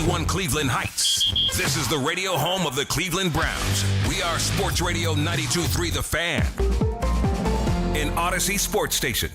91 Cleveland Heights. This is the radio home of the Cleveland Browns. We are Sports Radio 92.3 The Fan. An Odyssey Sports Station.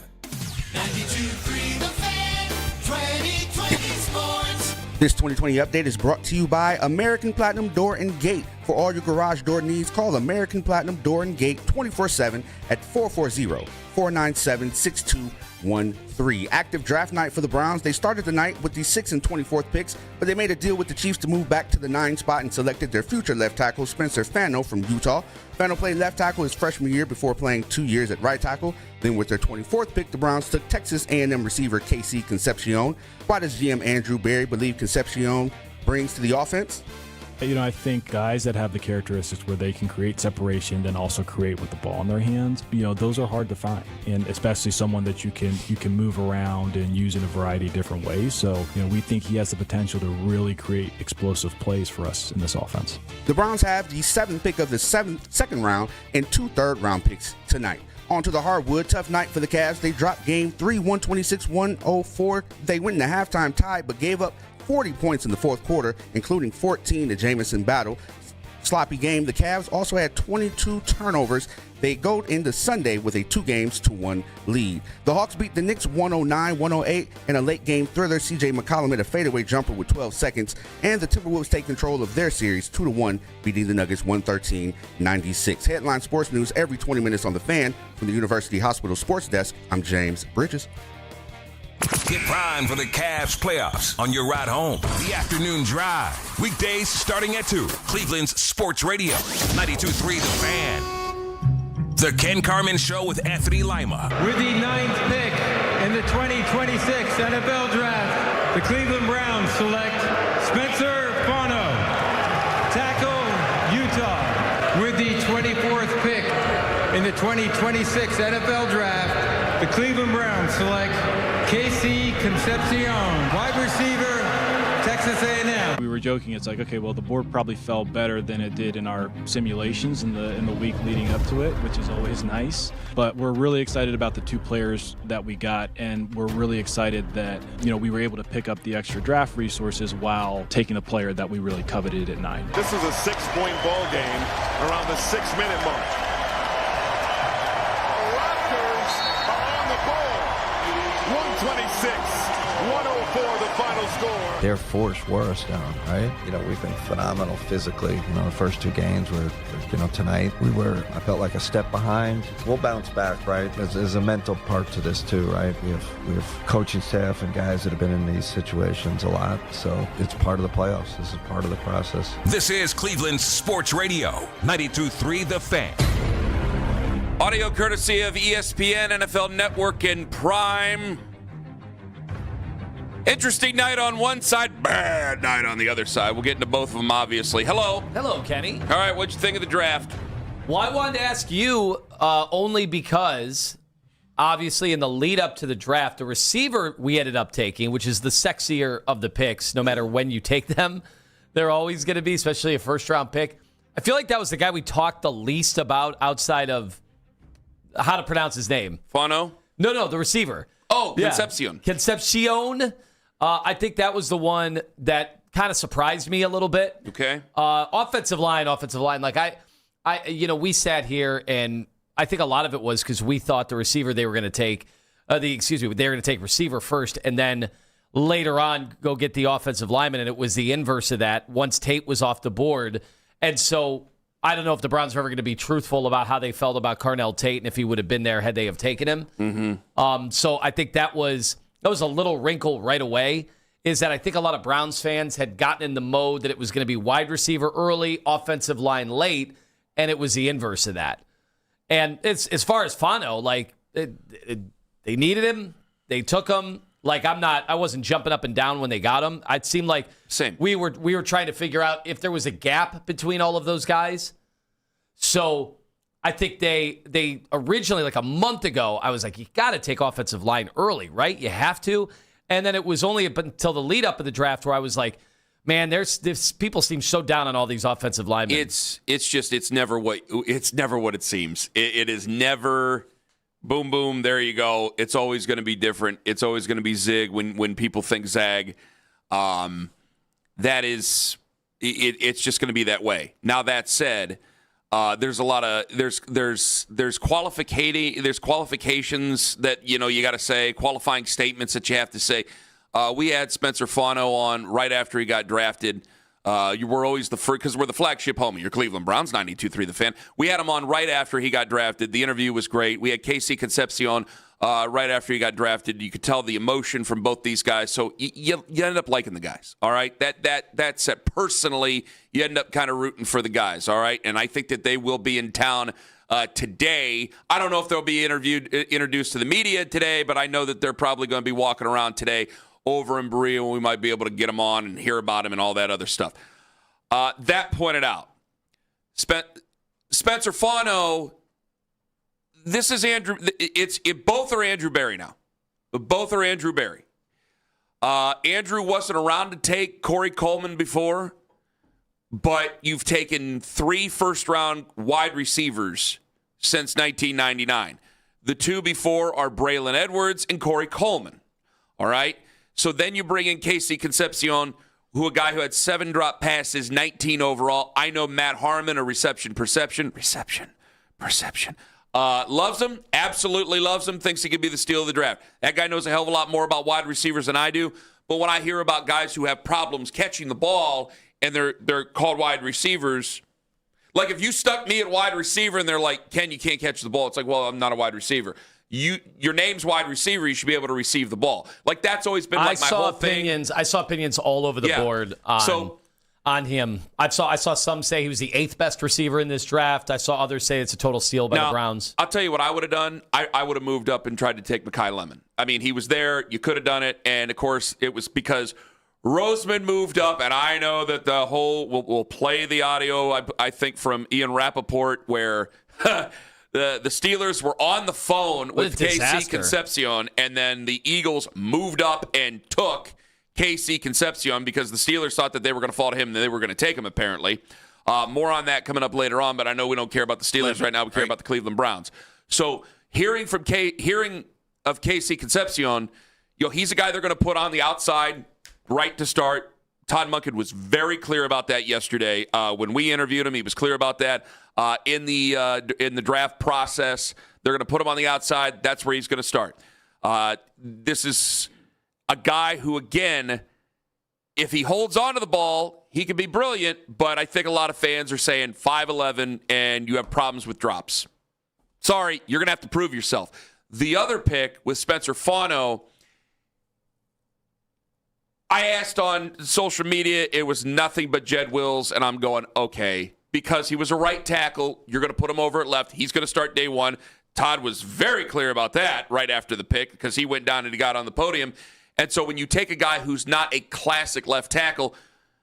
92.3 The Fan, 2020 Sports. This 2020 update is brought to you by American Platinum Door and Gate. For all your garage door needs, call American Platinum Door and Gate 24/7 at 440-497-6213. Active draft night for the Browns. They started the night with the 6th and 24th picks, but they made a deal with the Chiefs to move back to the 9 spot and selected their future left tackle, Spencer Fano from Utah. Fano played left tackle his freshman year before playing 2 years at right tackle. Then with their 24th pick, the Browns took Texas A&M receiver Casey Concepcion. Why does GM Andrew Berry believe Concepcion brings to the offense? You know, I think guys that have the characteristics where they can create separation and also create with the ball in their hands, you know, those are hard to find, and especially someone that you can move around and use in a variety of different ways. So, you know, we think he has the potential to really create explosive plays for us in this offense. The Browns have the 7th pick of the second round and 2 third-round picks tonight. On to the hardwood. Tough night for the Cavs. They dropped game 3, 126-104. They went in the halftime tie, but gave up 40 points in the fourth quarter, including 14 to Jamison Battle. Sloppy game. The Cavs also had 22 turnovers. They go into Sunday with a 2-1 lead. The Hawks beat the Knicks 109-108 in a late game thriller. CJ McCollum hit a fadeaway jumper with 12 seconds, and the Timberwolves take control of their series 2-1, beating the Nuggets 113-96. Headline sports news every 20 minutes on The Fan. From the University Hospital Sports Desk, I'm James Bridges. Get primed for the Cavs playoffs on your ride home. The afternoon drive. Weekdays starting at 2. Cleveland's Sports Radio. 92.3 The Fan. The Ken Carman Show with Anthony Lima. With the 9th pick in the 2026 NFL Draft, the Cleveland Browns select Spencer Fano, tackle, Utah. With the 24th pick in the 2026 NFL Draft, the Cleveland Browns select Casey Concepcion, wide receiver, Texas A&M. We were joking, it's like, okay, well, the board probably fell better than it did in our simulations in the week leading up to it, which is always nice. But we're really excited about the 2 players that we got, and we're really excited that, you know, we were able to pick up the extra draft resources while taking a player that we really coveted at 9. This is a 6-point ball game around the 6-minute mark. Raptors are on the board. 126-104 the final score. Their force wore us down, right? You know, we've been phenomenal physically. You know, the first 2 games were, you know, tonight I felt like a step behind. We'll bounce back, right? There's a mental part to this too, right? We have coaching staff and guys that have been in these situations a lot. So it's part of the playoffs. This is part of the process. This is Cleveland's Sports Radio. 92.3 The Fan. Audio courtesy of ESPN, NFL Network, and Prime. Interesting night on one side, bad night on the other side. We'll get into both of them, obviously. Hello. Hello, Kenny. All right, what'd you think of the draft? Well, I wanted to ask you only because, obviously, in the lead up to the draft, the receiver we ended up taking, which is the sexier of the picks, no matter when you take them, they're always going to be, especially a first-round pick. I feel like that was the guy we talked the least about outside of how to pronounce his name. Fano? No, the receiver. Oh, Concepcion. Yeah. Concepcion. I think that was the one that kind of surprised me a little bit. Okay. Offensive line. Like we sat here and I think a lot of it was because we thought the receiver they were going to take, they were going to take receiver first and then later on go get the offensive lineman, and it was the inverse of that once Tate was off the board. And so I don't know if the Browns are ever going to be truthful about how they felt about Carnell Tate and if he would have been there had they have taken him. Mm-hmm. So I think that was a little wrinkle right away, is that I think a lot of Browns fans had gotten in the mode that it was going to be wide receiver early, offensive line late, and it was the inverse of that. And it's, as far as Fano, like, they needed him. They took him. Like, I wasn't jumping up and down when they got him. It seemed like Same. we were trying to figure out if there was a gap between all of those guys. So I think they originally, like a month ago, I was like, you got to take offensive line early, right? You have to. And then it was only up until the lead up of the draft where I was like, man, there's people seem so down on all these offensive linemen. It's never what it seems. It is never boom, boom, there you go. It's always going to be different. It's always going to be zig when people think zag. that is, it's just going to be that way. Now that said, there's a lot of there's qualifications that you got to say, qualifying statements that you have to say. We had Spencer Fano on right after he got drafted. You were always the first because we're the flagship home of your Cleveland Browns, 92.3 The Fan. We had him on right after he got drafted. The interview was great. We had Casey Concepcion right after he got drafted. You could tell the emotion from both these guys. So you end up liking the guys, all right? That's it. Personally, you end up kind of rooting for the guys, all right? And I think that they will be in town today. I don't know if they'll be introduced to the media today, but I know that they're probably going to be walking around today over in Berea, and we might be able to get them on and hear about him and all that other stuff. That pointed out, Spencer Fano. This is Andrew. Both are Andrew Berry now. Both are Andrew Berry. Andrew wasn't around to take Corey Coleman before, but you've taken 3 first-round wide receivers since 1999. The 2 before are Braylon Edwards and Corey Coleman. All right? So then you bring in Casey Concepcion, a guy who had 7 drop passes, 19 overall. I know Matt Harmon, a reception perception. Loves him, absolutely loves him, thinks he could be the steal of the draft. That guy knows a hell of a lot more about wide receivers than I do. But when I hear about guys who have problems catching the ball and they're called wide receivers, like if you stuck me at wide receiver and they're like, Ken, you can't catch the ball. It's like, well, I'm not a wide receiver. Your name's wide receiver. You should be able to receive the ball. Like that's always been like my whole thing. I saw opinions all over the board on him. I saw some say he was the 8th best receiver in this draft. I saw others say it's a total steal by the Browns. I'll tell you what I would have done. I would have moved up and tried to take Mekhi Lemon. I mean, he was there. You could have done it. And, of course, it was because Roseman moved up. And I know that the whole we'll play the audio, I think, from Ian Rappaport where the Steelers were on the phone with Casey Concepcion. And then the Eagles moved up and took Casey Concepcion because the Steelers thought that they were going to fall to him and they were going to take him, apparently. More on that coming up later on, but I know we don't care about the Steelers right now. We care about the Cleveland Browns. So hearing of Casey Concepcion, he's a guy they're going to put on the outside right to start. Todd Monkin was very clear about that yesterday. When we interviewed him, he was clear about that. In the draft process, they're going to put him on the outside. That's where he's going to start. This is a guy who, again, if he holds on to the ball, he can be brilliant, but I think a lot of fans are saying 5'11", and you have problems with drops. Sorry, you're going to have to prove yourself. The other pick with Spencer Fano, I asked on social media, it was nothing but Jed Wills, and I'm going, okay, because he was a right tackle, you're going to put him over at left. He's going to start day one. Todd was very clear about that right after the pick because he went down and he got on the podium. And so when you take a guy who's not a classic left tackle,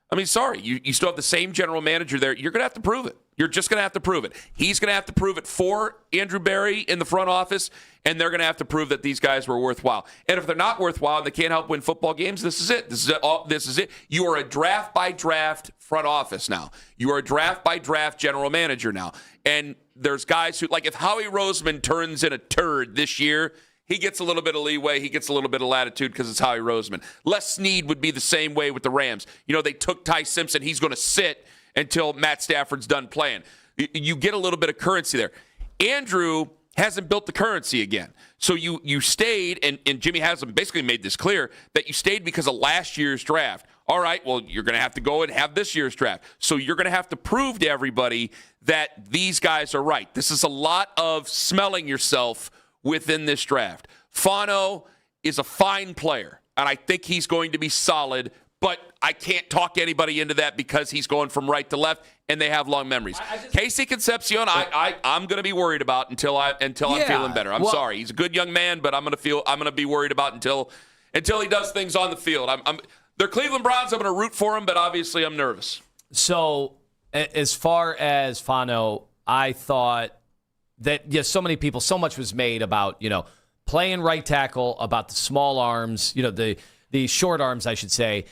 I mean, sorry, you still have the same general manager there. You're going to have to prove it. You're just going to have to prove it. He's going to have to prove it for Andrew Berry in the front office, and they're going to have to prove that these guys were worthwhile. And if they're not worthwhile and they can't help win football games, this is it. This is it. You are a draft-by-draft front office now. You are a draft-by-draft general manager now. And there's guys who, like if Howie Roseman turns in a turd this year, he gets a little bit of leeway. He gets a little bit of latitude because it's Howie Roseman. Les Snead would be the same way with the Rams. They took Ty Simpson. He's going to sit until Matt Stafford's done playing. You get a little bit of currency there. Andrew hasn't built the currency again. So you stayed, and Jimmy hasn't basically made this clear, that you stayed because of last year's draft. All right, well, you're going to have to go and have this year's draft. So you're going to have to prove to everybody that these guys are right. This is a lot of smelling yourself within this draft. Fano is a fine player, and I think he's going to be solid, but I can't talk anybody into that because he's going from right to left, and they have long memories. Casey Concepcion, I'm going to be worried about until I'm feeling better. I'm sorry. He's a good young man, but I'm going to be worried about until he does things on the field. They're Cleveland Browns. I'm going to root for him, but obviously I'm nervous. So as far as Fano, I thought that so many people, so much was made about, playing right tackle, about the small arms, the short arms, I should say.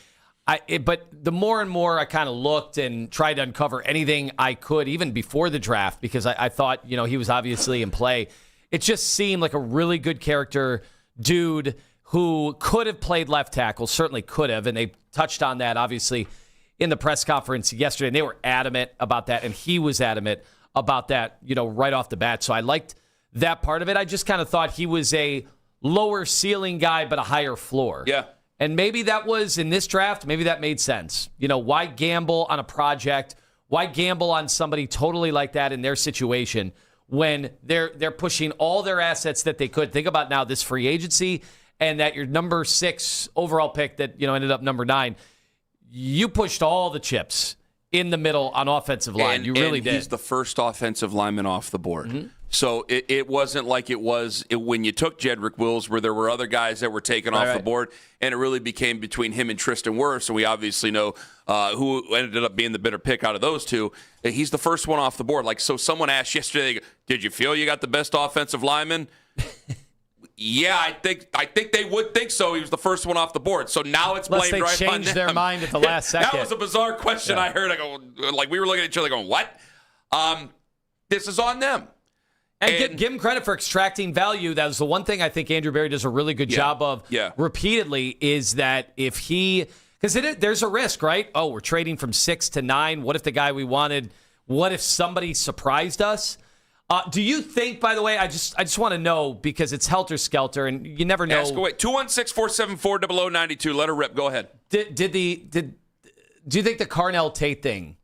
But the more and more I kind of looked and tried to uncover anything I could, even before the draft, because I thought, he was obviously in play. It just seemed like a really good character dude who could have played left tackle, certainly could have, and they touched on that, obviously, in the press conference yesterday, and they were adamant about that, and he was adamant about that, right off the bat. So I liked that part of it. I just kind of thought he was a lower ceiling guy, but a higher floor. Yeah. And maybe that was in this draft, maybe that made sense. Why gamble on a project? Why gamble on somebody totally like that in their situation when they're pushing all their assets that they could? Think about now this free agency and that your number 6 overall pick that ended up number 9. You pushed all the chips in the middle on offensive line. You really did. He's the first offensive lineman off the board. Mm-hmm. So it wasn't like it was when you took Jedrick Wills, where there were other guys that were taken off the board, and it really became between him and Tristan Wirfs. So we obviously know who ended up being the better pick out of those two. He's the first one off the board. So someone asked yesterday, did you feel you got the best offensive lineman? Yeah, I think they would think so. He was the first one off the board. So now it's blamed right on them. Unless they changed their mind at the last second. That was a bizarre question I heard. I go, we were looking at each other going, what? This is on them. And give him credit for extracting value. That was the one thing I think Andrew Berry does a really good job of repeatedly is that if he – because there's a risk, right? Oh, we're trading from 6 to 9. What if the guy we wanted – what if somebody surprised us? Do you think, by the way, I just want to know because it's helter-skelter and you never know. Ask away. 216-474-0092. Let her rip. Go ahead. Do you think the Carnell Tate thing,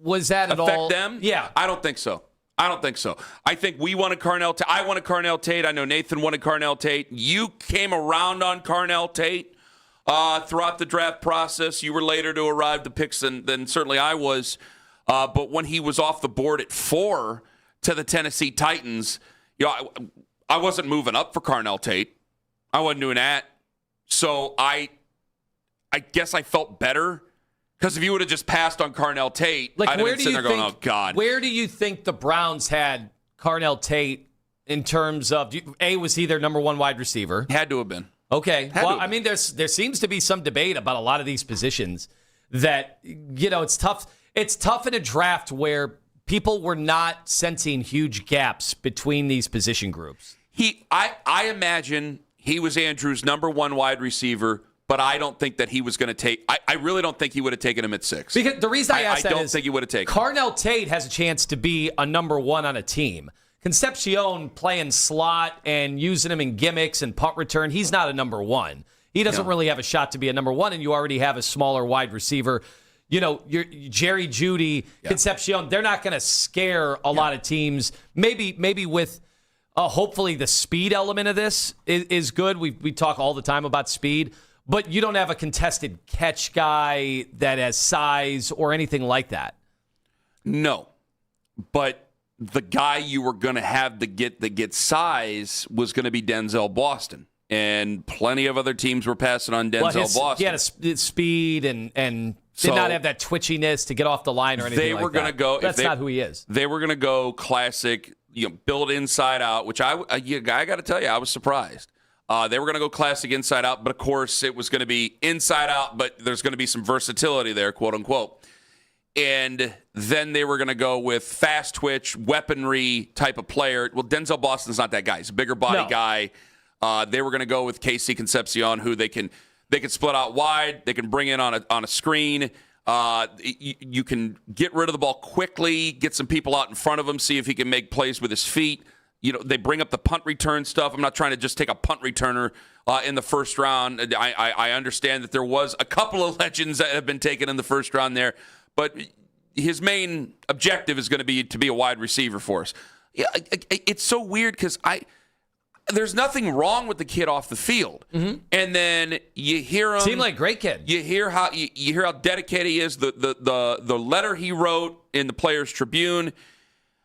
was that at all? Affect them? Yeah. I don't think so. I think we wanted Carnell Tate. I wanted Carnell Tate. I know Nathan wanted Carnell Tate. You came around on Carnell Tate throughout the draft process. You were later to arrive the picks than certainly I was. But when he was off the board at 4 to the Tennessee Titans, I wasn't moving up for Carnell Tate. I wasn't doing that. So I guess I felt better. Because if you would have just passed on Carnell Tate, I'd have been sitting there going, oh, God. Where do you think the Browns had Carnell in terms of, was he their number 1 wide receiver? Had to have been. Okay. Well, I mean, there seems to be some debate about a lot of these positions that, it's tough. It's tough in a draft where people were not sensing huge gaps between these position groups. I imagine he was Andrew's number 1 wide receiver, but I don't think that he was going to take. I really don't think he would have taken him at 6. Because the reason I ask that is, I don't think he would have taken Carnell Tate has a chance to be a number 1 on a team. Concepcion playing slot and using him in gimmicks and punt return, he's not a number 1. He doesn't really have a shot to be a number 1, and you already have a smaller wide receiver. Your Jerry Jeudy, Concepcion, they're not going to scare a lot of teams. Maybe with hopefully the speed element of this is good. We talk all the time about speed. But you don't have a contested catch guy that has size or anything like that. No. But the guy you were going to have that get size was going to be Denzel Boston. And plenty of other teams were passing on Denzel Boston. He had a speed and did not have that twitchiness to get off the line or anything like that. They were going to go. That's not who he is. They were going to go classic, build inside out, which I got to tell you, I was surprised. They were going to go classic inside out, but of course it was going to be inside out, but there's going to be some versatility there, quote unquote. And then they were going to go with fast twitch, weaponry type of player. Well, Denzel Boston's not that guy. He's a bigger body guy. They were going to go with KC Concepcion, who they can split out wide. They can bring in on a screen. You can get rid of the ball quickly, get some people out in front of him, see if he can make plays with his feet. They bring up the punt return stuff. I'm not trying to just take a punt returner in the first round. I understand that there was a couple of legends that have been taken in the first round there, but his main objective is going to be a wide receiver for us. Yeah, it's so weird because there's nothing wrong with the kid off the field, and then you hear him. Seemed like a great kid. You hear how dedicated he is. The letter he wrote in the Players Tribune.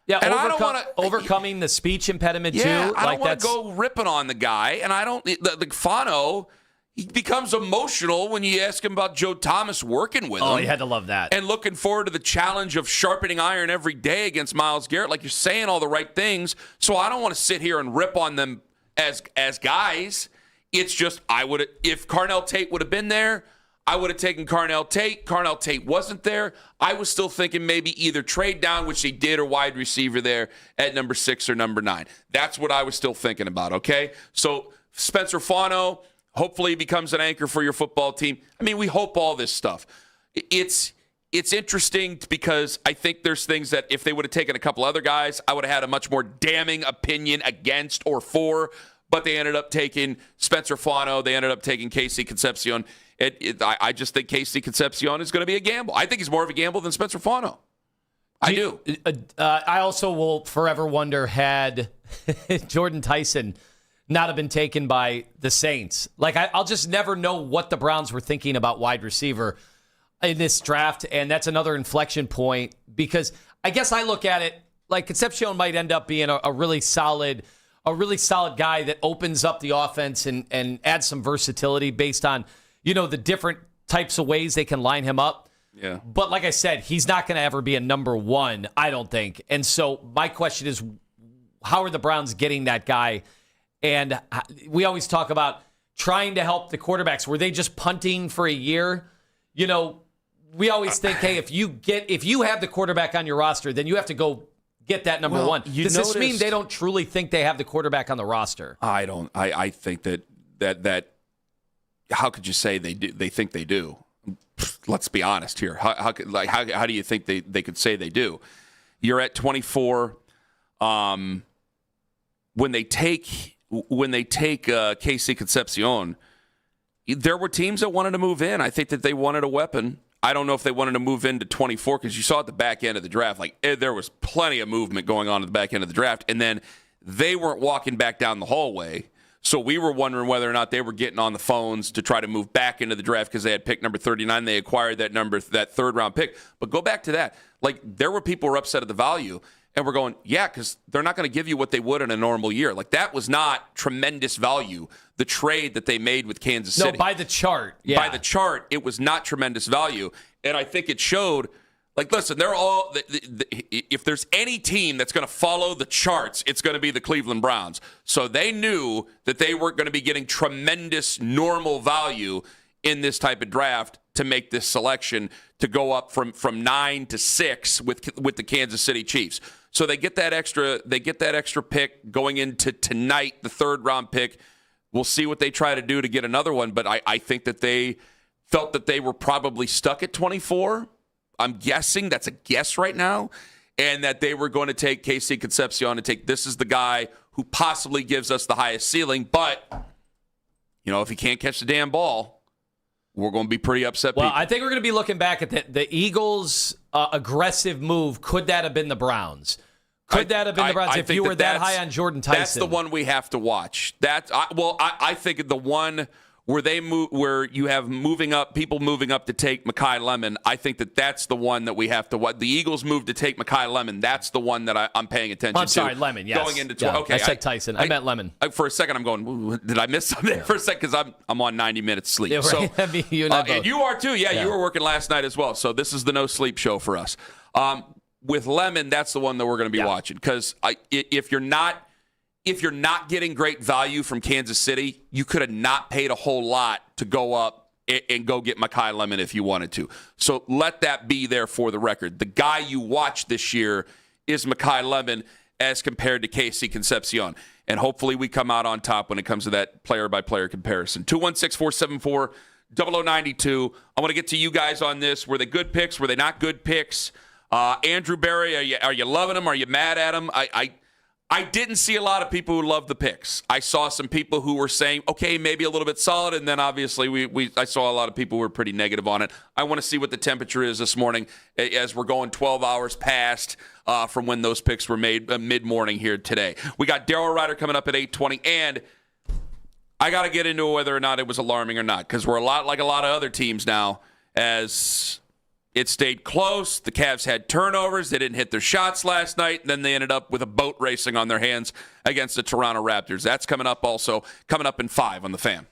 Yeah, and I don't want to overcoming the speech impediment too. I don't want to go ripping on the guy, and I don't. The Fano, he becomes emotional when you ask him about Joe Thomas working with him. Oh, you had to love that. And looking forward to the challenge of sharpening iron every day against Myles Garrett. Like, you're saying all the right things, so I don't want to sit here and rip on them as guys. It's just if Carnell Tate would have been there, I would have taken Carnell Tate. Carnell Tate wasn't there. I was still thinking maybe either trade down, which they did, or wide receiver there at number 6 or number 9. That's what I was still thinking about, okay? So Spencer Fano, Hopefully he becomes an anchor for your football team. I mean, we hope all this stuff. It's interesting because I think there's things that if they would have taken a couple other guys, I would have had a much more damning opinion against or for, but they ended up taking Spencer Fano. They ended up taking Casey Concepcion. I just think Casey Concepcion is going to be a gamble. I think he's more of a gamble than Spencer Fano. I do. I also will forever wonder, had Jordan Tyson not have been taken by the Saints. Like, I'll just never know what the Browns were thinking about wide receiver in this draft, and that's another inflection point because I guess I look at it like Concepcion might end up being a really solid guy that opens up the offense and adds some versatility based on, the different types of ways they can line him up. Yeah. But like I said, he's not going to ever be a number one, I don't think. And so my question is, how are the Browns getting that guy? And we always talk about trying to help the quarterbacks. Were they just punting for a year? We always think, hey, if you have the quarterback on your roster, then you have to go get that number one. Does this mean they don't truly think they have the quarterback on the roster? I don't. I think that how could you say they do? They think they do. Let's be honest here. How do you think they could say they do? You're at 24. When they take Casey Concepcion, there were teams that wanted to move in. I think that they wanted a weapon. I don't know if they wanted to move into 24 because you saw at the back end of the draft, there was plenty of movement going on at the back end of the draft, and then they weren't walking back down the hallway. So we were wondering whether or not they were getting on the phones to try to move back into the draft because they had pick number 39. They acquired that third-round pick. But go back to that. There were people who were upset at the value, and we're going, yeah, because they're not going to give you what they would in a normal year. That was not tremendous value, the trade that they made with Kansas City. No, by the chart. Yeah. By the chart, it was not tremendous value. And I think it showed, listen, they're all, if there's any team that's going to follow the charts, it's going to be the Cleveland Browns. So they knew that they weren't going to be getting tremendous normal value in this type of draft to make this selection to go up from 9 to 6 with the Kansas City Chiefs. So they get that extra pick going into tonight, the third-round pick. We'll see what they try to do to get another one, but I think that they felt that they were probably stuck at 24. I'm guessing, that's a guess right now, and that they were going to take Casey Concepcion and this is the guy who possibly gives us the highest ceiling, but, if he can't catch the damn ball, we're going to be pretty upset. Well, I think we're going to be looking back at the Eagles' aggressive move. Could that have been the Browns? Could that have been the Browns if you were that high on Jordan Tyson? That's the one we have to watch. I think the one where you have people moving up to take Mekhi Lemon, I think that's the one that we have to watch. The Eagles move to take Mekhi Lemon. That's the one that I'm paying attention to. I'm sorry, Lemon, yes. Going into okay, I said Tyson. I meant Lemon. For a second, I'm going, did I miss something for a second? Because I'm on 90 minutes sleep. Yeah, right. So, you and you are too. Yeah, you were working last night as well. So this is the no sleep show for us. With Lemon, that's the one that we're going to be watching because if you're not getting great value from Kansas City, you could have not paid a whole lot to go up and go get Mekhi Lemon if you wanted to. So let that be there for the record. The guy you watch this year is Mekhi Lemon as compared to Casey Concepcion. And hopefully we come out on top when it comes to that player-by-player comparison. 216-474-0092. I want to get to you guys on this. Were they good picks? Were they not good picks? Andrew Berry, are you loving him? Are you mad at him? I didn't see a lot of people who loved the picks. I saw some people who were saying, okay, maybe a little bit solid, and then obviously I saw a lot of people who were pretty negative on it. I want to see what the temperature is this morning as we're going 12 hours past from when those picks were made mid-morning here today. We got Daryl Ruiter coming up at 8:20, and I got to get into whether or not it was alarming or not because we're a lot like a lot of other teams now as it stayed close. The Cavs had turnovers. They didn't hit their shots last night. Then they ended up with a boat racing on their hands against the Toronto Raptors. That's coming up in 5 on the Fan.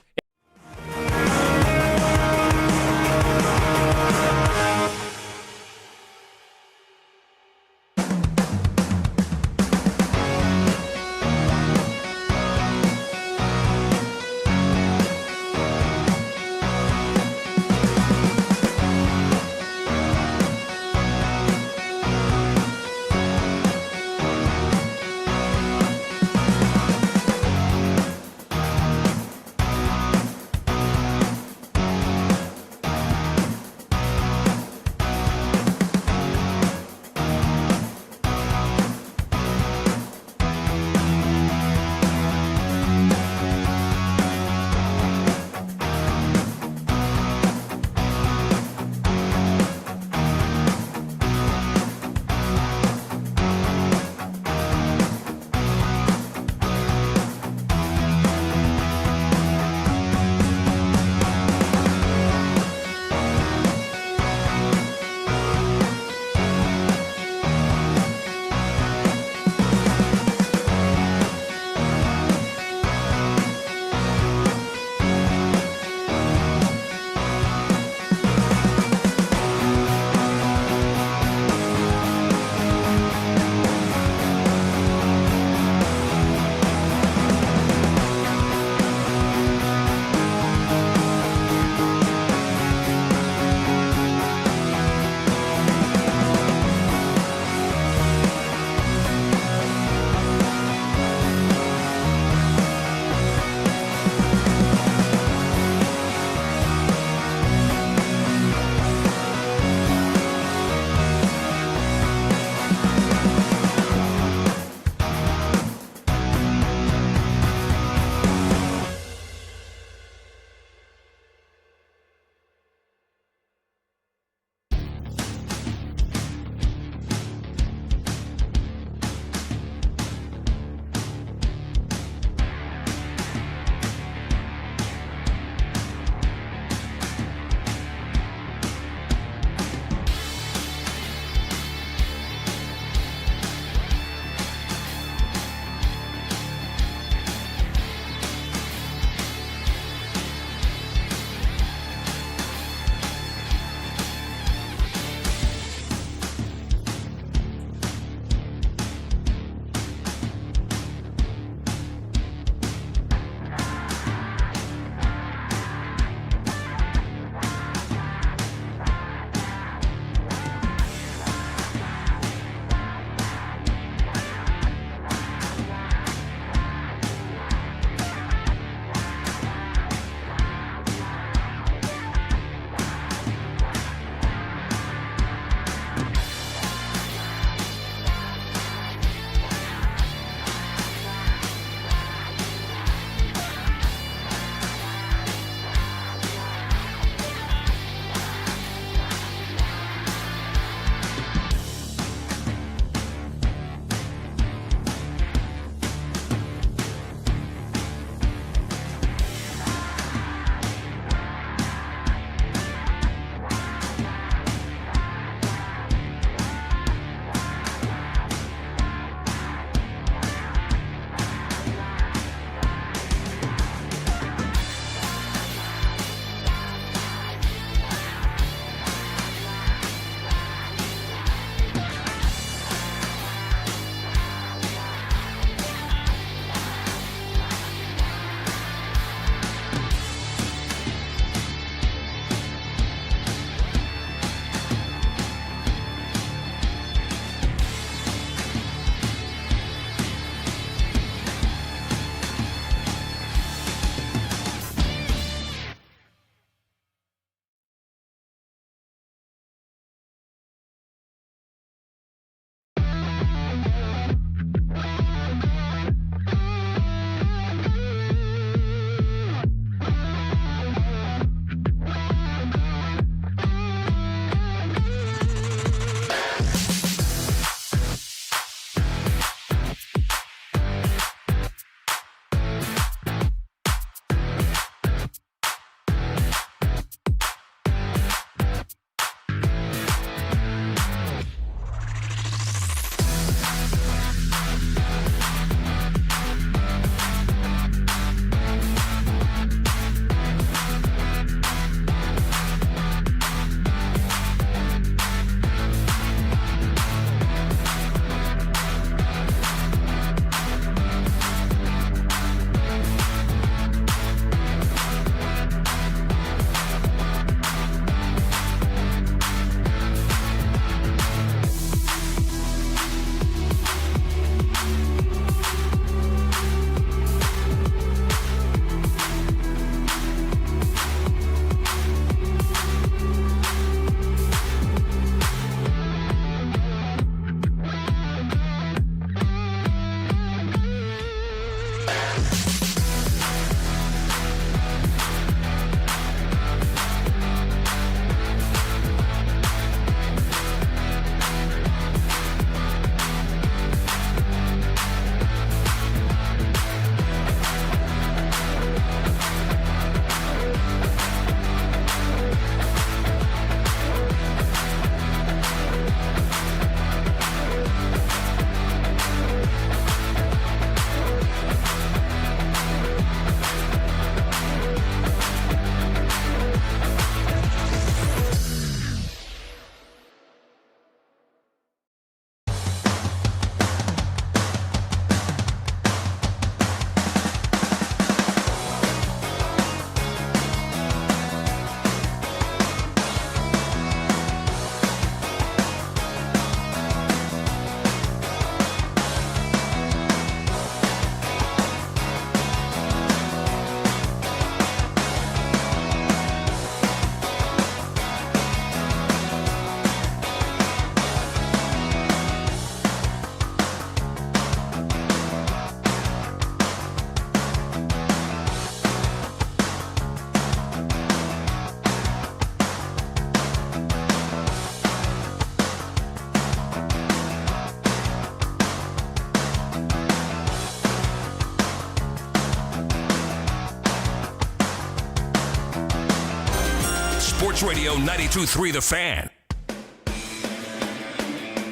Radio 92.3 The Fan.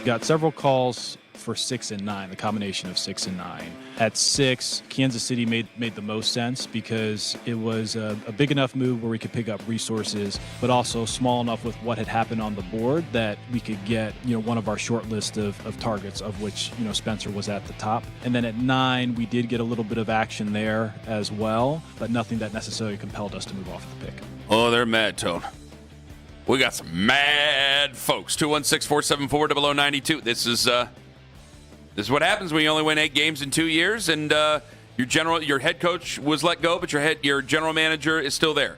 Got several calls for 6 and 9, the combination of 6 and 9. At 6, Kansas City made the most sense because it was a big enough move where we could pick up resources, but also small enough with what had happened on the board that we could get, one of our short list of targets, of which, Spencer was at the top. And then at 9, we did get a little bit of action there as well, but nothing that necessarily compelled us to move off the pick. Oh, they're mad, Tone. We got some mad folks. 216-474-0092. This is what happens when you only win 8 games in 2 years, and your head coach was let go, but your general manager is still there,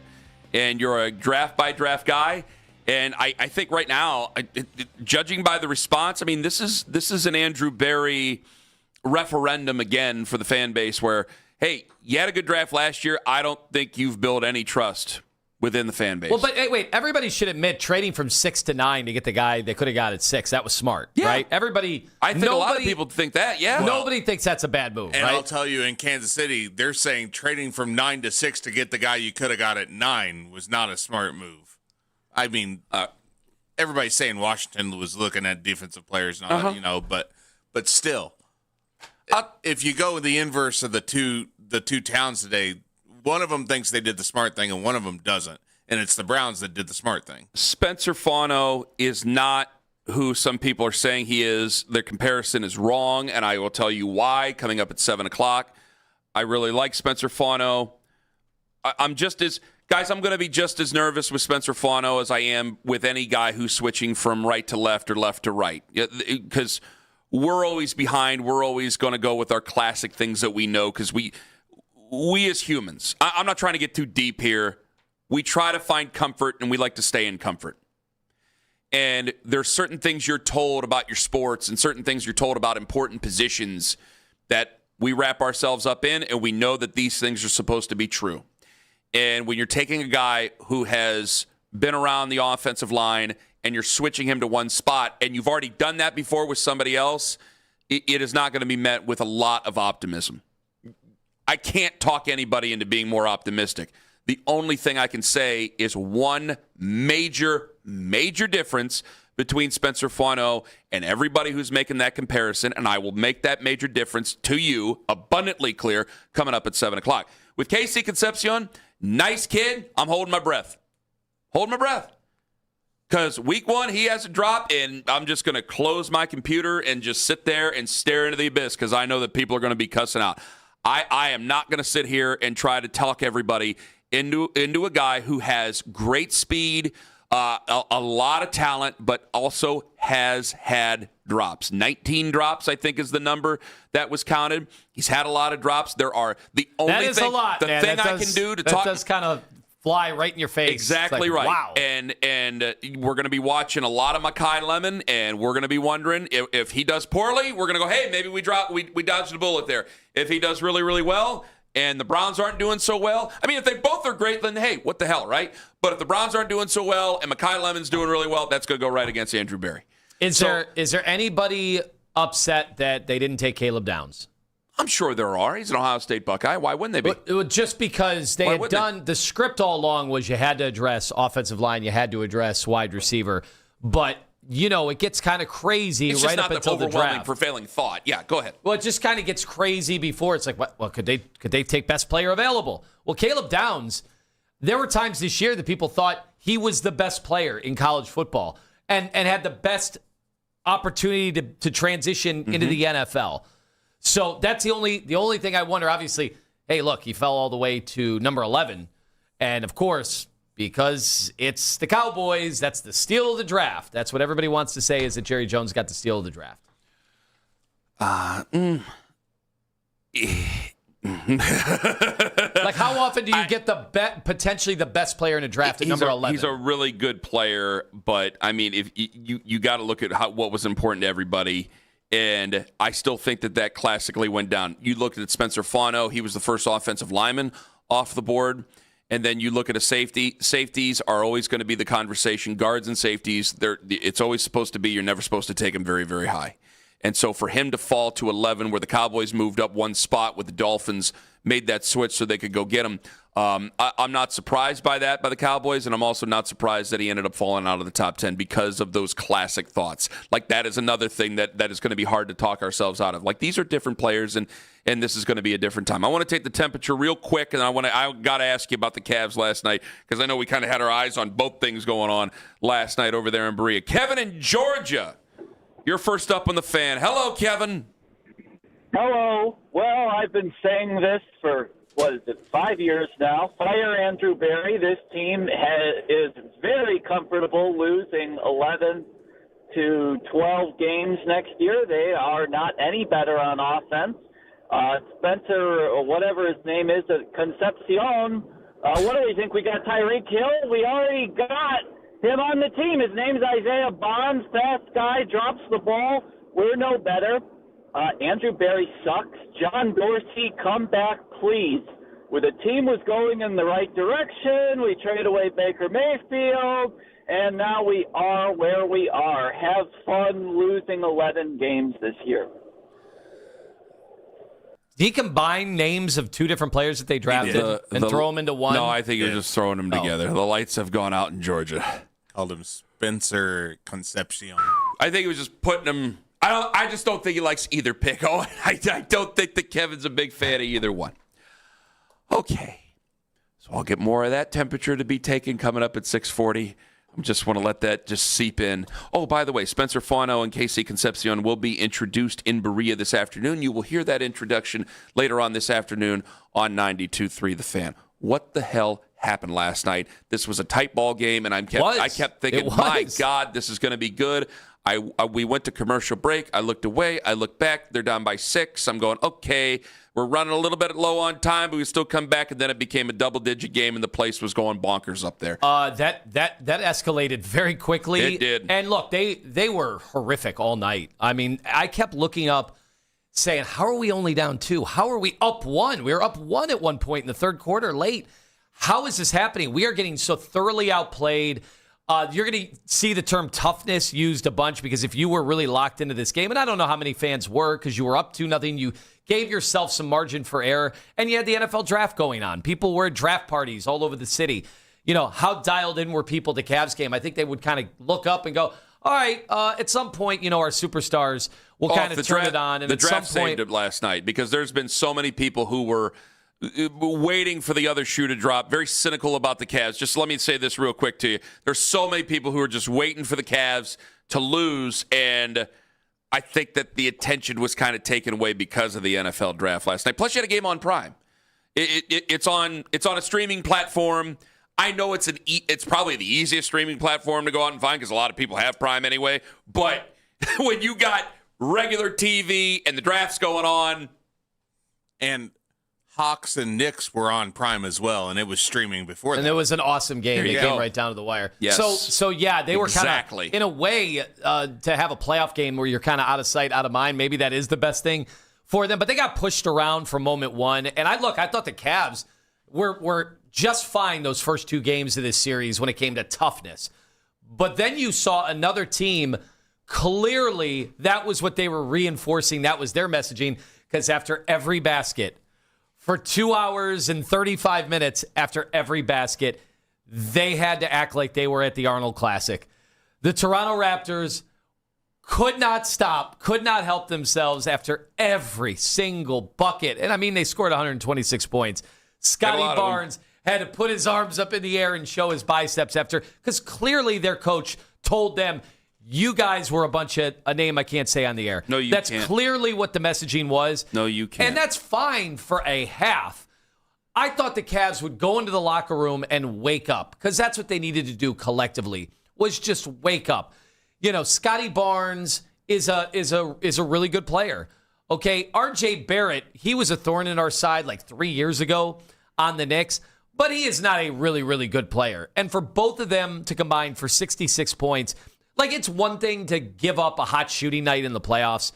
and you're a draft by draft guy. And I think right now, judging by the response, this is an Andrew Berry referendum again for the fan base, where hey, you had a good draft last year. I don't think you've built any trust within the fan base. Well, but hey, wait, everybody should admit trading from 6 to 9 to get the guy they could have got at 6. That was smart, right? I think a lot of people think that, yeah. Nobody thinks that's a bad move, and right? I'll tell you, in Kansas City, they're saying trading from 9 to 6 to get the guy you could have got at 9 was not a smart move. Everybody's saying Washington was looking at defensive players, but still, if you go the inverse of the two towns today, one of them thinks they did the smart thing and one of them doesn't. And it's the Browns that did the smart thing. Spencer Fano is not who some people are saying he is. Their comparison is wrong, and I will tell you why coming up at 7 o'clock. I really like Spencer Fano. I'm going to be just as nervous with Spencer Fano as I am with any guy who's switching from right to left or left to right. Because we're always behind. We're always going to go with our classic things that we know because we as humans, I'm not trying to get too deep here. We try to find comfort, and we like to stay in comfort. And there's certain things you're told about your sports and certain things you're told about important positions that we wrap ourselves up in, and we know that these things are supposed to be true. And when you're taking a guy who has been around the offensive line and you're switching him to one spot, and you've already done that before with somebody else, it is not going to be met with a lot of optimism. I can't talk anybody into being more optimistic. The only thing I can say is one major difference between Spencer Fano and everybody who's making that comparison, and I will make that major difference to you abundantly clear coming up at 7 o'clock. With Casey Concepcion, nice kid, I'm holding my breath. Holding my breath. Because week 1, he has a drop, and I'm just going to close my computer and just sit there and stare into the abyss because I know that people are going to be cussing out. I am not going to sit here and try to talk everybody into a guy who has great speed, a lot of talent, but also has had drops. 19 drops, I think, is the number that was counted. He's had a lot of drops. There are the only that is thing, a lot, the man. thing that I can do to talk. That does kind of fly right in your face. Exactly like, right. Wow. And we're going to be watching a lot of Mekhi Lemon, and we're going to be wondering if he does poorly, we're going to go, hey, maybe we dodged a bullet there. If he does really, really well, and the Browns aren't doing so well, if they both are great, then hey, what the hell, right? But if the Browns aren't doing so well and Mekhi Lemon's doing really well, that's going to go right against Andrew Berry. Is there anybody upset that they didn't take Caleb Downs? I'm sure there are. He's an Ohio State Buckeye. Why wouldn't they be? But just because they had done the script all along was you had to address offensive line, you had to address wide receiver, but it gets kind of crazy it's right just up not until the the overwhelming, draft. prevailing thought. Yeah, go ahead. Well, it just kind of gets crazy before it's like, well, could they take best player available? Well, Caleb Downs, there were times this year that people thought he was the best player in college football and had the best opportunity to transition into the NFL. So that's the only thing I wonder. Obviously, hey, look, he fell all the way to number 11. And, of course, because it's the Cowboys, that's the steal of the draft. That's what everybody wants to say is that Jerry Jones got the steal of the draft. Like, how often do you get potentially the best player in a draft at number 11? He's a really good player, but, if you got to look at what was important to everybody. And I still think that classically went down. You looked at Spencer Fano. He was the first offensive lineman off the board. And then you look at a safety. Safeties are always going to be the conversation. Guards and safeties, it's always supposed to be you're never supposed to take them very, very high. And so for him to fall to 11, where the Cowboys moved up one spot with the Dolphins, made that switch so they could go get him. I'm not surprised by that by the Cowboys, and I'm also not surprised that he ended up falling out of the top 10 because of those classic thoughts. Like, that is another thing that is going to be hard to talk ourselves out of. Like, these are different players, and this is going to be a different time. I want to take the temperature real quick, and I got to ask you about the Cavs last night, because I know we kind of had our eyes on both things going on last night over there in Berea. Kevin in Georgia, you're first up on the Fan. Hello, Kevin. Hello. Well, I've been saying this for, 5 years now. Fire Andrew Berry. This team is very comfortable losing 11 to 12 games next year. They are not any better on offense. Spencer, or whatever his name is, at Concepcion, what do we think? We got Tyreek Hill? We already got him on the team. His name's Isaiah Bonds. Fast guy, drops the ball. We're no better. Andrew Berry sucks. John Dorsey, come back, please. Where the team was going in the right direction, we traded away Baker Mayfield, and now we are where we are. Have fun losing 11 games this year. Did he combine names of two different players that they drafted and throw them into one? No, I think you're just throwing them together. The lights have gone out in Georgia. Called him Spencer Concepcion. I think he was just putting them. I just don't think he likes either pick. Oh, I don't think that Kevin's a big fan of either one. Okay, so I'll get more of that temperature to be taken coming up at 6:40. I just want to let that just seep in. Oh, by the way, Spencer Fauno and Casey Concepcion will be introduced in Berea this afternoon. You will hear that introduction later on this afternoon on 92.3 The Fan. What the hell happened last night? This was a tight ball game, and I kept thinking, my God, this is going to be good. We went to commercial break. I looked away. I looked back. They're down by 6. I'm going, okay, we're running a little bit low on time, but we still come back, and then it became a double-digit game, and the place was going bonkers up there. That escalated very quickly. It did. And look, they were horrific all night. I mean, I kept looking up, saying, how are we only down 2? How are we up 1? We were up 1 at one point in the third quarter late. How is this happening? We are getting so thoroughly outplayed. You're going to see the term toughness used a bunch, because if you were really locked into this game, and I don't know how many fans were, because you were up 2-0, you gave yourself some margin for error, and you had the NFL draft going on. People were at draft parties all over the city. You know, how dialed in were people to Cavs game? I think they would kind of look up and go, all right, at some point, you know, our superstars will kind of turn it on. And the at draft some point, saved it last night, because there's been so many people who were waiting for the other shoe to drop, very cynical about the Cavs. Just let me say this real quick to you. There's so many people who are just waiting for the Cavs to lose, and I think that the attention was kind of taken away because of the NFL draft last night. Plus, you had a game on Prime. It's on a streaming platform. I know it's probably the easiest streaming platform to go out and find, because a lot of people have Prime anyway. But when you got regular TV and the draft's going on, and Hawks and Knicks were on Prime as well, and it was streaming before that. And it was an awesome game. It came right down to the wire. Yes. So yeah, they were exactly. kind of, in a way, to have a playoff game where you're kind of out of sight, out of mind. Maybe that is the best thing for them. But they got pushed around from moment one. And I thought the Cavs were just fine those first 2 games of this series when it came to toughness. But then you saw another team, clearly that was what they were reinforcing. That was their messaging, because after every basket, for 2 hours and 35 minutes after every basket, they had to act like they were at the Arnold Classic. The Toronto Raptors could not stop, could not help themselves after every single bucket. And I mean, they scored 126 points. Scotty Barnes had to put his arms up in the air and show his biceps after, because clearly their coach told them, you guys were a name I can't say on the air. No, you That's can't. clearly what the messaging was. No, you can't. And that's fine for a half. I thought the Cavs would go into the locker room and wake up, because that's what they needed to do collectively, was just wake up. You know, Scotty Barnes is a really good player. Okay, RJ Barrett, he was a thorn in our side like 3 years ago on the Knicks, but he is not a really, really good player. And for both of them to combine for 66 points, like, it's one thing to give up a hot shooting night in the playoffs.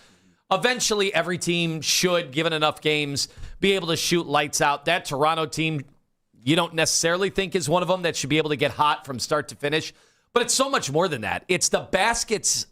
Eventually, every team should, given enough games, be able to shoot lights out. That Toronto team, you don't necessarily think is one of them that should be able to get hot from start to finish. But it's so much more than that. It's the baskets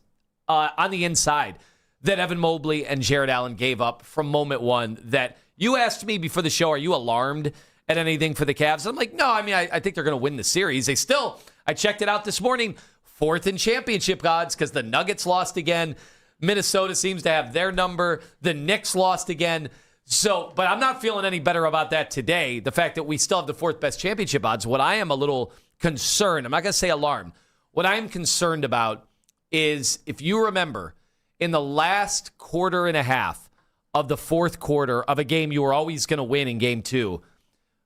on the inside. that Evan Mobley and Jared Allen gave up from moment one. That you asked me before the show, are you alarmed at anything for the Cavs? I'm like, no, I mean, I think they're going to win the series. They still, I checked it out this morning, 4th in championship odds because the Nuggets lost again. Minnesota seems to have their number. The Knicks lost again. So, but I'm not feeling any better about that today. The fact that we still have the 4th best championship odds. What I am a little concerned, I'm not going to say alarmed. What I'm concerned about is, if you remember, in the last quarter and a half of the 4th quarter of a game you were always going to win in game 2,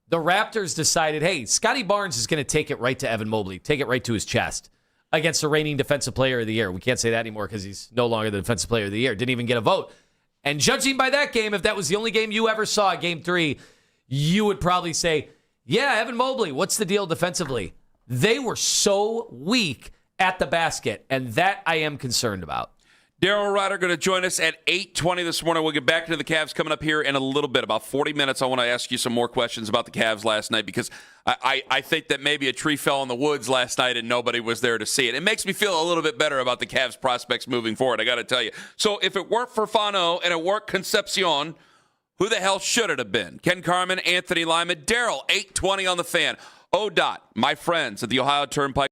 the Raptors decided, hey, Scotty Barnes is going to take it right to Evan Mobley, take it right to his chest against the reigning Defensive Player of the Year. We can't say that anymore because he's no longer the Defensive Player of the Year. Didn't even get a vote. And judging by that game, if that was the only game you ever saw, game 3, you would probably say, yeah, Evan Mobley, what's the deal defensively? They were so weak at the basket, and that I am concerned about. Daryl Ruiter going to join us at 8:20 this morning. We'll get back to the Cavs coming up here in a little bit, about 40 minutes. I want to ask you some more questions about the Cavs last night because I think that maybe a tree fell in the woods last night and nobody was there to see it. It makes me feel a little bit better about the Cavs prospects moving forward, I got to tell you. So if it weren't for Fano and it weren't Concepcion, who the hell should it have been? Ken Carman, Anthony Lima, Daryl, 8:20 on the Fan. ODOT, my friends at the Ohio Turnpike.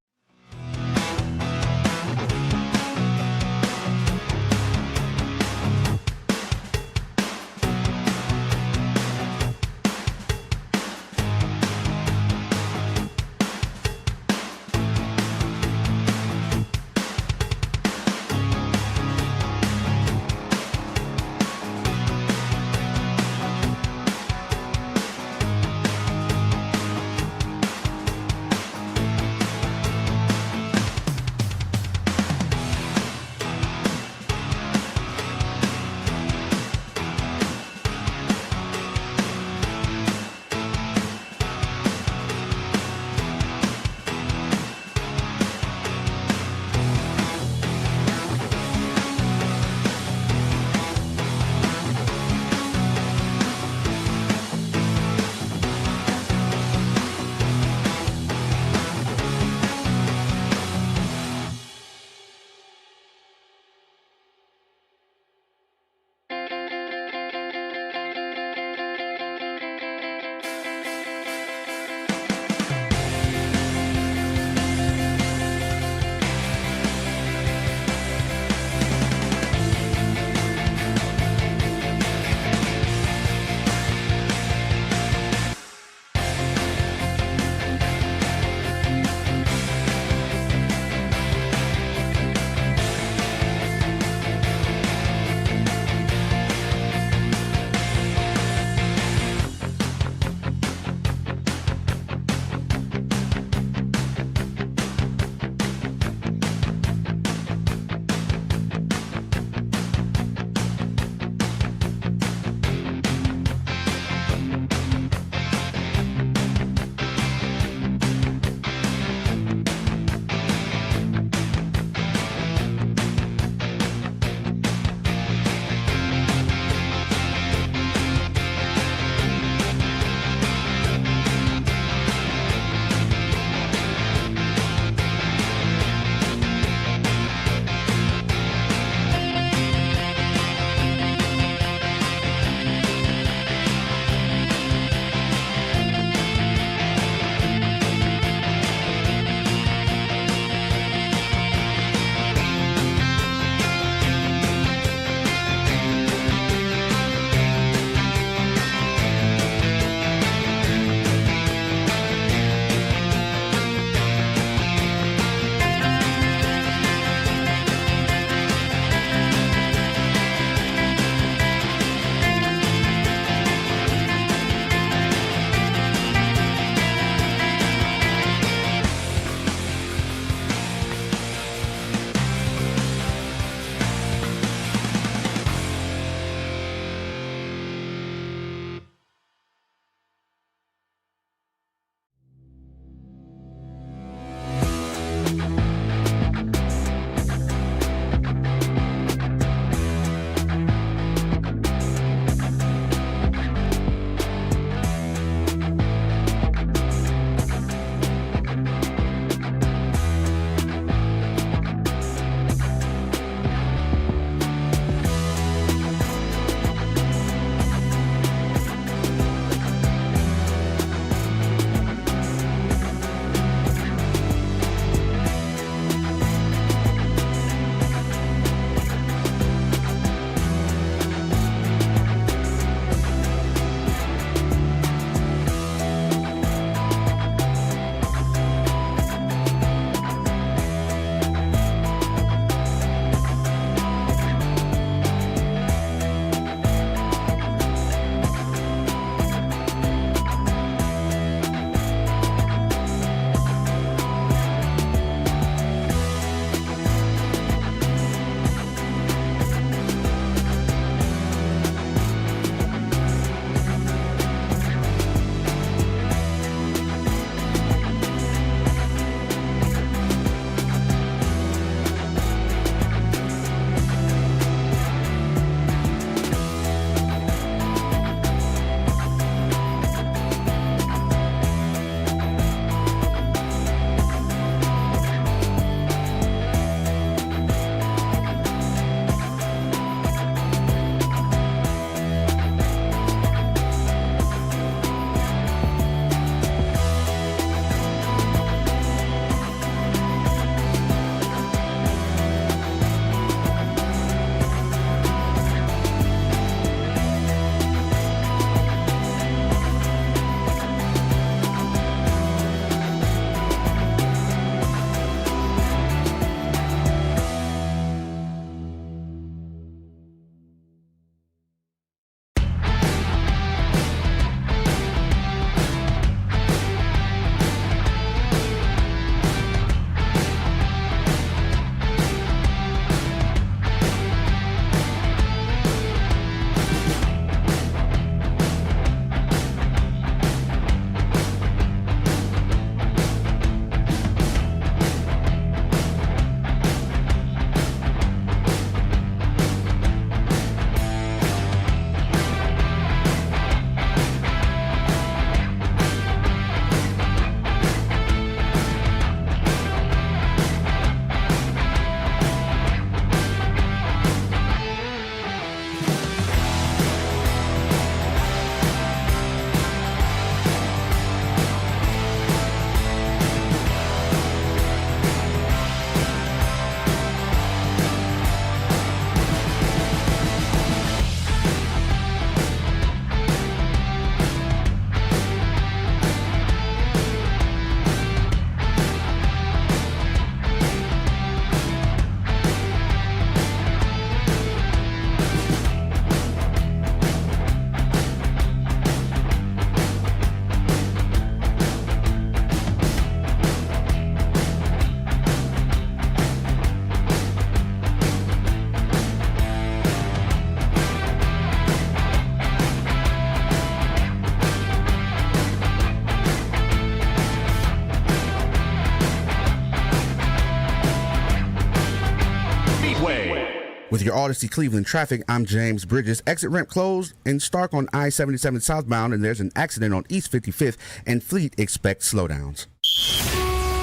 Freeway. With your Odyssey Cleveland traffic, I'm James Bridges. Exit ramp closed in Stark on I-77 southbound, and there's an accident on East 55th, and Fleet expects slowdowns.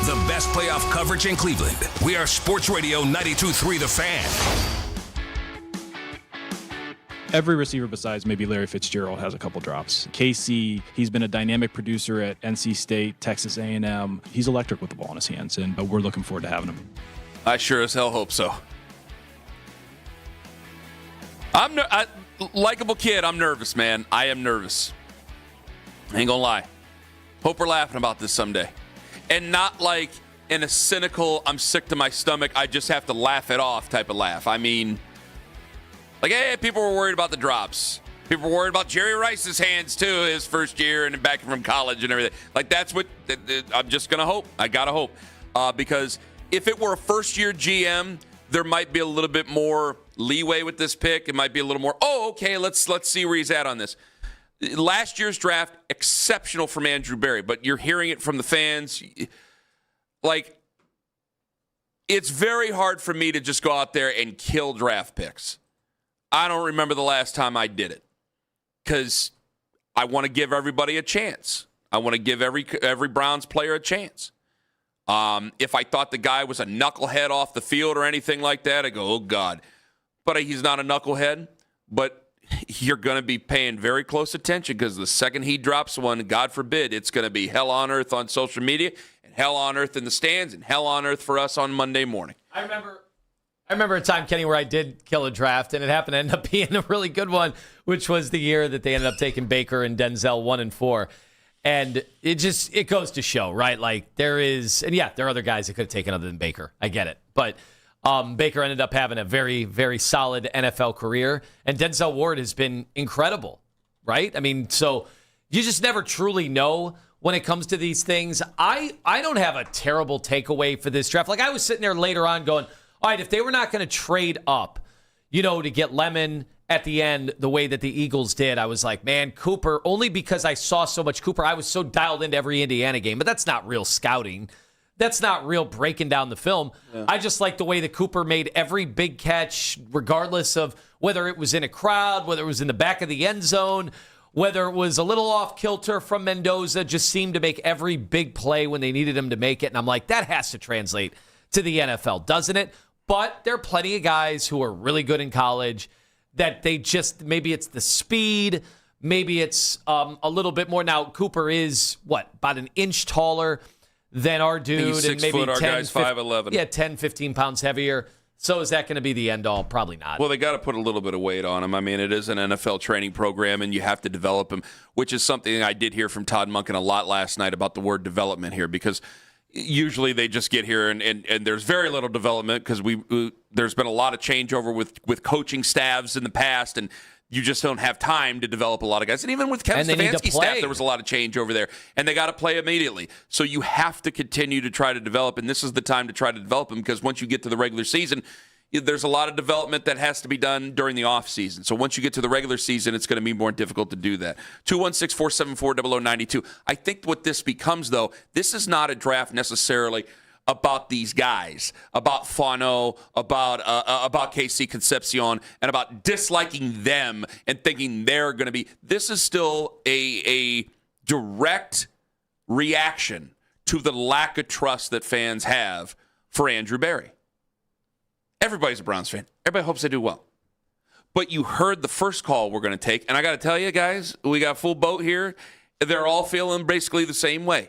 The best playoff coverage in Cleveland. We are Sports Radio 92.3 The Fan. Every receiver besides maybe Larry Fitzgerald has a couple drops. Casey, he's been a dynamic producer at NC State, Texas A&M. He's electric with the ball in his hands, and we're looking forward to having him. I sure as hell hope so. Likeable kid. I'm nervous, man. I am nervous. I ain't gonna lie. Hope we're laughing about this someday. And not like in a cynical, I'm sick to my stomach, I just have to laugh it off type of laugh. I mean, like, hey, people were worried about the drops. People were worried about Jerry Rice's hands, too, his first year and back from college and everything. Like, that's what I'm just going to hope. I got to hope. Because if it were a first-year GM, there might be a little bit more leeway with this pick. It might be a little more, okay, let's see where he's at on this. Last year's draft, exceptional from Andrew Berry, but you're hearing it from the fans. Like, it's very hard for me to just go out there and kill draft picks. I don't remember the last time I did it because I want to give everybody a chance. I want to give every Browns player a chance. If I thought the guy was a knucklehead off the field or anything like that, I go, oh, God. But he's not a knucklehead. But you're going to be paying very close attention because the second he drops one, God forbid, it's going to be hell on earth on social media and hell on earth in the stands and hell on earth for us on Monday morning. I remember a time, Kenny, where I did kill a draft, and it happened to end up being a really good one, which was the year that they ended up taking Baker and Denzel 1 and 4. And it goes to show, right? Like there are other guys that could have taken other than Baker. I get it. But Baker ended up having a very, very solid NFL career. And Denzel Ward has been incredible, right? I mean, so you just never truly know when it comes to these things. I don't have a terrible takeaway for this draft. Like I was sitting there later on going, all right, if they were not going to trade up, to get Lemon at the end the way that the Eagles did, I was like, man, Cooper, only because I saw so much Cooper, I was so dialed into every Indiana game. But that's not real scouting. That's not real breaking down the film. Yeah. I just like the way that Cooper made every big catch, regardless of whether it was in a crowd, whether it was in the back of the end zone, whether it was a little off kilter from Mendoza, just seemed to make every big play when they needed him to make it. And I'm like, that has to translate to the NFL, doesn't it? But there are plenty of guys who are really good in college that they just, maybe it's the speed, maybe it's a little bit more. Now, Cooper is, about an inch taller than our dude. He's 6 foot, our guy's 5'11". Yeah, 10, 15 pounds heavier. So is that going to be the end all? Probably not. Well, they got to put a little bit of weight on him. I mean, it is an NFL training program, and you have to develop him, which is something I did hear from Todd Monkin a lot last night about the word development here, because usually they just get here and there's very little development because there's been a lot of changeover with coaching staffs in the past, and you just don't have time to develop a lot of guys. And even with Kevin Stefanski's staff, there was a lot of change over there, and they got to play immediately. So you have to continue to try to develop, and this is the time to try to develop them because once you get to the regular season, there's a lot of development that has to be done during the offseason. So once you get to the regular season, it's going to be more difficult to do that. 216-474-0092. I think what this becomes, though, this is not a draft necessarily about these guys, about Fano, about Casey Concepcion, and about disliking them and thinking they're going to be. This is still a direct reaction to the lack of trust that fans have for Andrew Berry. Everybody's a Browns fan. Everybody hopes they do well. But you heard the first call we're going to take, and I got to tell you guys, we got full boat here. They're all feeling basically the same way.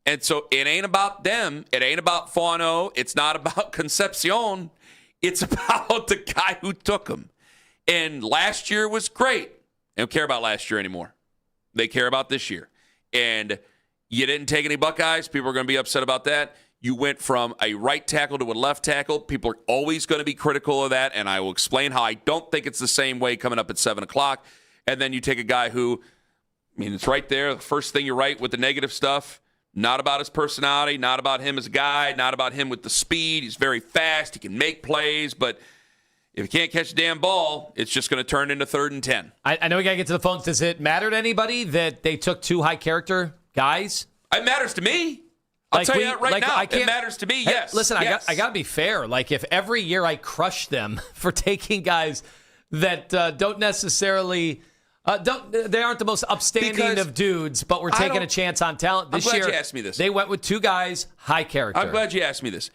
And so it ain't about them. It ain't about Fano. It's not about Concepcion. It's about the guy who took him. And last year was great. They don't care about last year anymore. They care about this year. And you didn't take any Buckeyes. People are going to be upset about that. You went from a right tackle to a left tackle. People are always going to be critical of that, and I will explain how I don't think it's the same way coming up at 7 o'clock. And then you take a guy who, it's right there. The first thing you write with the negative stuff, not about his personality, not about him as a guy, not about him with the speed. He's very fast. He can make plays, but if he can't catch a damn ball, it's just going to turn into 3rd and 10. I know we got to get to the phones. Does it matter to anybody that they took 2 high-character guys? It matters to me. I'll tell you that right now. It matters to me, yes. Listen, yes. I got to be fair. Like, if every year I crush them for taking guys that don't necessarily they aren't the most upstanding of dudes, but we're taking a chance on talent. This I'm glad year, you asked me this. They went with 2 guys, high character. I'm glad you asked me this.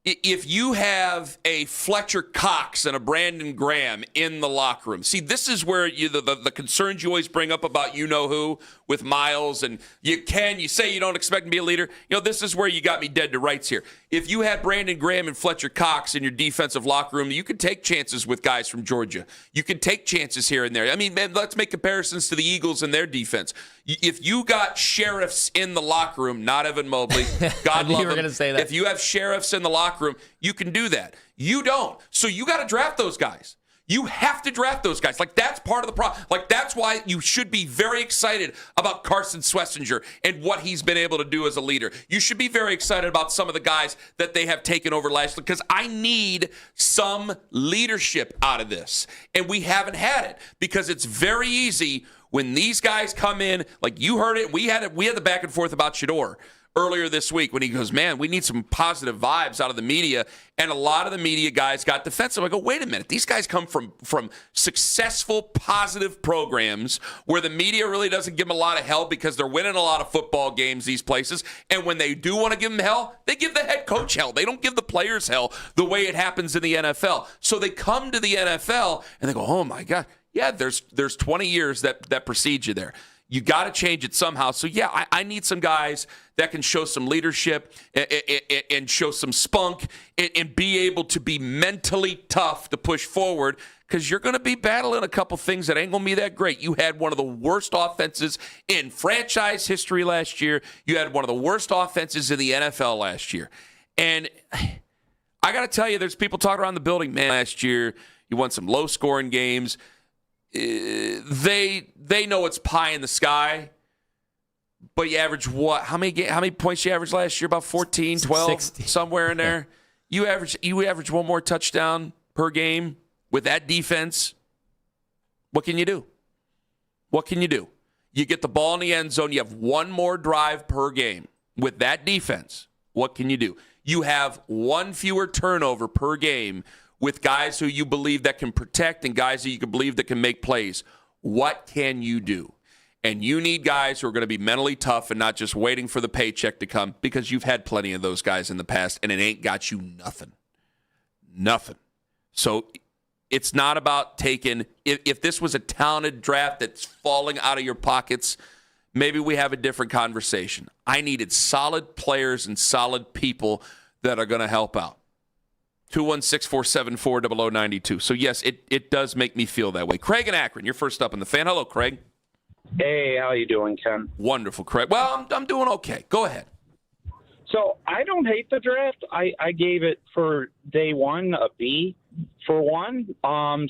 If you have a Fletcher Cox and a Brandon Graham in the locker room, see, this is where the concerns you always bring up about you-know-who with Miles, and you say you don't expect him to be a leader. This is where you got me dead to rights here. If you had Brandon Graham and Fletcher Cox in your defensive locker room, you could take chances with guys from Georgia. You could take chances here and there. I mean, man, let's make comparisons to the Eagles and their defense. If you got sheriffs in the locker room, not Evan Mobley, God love him. You were going to say that. If you have sheriffs in the locker room, you can do that. You don't. So you got to draft those guys. You have to draft those guys. Like, that's part of the problem. Like, that's why you should be very excited about Carson Schlesinger and what he's been able to do as a leader. You should be very excited about some of the guys that they have taken over last year, because I need some leadership out of this. And we haven't had it, because it's very easy when these guys come in, like you heard it. We had the back and forth about Shedeur earlier this week when he goes, man, we need some positive vibes out of the media. And a lot of the media guys got defensive. I go, wait a minute. These guys come from successful, positive programs where the media really doesn't give them a lot of hell because they're winning a lot of football games, these places. And when they do want to give them hell, they give the head coach hell. They don't give the players hell the way it happens in the NFL. So they come to the NFL and they go, oh, my God. Yeah, there's 20 years that precede you there. You got to change it somehow. So, yeah, I need some guys that can show some leadership and show some spunk and be able to be mentally tough to push forward, because you're going to be battling a couple things that ain't going to be that great. You had one of the worst offenses in franchise history last year. You had one of the worst offenses in the NFL last year. And I got to tell you, there's people talking around the building, man, last year you won some low-scoring games. They know it's pie in the sky, but you average what? How many points you averaged last year? About 14, 12, 60. Somewhere in there. You average one more touchdown per game with that defense. What can you do? What can you do? You get the ball in the end zone. You have one more drive per game with that defense. What can you do? You have one fewer turnover per game with guys who you believe that can protect and guys who you can believe that can make plays. What can you do? And you need guys who are going to be mentally tough and not just waiting for the paycheck to come, because you've had plenty of those guys in the past, and it ain't got you nothing. Nothing. So it's not about taking – if this was a talented draft that's falling out of your pockets, maybe we have a different conversation. I needed solid players and solid people that are going to help out. 216-474-0092. So, yes, it does make me feel that way. Craig and Akron, you're first up in the fan. Hello, Craig. Hey, how you doing, Ken? Wonderful, Craig. Well, I'm doing okay. Go ahead. So I don't hate the draft. I gave it for day one a B. For one,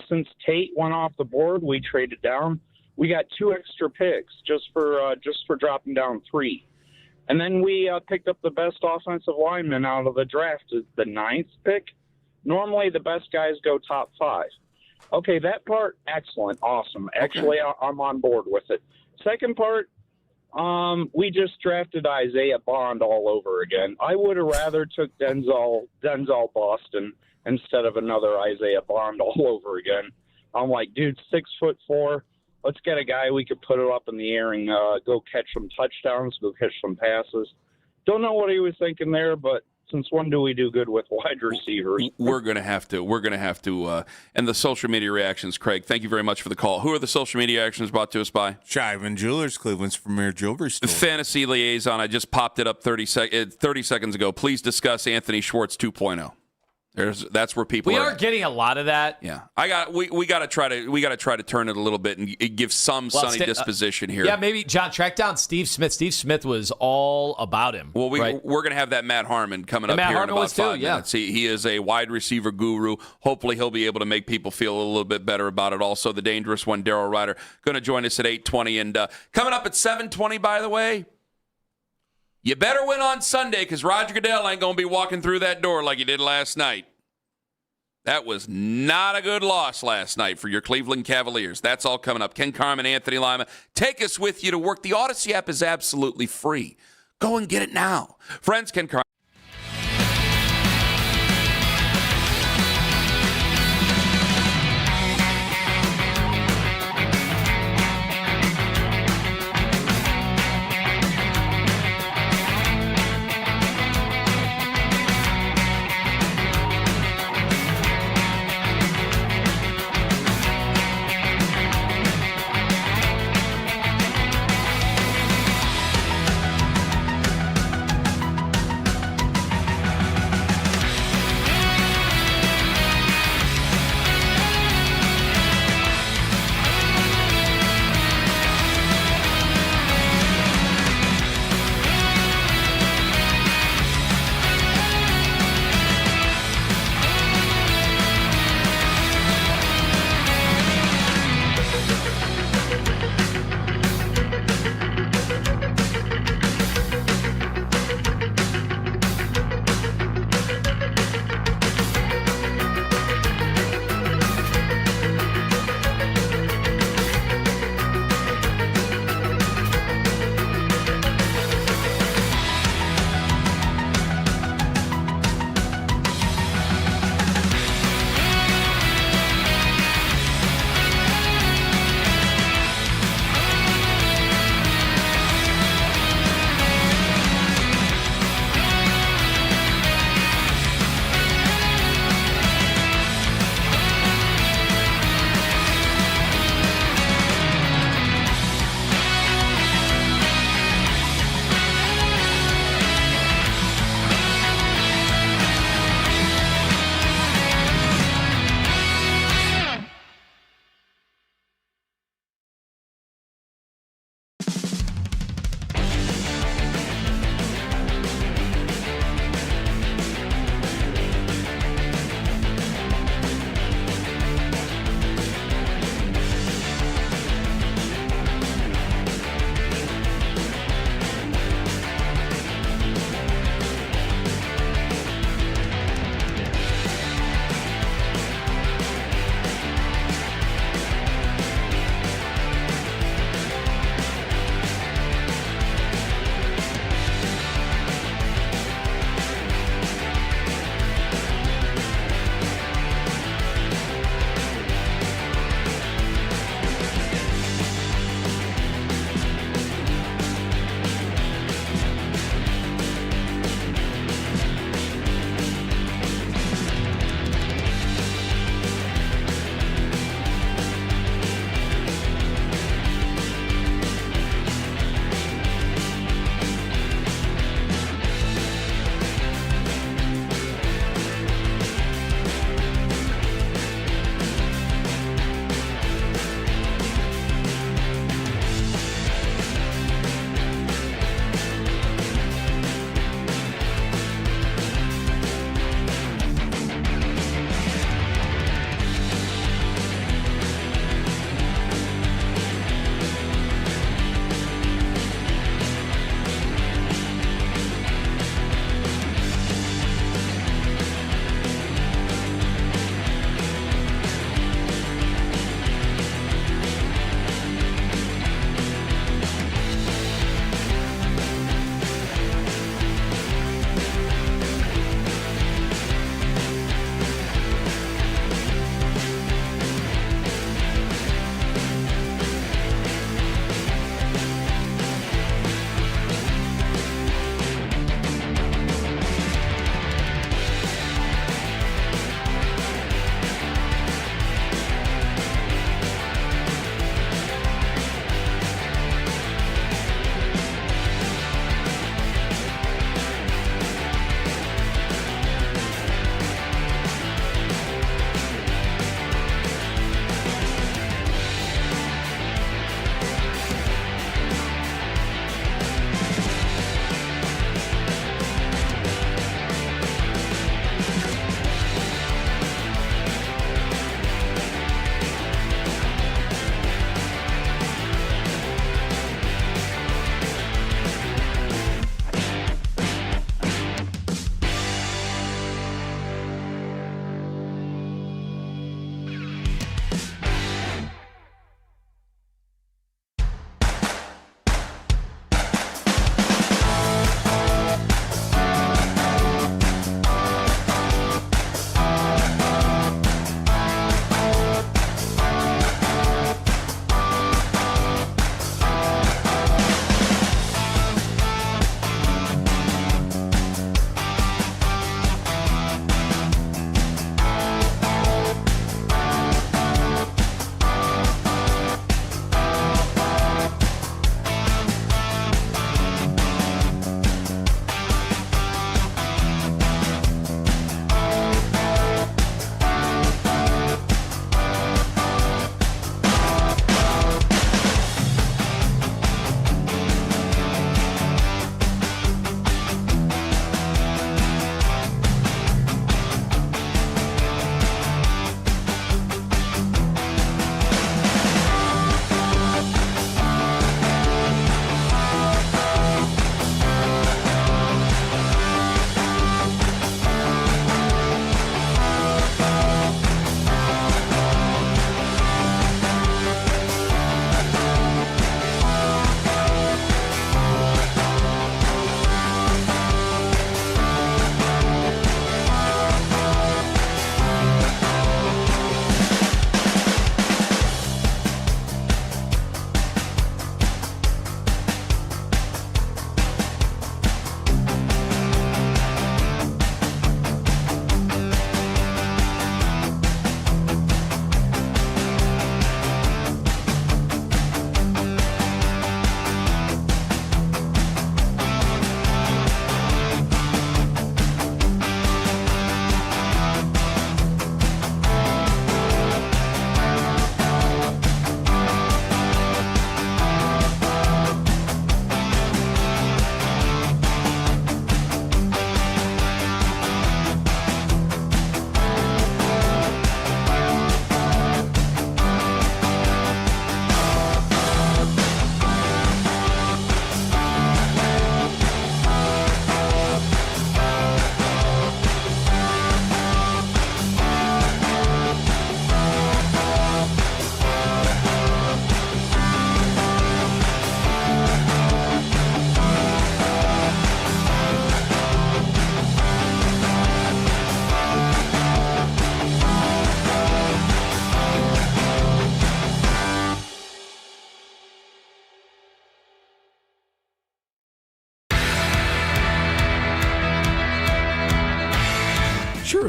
since Tate went off the board, we traded down. We got 2 extra picks just for dropping down 3. And then we picked up the best offensive lineman out of the draft, the 9th pick. Normally, the best guys go top 5. Okay, that part, excellent, awesome. Actually, I'm on board with it. Second part, we just drafted Isaiah Bond all over again. I would have rather took Denzel Boston instead of another Isaiah Bond all over again. I'm like, dude, 6'4". Let's get a guy we could put it up in the air and go catch some touchdowns, go catch some passes. Don't know what he was thinking there, but since when do we do good with wide receivers? We're going to have to. And the social media reactions, Craig, thank you very much for the call. Who are the social media reactions brought to us by? Shivan Jewelers, Cleveland's premier jewelry store. Fantasy Liaison, I just popped it up 30 seconds ago. Please discuss Anthony Schwartz 2.0. That's where people are getting a lot of that. Yeah, we got to try to turn it a little bit and give some sunny disposition here. Yeah, maybe John, track down Steve Smith. Steve Smith was all about him. Well, we're going to have that Matt Harmon coming up here in about 5 minutes. He is a wide receiver guru. Hopefully, he'll be able to make people feel a little bit better about it. Also, the dangerous one, Daryl Ruiter, going to join us at 8:20 and coming up at 7:20. By the way. You better win on Sunday, because Roger Goodell ain't going to be walking through that door like he did last night. That was not a good loss last night for your Cleveland Cavaliers. That's all coming up. Ken Carman, Anthony Lima. Take us with you to work. The Odyssey app is absolutely free. Go and get it now. Friends, Ken Carman.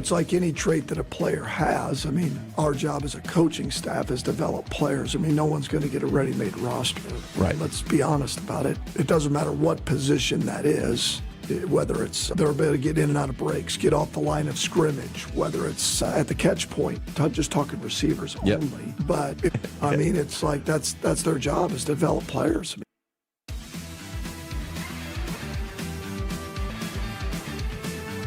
it's like any trait that a player has. I mean, our job as a coaching staff is develop players. I mean, no one's going to get a ready-made roster. Right. Let's be honest about it. It doesn't matter what position that is, whether it's their ability to get in and out of breaks, get off the line of scrimmage, whether it's at the catch point, just talking receivers only. But, I mean, it's like that's their job is to develop players.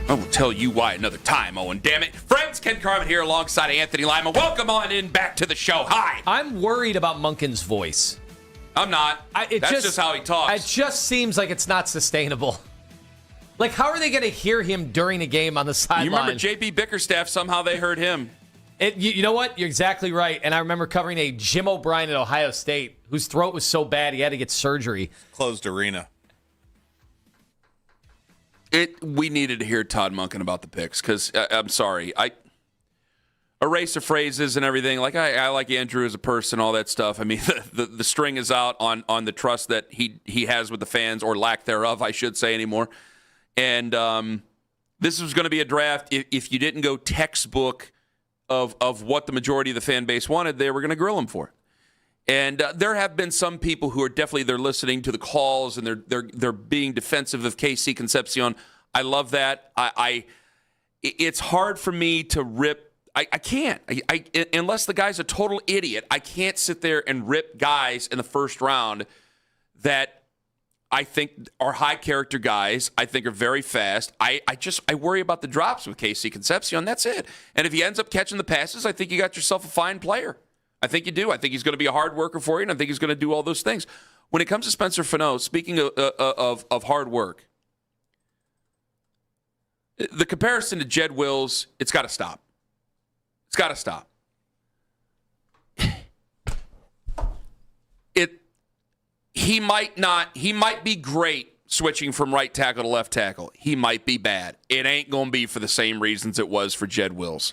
I will tell you why another time, Owen. Damn it. Friends, Ken Carman here alongside Anthony Lima. Welcome on in back to the show. Hi. I'm worried about Monkin's voice. I'm not. That's just how he talks. It just seems like it's not sustainable. Like, how are they going to hear him during a game on the sideline? You remember J.B. Bickerstaff, somehow they heard him. You know what? You're exactly right. And I remember covering a Jim O'Brien at Ohio State whose throat was so bad he had to get surgery. Closed arena. We needed to hear Todd Monkin about the picks because I'm sorry. I erase the phrases and everything. Like I like Andrew as a person, all that stuff. I mean, the string is out on the trust that he has with the fans, or lack thereof, I should say anymore. And this was going to be a draft. If you didn't go textbook of what the majority of the fan base wanted, they were going to grill him for it. And there have been some people who are definitely they're listening to the calls and they're being defensive of KC Concepcion. I love that. It's hard for me to rip. I can't. Unless the guy's a total idiot, I can't sit there and rip guys in the first round that I think are high character guys. I think are very fast. I worry about the drops with KC Concepcion. That's it. And if he ends up catching the passes, I think you got yourself a fine player. I think you do. I think he's going to be a hard worker for you, and I think he's going to do all those things. When it comes to Spencer Fano, speaking of hard work, the comparison to Jed Wills, it's got to stop. It's got to stop. He might be great switching from right tackle to left tackle. He might be bad. It ain't going to be for the same reasons it was for Jed Wills.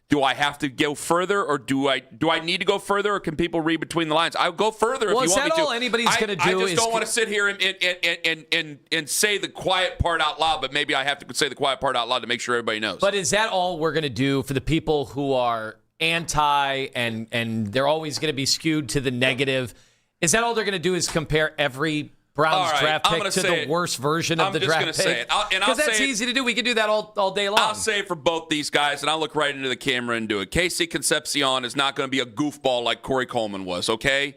Do I have to go further, or do I need to go further, or can people read between the lines? I'll go further if you want me to. Well, is that all anybody's going to do? I just don't want to sit here and say the quiet part out loud, but maybe I have to say the quiet part out loud to make sure everybody knows. But is that all we're going to do for the people who are anti and they're always going to be skewed to the negative? Is that all they're going to do is compare every Browns draft pick to the worst version of the draft pick? I'm just going to say it. Because that's easy to do. We can do that all day long. I'll say it for both these guys, and I'll look right into the camera and do it. KC Concepcion is not going to be a goofball like Corey Coleman was, okay?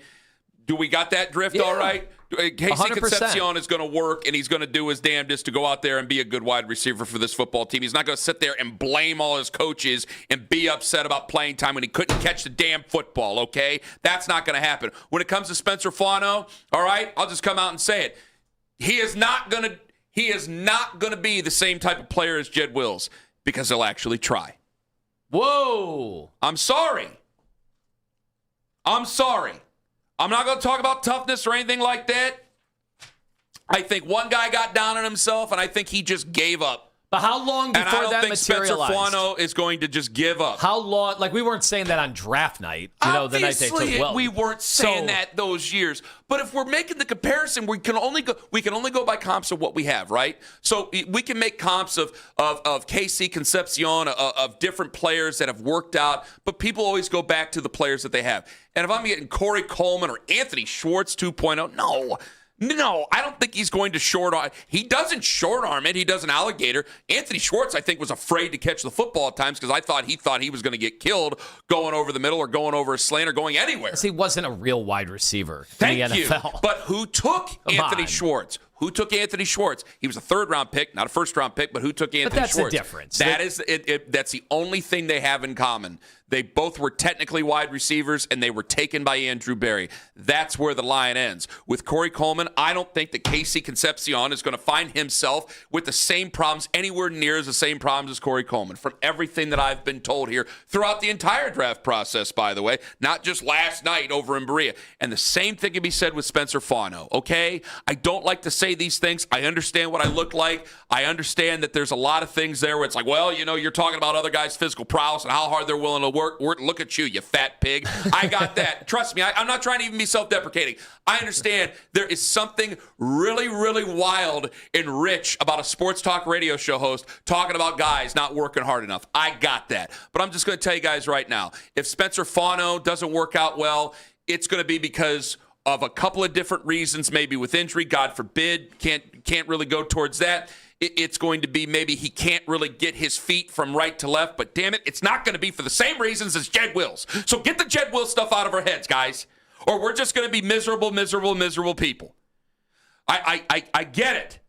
Do we got that drift all right? KC 100%. Concepcion is going to work, and he's going to do his damnedest to go out there and be a good wide receiver for this football team. He's not going to sit there and blame all his coaches and be upset about playing time when he couldn't catch the damn football, okay? That's not going to happen. When it comes to Spencer Fano, all right, I'll just come out and say it. He is not going to be the same type of player as Jed Wills because he'll actually try. Whoa. I'm sorry. I'm not going to talk about toughness or anything like that. I think one guy got down on himself, and I think he just gave up. But how long before that materialized? And I don't think Spencer Fano is going to just give up. How long? Like, we weren't saying that on draft night. You know, the night they took well. We weren't saying that those years. But if we're making the comparison, we can only go by comps of what we have, right? So we can make comps of KC Concepcion, of different players that have worked out, but people always go back to the players that they have. And if I'm getting Corey Coleman or Anthony Schwartz 2.0, No, I don't think he's going to short arm. He doesn't short arm it. He does an alligator. Anthony Schwartz, I think, was afraid to catch the football at times because I thought he was going to get killed going over the middle or going over a slant or going anywhere. He wasn't a real wide receiver in the NFL. You. But who took Anthony Schwartz? Who took Anthony Schwartz? He was a third-round pick, not a first-round pick, but who took Anthony Schwartz? But that's the difference. That is it. That's the only thing they have in common. They both were technically wide receivers, and they were taken by Andrew Berry. That's where the line ends. With Corey Coleman, I don't think that KC Concepcion is going to find himself with the same problems, anywhere near as the same problems as Corey Coleman, from everything that I've been told here throughout the entire draft process, by the way, not just last night over in Berea. And the same thing can be said with Spencer Fano, okay? I don't like to say say these things. I understand what I look like. I understand that there's a lot of things there where it's like, well, you're talking about other guys' physical prowess and how hard they're willing to work. Look at you fat pig. I got that. Trust me, I'm not trying to even be self-deprecating. I understand there is something really, really wild and rich about a sports talk radio show host talking about guys not working hard enough. I got that. But I'm just going to tell you guys right now, if Spencer Fano doesn't work out well, it's going to be because of a couple of different reasons, maybe with injury, God forbid, can't really go towards that. It's going to be maybe he can't really get his feet from right to left, but damn it, it's not going to be for the same reasons as Jed Wills. So get the Jed Wills stuff out of our heads, guys, or we're just going to be miserable people. I get it.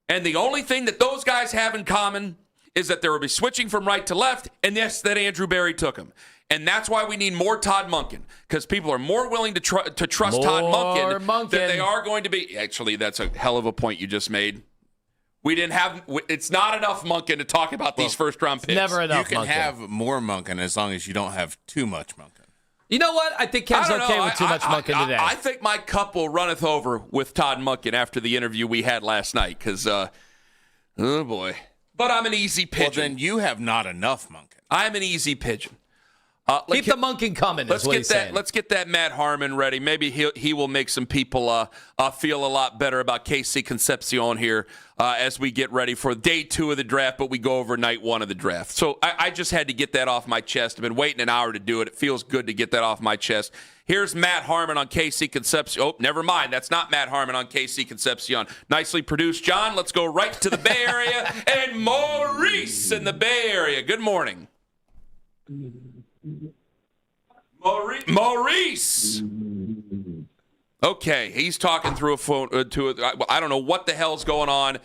And the only thing that those guys have in common is that they will be switching from right to left, and yes, that Andrew Berry took him. And that's why we need more Todd Monkin, because people are more willing to trust Todd Monkin than they are going to be. Actually, that's a hell of a point you just made. It's not enough Monkin to talk about these first-round picks. Never enough You can Monkin. have more Monkin as long as you don't have too much Monkin. You know what? I think Ken's okay with too much Monkin today. I think my cup will runneth over with Todd Monkin after the interview we had last night, because, oh, boy. But I'm an easy pigeon. Well, then you have not enough Monkin. I'm an easy pigeon. Keep the Monkin coming. Let's get that Matt Harmon ready. Maybe he will make some people feel a lot better about KC Concepcion here as we get ready for day 2 of the draft, but we go over night 1 of the draft. So I just had to get that off my chest. I've been waiting an hour to do it. It feels good to get that off my chest. Here's Matt Harmon on KC Concepcion. Oh, never mind. That's not Matt Harmon on KC Concepcion. Nicely produced. John, let's go right to the Bay Area and Maurice in the Bay Area. Good morning. Maurice. Okay, he's talking through a phone I don't know what the hell's going on.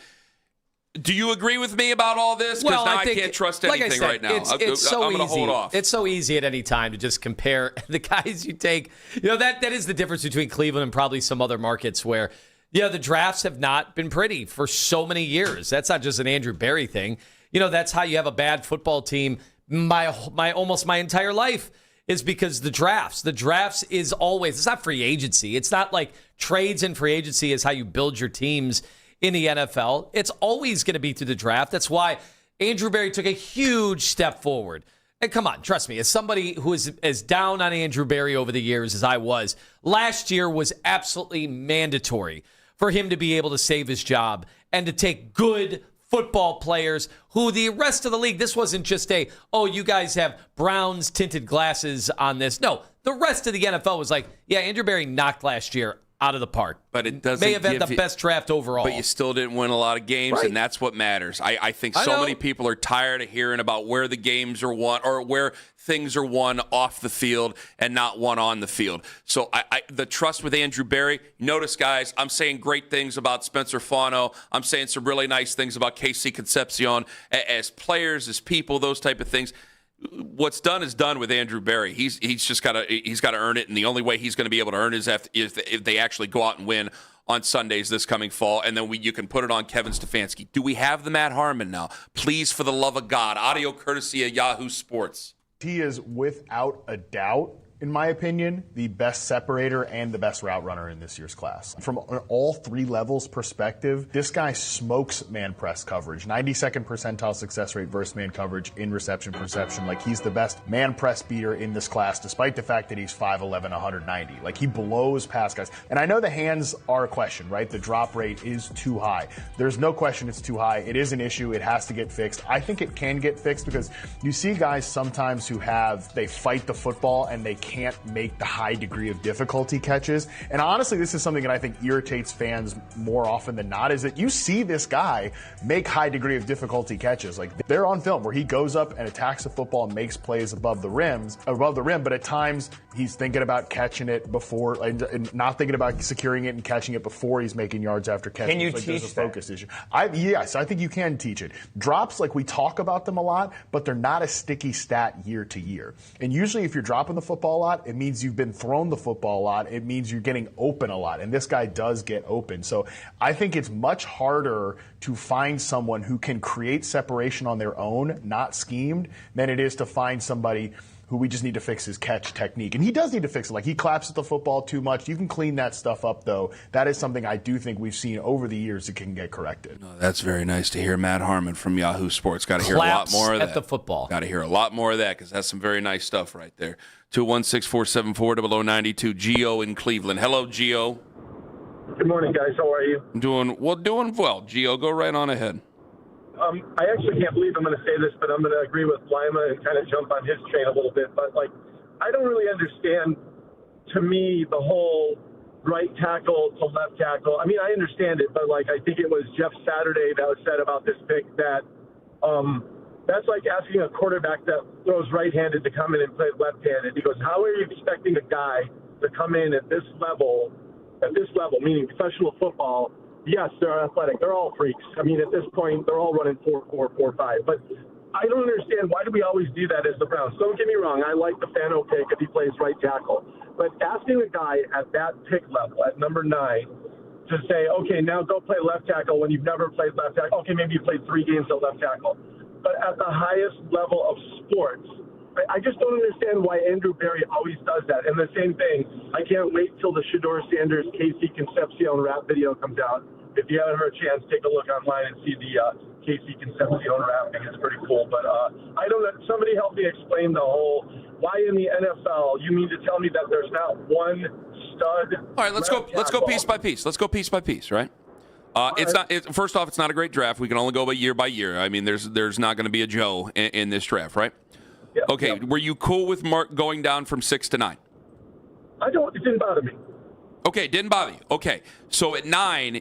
Do you agree with me about all this? Because now I can't trust anything right now. It's so I'm easy. going to hold off. It's so easy at any time to just compare the guys you take. That is the difference between Cleveland and probably some other markets where, the drafts have not been pretty for so many years. That's not just an Andrew Berry thing. That's how you have a bad football team almost my entire life. Is because the drafts is always, it's not free agency. It's not like trades and free agency is how you build your teams in the NFL. It's always going to be through the draft. That's why Andrew Berry took a huge step forward. And come on, trust me, as somebody who is as down on Andrew Berry over the years as I was, last year was absolutely mandatory for him to be able to save his job and to take good football players who the rest of the league, this wasn't just you guys have Browns tinted glasses on this. No, the rest of the NFL was like, yeah, Andrew Berry knocked last year out of the park. But it doesn't may have had the best draft overall. But you still didn't win a lot of games, and that's what matters. I think so many people are tired of hearing about where the games are won or where things are won off the field and not won on the field. So the trust with Andrew Berry, notice, guys, I'm saying great things about Spencer Fano. I'm saying some really nice things about KC Concepcion as players, as people, those type of things. What's done is done with Andrew Berry. He's just got to earn it, and the only way he's going to be able to earn it is if they actually go out and win on Sundays this coming fall, and then you can put it on Kevin Stefanski. Do we have the Matt Harmon now? Please, for the love of God, audio courtesy of Yahoo Sports. He is without a doubt, in my opinion, the best separator and the best route runner in this year's class. From an all 3 levels perspective, this guy smokes man press coverage. 92nd percentile success rate versus man coverage in reception perception. Like, he's the best man press beater in this class, despite the fact that he's 5'11", 190. Like, he blows past guys. And I know the hands are a question, right? The drop rate is too high. There's no question it's too high. It is an issue. It has to get fixed. I think it can get fixed because you see guys sometimes who they fight the football and they can't make the high degree of difficulty catches. And honestly, this is something that I think irritates fans more often than not, is that you see this guy make high degree of difficulty catches. Like, they're on film where he goes up and attacks the football and makes plays above the rim, but at times he's thinking about catching it before and not thinking about securing it and catching it before he's making yards after catching. Can you teach there's a focus issue. Yes, I think you can teach it. Drops, like, we talk about them a lot, but they're not a sticky stat year to year. And usually if you're dropping the football a lot, it means you've been thrown the football a lot. It means you're getting open a lot. And this guy does get open. So I think it's much harder to find someone who can create separation on their own, not schemed, than it is to find somebody who we just need to fix his catch technique. And he does need to fix it. Like, he claps at the football too much. You can clean that stuff up, though. That is something I do think we've seen over the years that can get corrected. No, that's very nice to hear. Matt Harmon from Yahoo Sports. Got to hear a lot more of that. At the football. Got to hear a lot more of that because that's some very nice stuff right there. 216-474-0092. Gio in Cleveland. Hello, Gio. Good morning, guys. How are you? Doing well. Gio, go right on ahead. I actually can't believe I'm going to say this, but I'm going to agree with Lima and kind of jump on his train a little bit. But, like, I don't really understand, to me, the whole right tackle to left tackle. I mean, I understand it, but, like, I think it was Jeff Saturday that was said about this pick that that's like asking a quarterback that throws right-handed to come in and play left-handed. He goes, how are you expecting a guy to come in at this level, meaning professional football? Yes, they're athletic. They're all freaks. I mean, at this point, they're all running 4.4, 4.5. But I don't understand, why do we always do that as the Browns? Don't get me wrong. I like the Fano pick if he plays right tackle. But asking a guy at that pick level, at number 9, to say, okay, now go play left tackle when you've never played left tackle. Okay, maybe you played 3 games at left tackle. But at the highest level of sports, I just don't understand why Andrew Berry always does that. And the same thing, I can't wait till the Shedeur Sanders, Casey Concepcion rap video comes out. If you haven't heard a chance, take a look online and see the Casey Concepcion rapping. It's pretty cool. But I don't know. Somebody help me explain the whole, why in the NFL, you mean to tell me that there's not one stud? All right, let's go piece by piece. Let's go piece by piece, right? First off, it's not a great draft. We can only go by year. I mean, there's not going to be a Joe in this draft, right? Yeah, okay, yeah. Were you cool with Mark going down from 6 to 9? It didn't bother me. Okay, it didn't bother you. Okay, so at 9,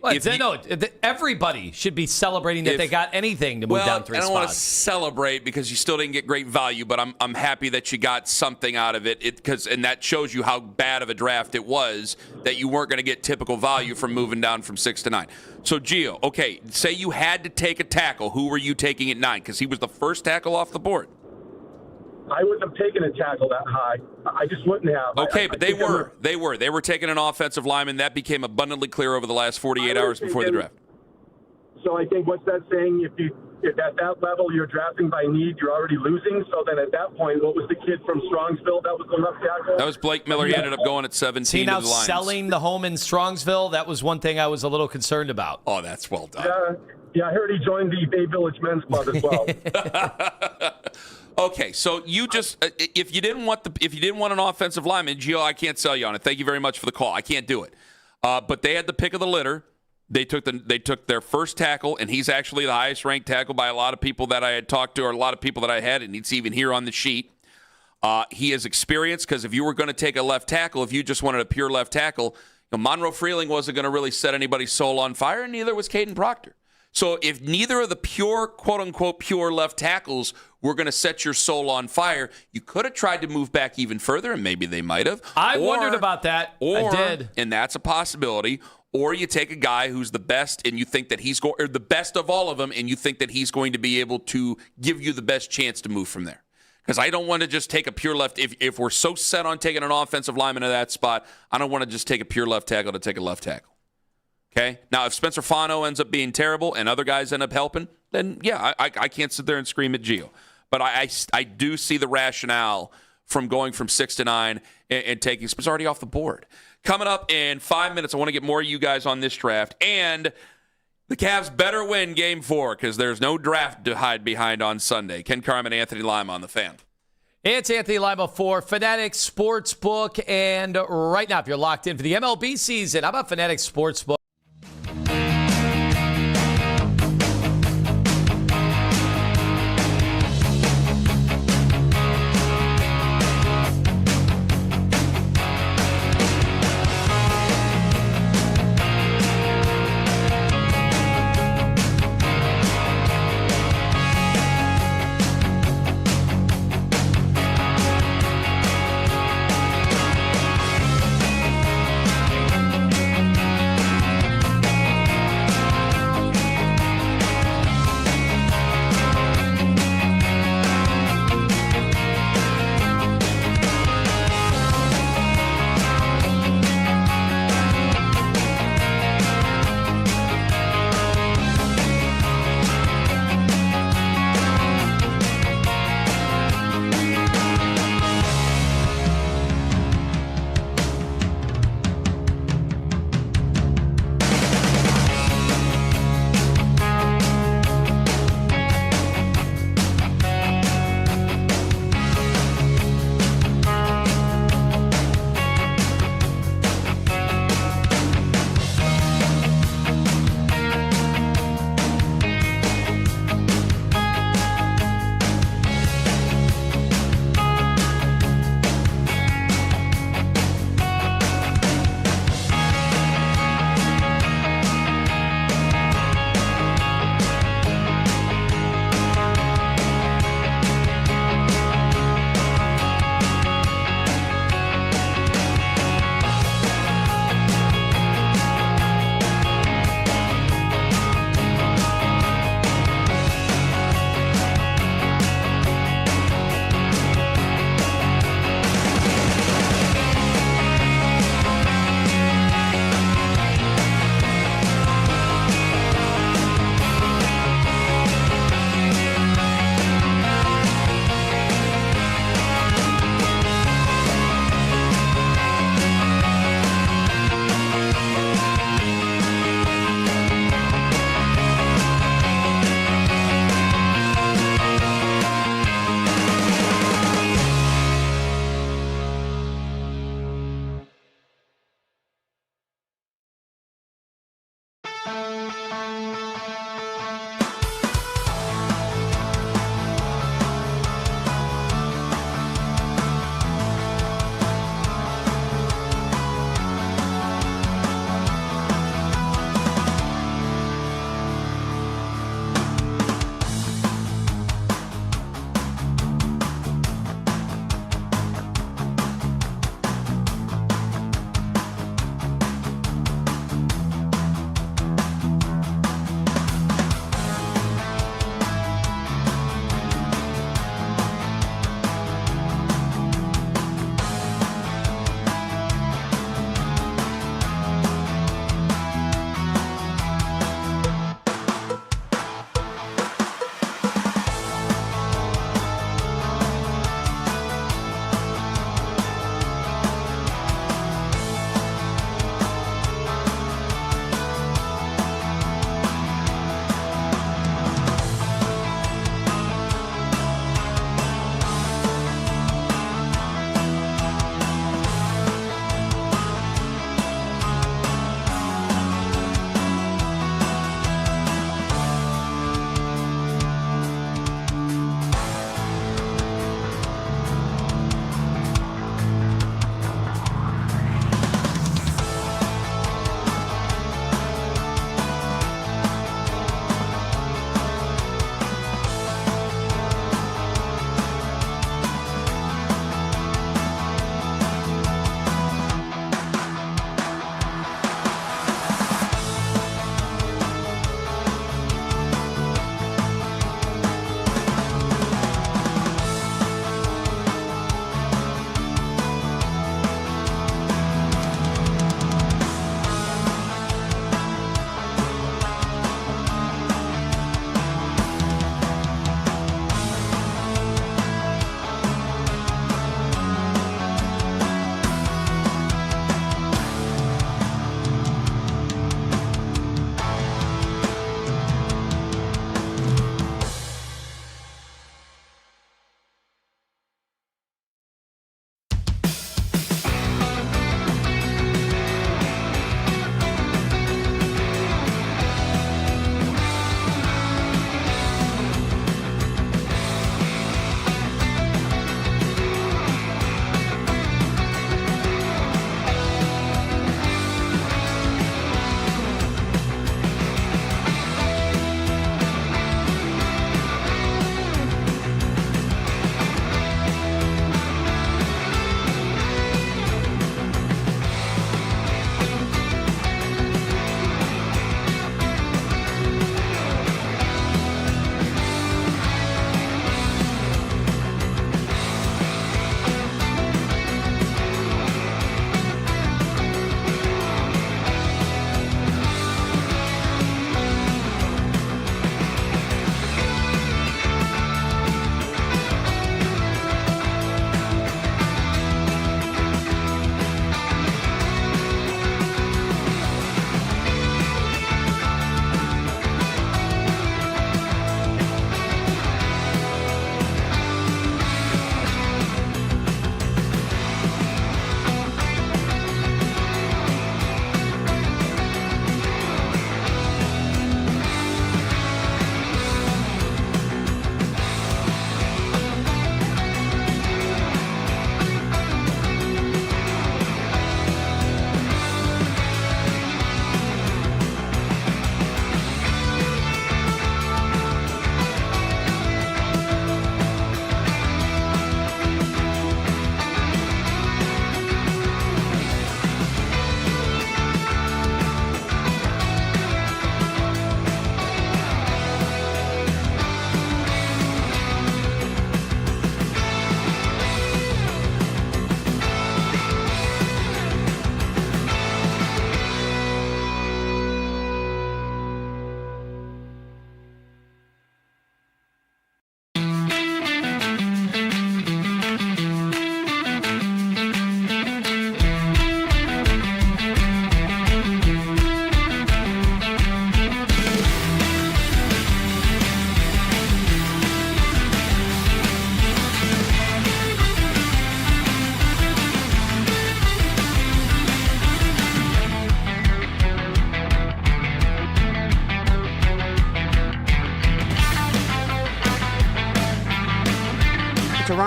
everybody should be celebrating that they got anything to move down 3 spots. I don't want to celebrate because you still didn't get great value, but I'm happy that you got something out of it. And that shows you how bad of a draft it was that you weren't going to get typical value from moving down from 6 to 9. So Gio, okay, say you had to take a tackle. Who were you taking at 9? Because he was the first tackle off the board. I wouldn't have taken a tackle that high. I just wouldn't have. Okay, but they were taking an offensive lineman. That became abundantly clear over the last 48 hours before the draft. So I think what's that saying? If at that level you're drafting by need, you're already losing. So then at that point, what was the kid from Strongsville that was the left tackle? That was Blake Miller. He ended up going at 17 See, now to the Lions. Selling the home in Strongsville, that was one thing I was a little concerned about. Oh, that's well done. Yeah, I heard he joined the Bay Village Men's Club as well. Okay, so you just if you didn't want an offensive lineman, Gio, I can't sell you on it. Thank you very much for the call. I can't do it. But they had the pick of the litter. They took their first tackle, and he's actually the highest ranked tackle by a lot of people that I had talked to, or a lot of people that I had, and it's even here on the sheet. He is experienced because if you were going to take a left tackle, if you just wanted a pure left tackle, Monroe Freeling wasn't going to really set anybody's soul on fire, and neither was Caden Proctor. So if neither of the pure, quote-unquote, pure left tackles were going to set your soul on fire, you could have tried to move back even further, and maybe they might have. I wondered about that. I did. And that's a possibility. Or you take a guy who's the best, and you think that he's or the best of all of them, and you think that he's going to be able to give you the best chance to move from there. Because I don't want to just take a pure left. If we're so set on taking an offensive lineman at that spot, I don't want to just take a pure left tackle to take a left tackle. Okay. Now, if Spencer Fano ends up being terrible and other guys end up helping, then yeah, I can't sit there and scream at Gio. But I do see the rationale from going from 6 to 9 and taking. It's already off the board. Coming up in 5 minutes, I want to get more of you guys on this draft. And the Cavs better win Game 4 because there's no draft to hide behind on Sunday. Ken Carman, Anthony Lima on the Fan. It's Anthony Lima for Fanatics Sportsbook. And right now, if you're locked in for the MLB season, how about Fanatics Sportsbook?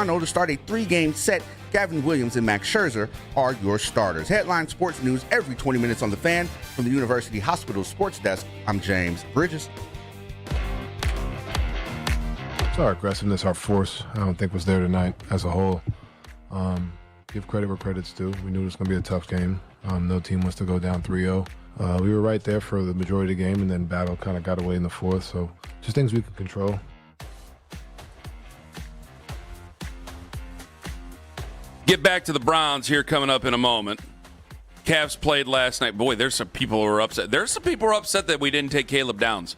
Toronto to start a 3-game set. Gavin Williams and Max Scherzer are your starters. Headline sports news every 20 minutes on The Fan. From the University Hospital Sports Desk, I'm James Bridges. It's our aggressiveness, our force, I don't think was there tonight as a whole. Give credit where credit's due. We knew it was going to be a tough game. No team wants to go down 3-0. We were right there for the majority of the game, and then battle kind of got away in the fourth. So just things we could control. Get back to the Browns here coming up in a moment. Cavs played last night. Boy, there's some people who are upset. There's some people who are upset that we didn't take Caleb Downs.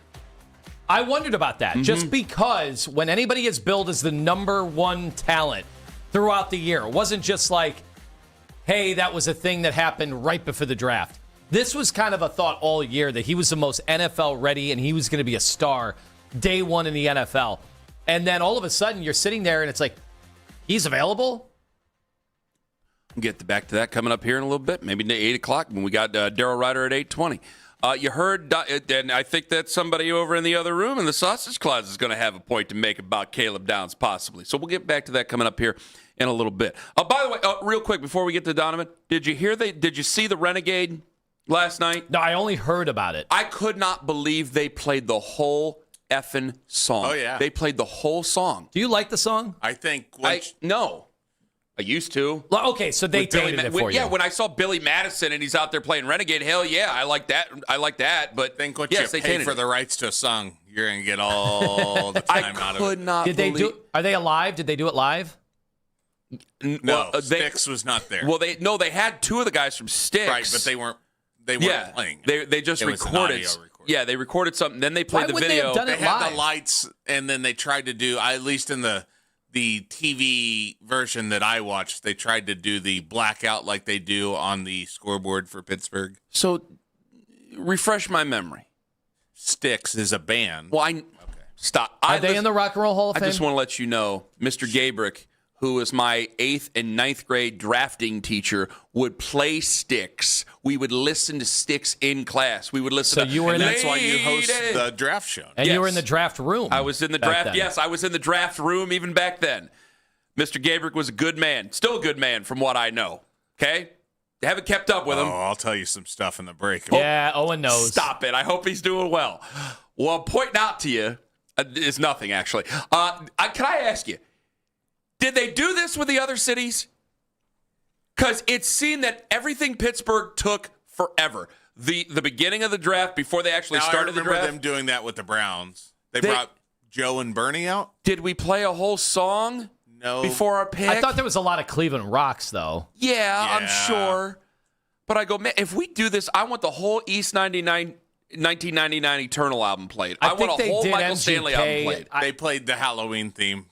I wondered about that, just because when anybody is billed as the number one talent throughout the year, it wasn't just like, hey, that was a thing that happened right before the draft. This was kind of a thought all year that he was the most NFL ready and he was going to be a star day one in the NFL. And then all of a sudden you're sitting there and it's like, he's available? We'll get back to that coming up here in a little bit, maybe 8 o'clock when we got Daryl Ruiter at 8:20. You heard, and I think that somebody over in the other room in the sausage closet is going to have a point to make about Caleb Downs, possibly. So we'll get back to that coming up here in a little bit. By the way, real quick before we get to Donovan, did you see the Renegade last night? No, I only heard about it. I could not believe they played the whole effing song. Oh, yeah. They played the whole song. Do you like the song? I think. No. I used to. Well, okay, so they dated it for you. Yeah, when I saw Billy Madison and he's out there playing Renegade, hell yeah, I like that. But think what yes, you pay for the rights to a song, you're going to get all the time out of it. I could not believe. Are they alive? Did they do it live? No, Styx was not there. Well, they had two of the guys from Styx. Right, but they weren't playing. They just recorded. Yeah, they recorded something. Then they played the video. They had the lights, and then they tried to do, at least in the TV version that I watched, they tried to do the blackout like they do on the scoreboard for Pittsburgh. So, refresh my memory. Styx is a band. Well, stop. Are they in the Rock and Roll Hall of Fame? I just want to let you know, Mr. Gabrick, who was my 8th and 9th grade drafting teacher, would play Styx. We would listen to Styx in class. We would listen to. You were in that's why you host the draft show. And you were in the draft room. I was in the draft. Then. Yes, I was in the draft room even back then. Mr. Gabrick was a good man. Still a good man from what I know. Okay? They haven't kept up with him. Oh, I'll tell you some stuff in the break. Yeah, Owen knows. Stop it. I hope he's doing well. Well, I'm pointing out to you is nothing, actually. Can I ask you, did they do this with the other cities? Because it seemed that everything Pittsburgh took forever. The beginning of the draft, before they actually started the draft. I remember them doing that with the Browns. They brought Joe and Bernie out. Did we play a whole song? No. Before our pick? I thought there was a lot of Cleveland rocks, though. Yeah, I'm sure. But I go, man, if we do this, I want the whole East 1999 Eternal album played. I want a whole Michael Stanley album played. They played the Halloween theme.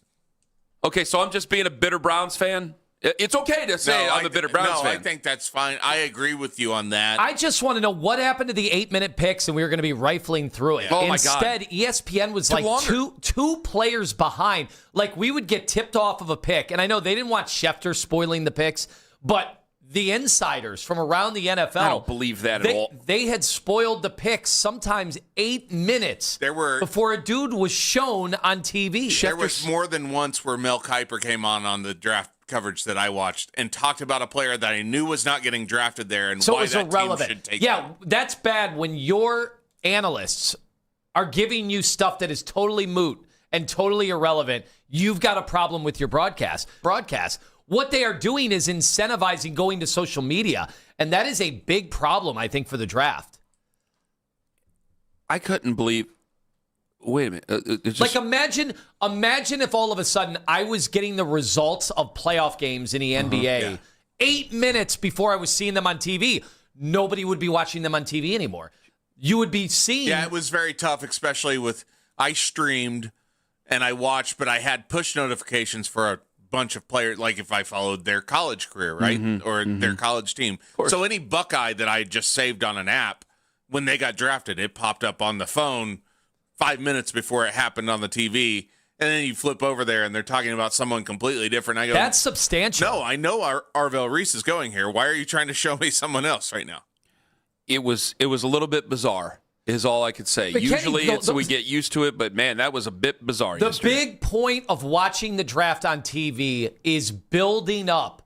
Okay, so I'm just being a bitter Browns fan? It's okay to say I'm a bitter Browns fan. I think that's fine. I agree with you on that. I just want to know what happened to the 8-minute picks, and we were going to be rifling through it. Oh, my God. Instead, ESPN was like two players behind. Like, we would get tipped off of a pick, and I know they didn't want Schefter spoiling the picks, but the insiders from around the NFL. I don't believe that at all. They had spoiled the picks sometimes 8 minutes before a dude was shown on TV. There was more than once where Mel Kiper came on the draft coverage that I watched and talked about a player that I knew was not getting drafted there and why that team should take him. That's bad when your analysts are giving you stuff that is totally moot and totally irrelevant. You've got a problem with your broadcast. What they are doing is incentivizing going to social media, and that is a big problem, I think, for the draft. I couldn't believe. Wait a minute. Like, imagine if all of a sudden I was getting the results of playoff games in the NBA 8 minutes before I was seeing them on TV. Nobody would be watching them on TV anymore. You would be seeing. Yeah, it was very tough, especially with I streamed and I watched, but I had push notifications for a bunch of players, like if I followed their college career, right? Or their college team. So any Buckeye that I just saved on an app, when they got drafted, it popped up on the phone 5 minutes before it happened on the TV. And then you flip over there and they're talking about someone completely different. I go, that's substantial. No, I know Arvell Reese is going here. Why are you trying to show me someone else right now? It was a little bit bizarre. Is all I could say. But Usually Kenny, we get used to it, but man, that was a bit bizarre The yesterday. big point of watching the draft on TV is building up,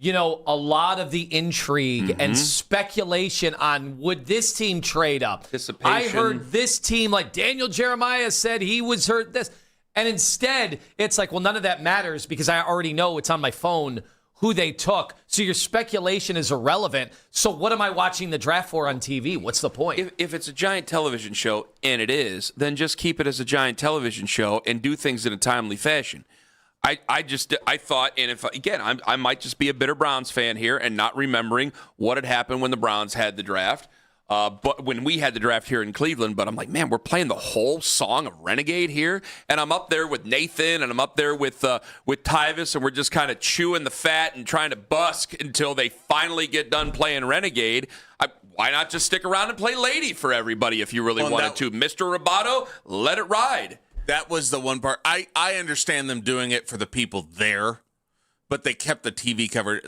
a lot of the intrigue and speculation on would this team trade up. Anticipation. I heard this team, like Daniel Jeremiah said he was hurt this. And instead, it's like, well, none of that matters because I already know it's on my phone who they took. So your speculation is irrelevant. So what am I watching the draft for on TV? What's the point? If it's a giant television show, and it is, then just keep it as a giant television show and do things in a timely fashion. I thought, and if again, I might just be a bitter Browns fan here and not remembering what had happened when the Browns had the draft. But when we had the draft here in Cleveland, but I'm like, man, we're playing the whole song of Renegade here, and I'm up there with Nathan, and I'm up there with Tyvis, and we're just kind of chewing the fat and trying to busk until they finally get done playing Renegade. Why not just stick around and play Lady for everybody if you really wanted to? Mr. Roboto, let it ride. That was the one part. I understand them doing it for the people there, but they kept the TV covered.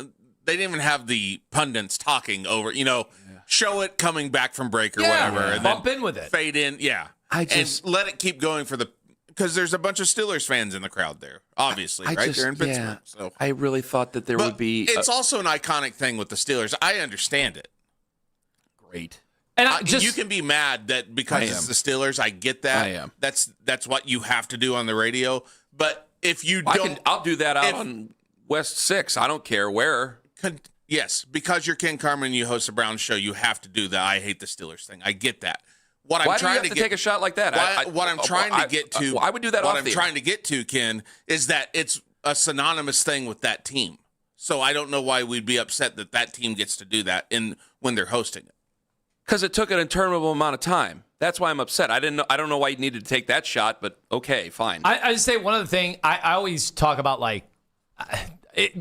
They didn't even have the pundits talking over, show it coming back from break or whatever. And bump then in with it. Fade in, and let it keep going because there's a bunch of Steelers fans in the crowd there, obviously, right? They're in Pittsburgh. So. I really thought that there would be... It's also an iconic thing with the Steelers. I understand it. Great. And you can be mad that because it's the Steelers. I get that. I am. That's what you have to do on the radio. But if you don't... I'll do that out on West 6. I don't care where. Yes, because you're Ken Carman and you host a Browns show, you have to do the I hate the Steelers thing. I get that. Why do you have to take a shot like that? What I'm trying to get to... I would do that What off I'm the air. trying to get to, Ken, is that it's a synonymous thing with that team. So I don't know why we'd be upset that team gets to do that when they're hosting it. Because it took an interminable amount of time. That's why I'm upset. I don't know why you needed to take that shot, but okay, fine. I just say one other thing. I always talk about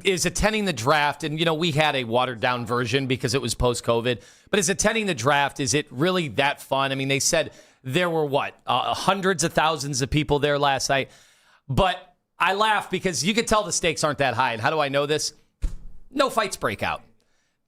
is attending the draft, and we had a watered down version because it was post COVID. But is attending the draft, is it really that fun? I mean, they said there were hundreds of thousands of people there last night. But I laugh because you could tell the stakes aren't that high. And how do I know this? No fights break out.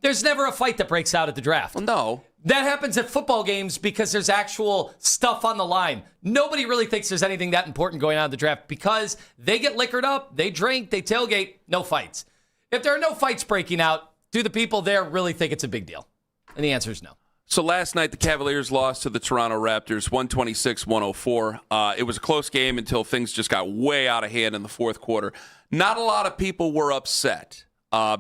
There's never a fight that breaks out at the draft. Well, no. That happens at football games because there's actual stuff on the line. Nobody really thinks there's anything that important going on at the draft because they get liquored up, they drink, they tailgate, no fights. If there are no fights breaking out, do the people there really think it's a big deal? And the answer is no. So last night, the Cavaliers lost to the Toronto Raptors, 126-104. It was a close game until things just got way out of hand in the fourth quarter. Not a lot of people were upset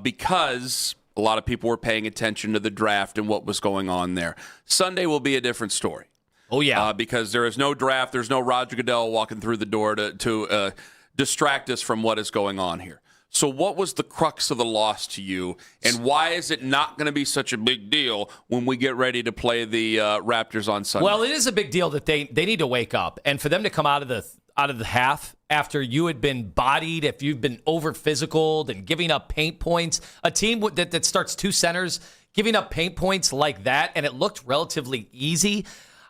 because a lot of people were paying attention to the draft and what was going on there. Sunday will be a different story. Oh, yeah. Because there is no draft. There's no Roger Goodell walking through the door to distract us from what is going on here. So what was the crux of the loss to you, and why is it not going to be such a big deal when we get ready to play the Raptors on Sunday? Well, it is a big deal that they need to wake up, and for them to come out of the half after you had been bodied, if you've been over physicaled and giving up paint points, a team that starts two centers giving up paint points like that, and it looked relatively easy.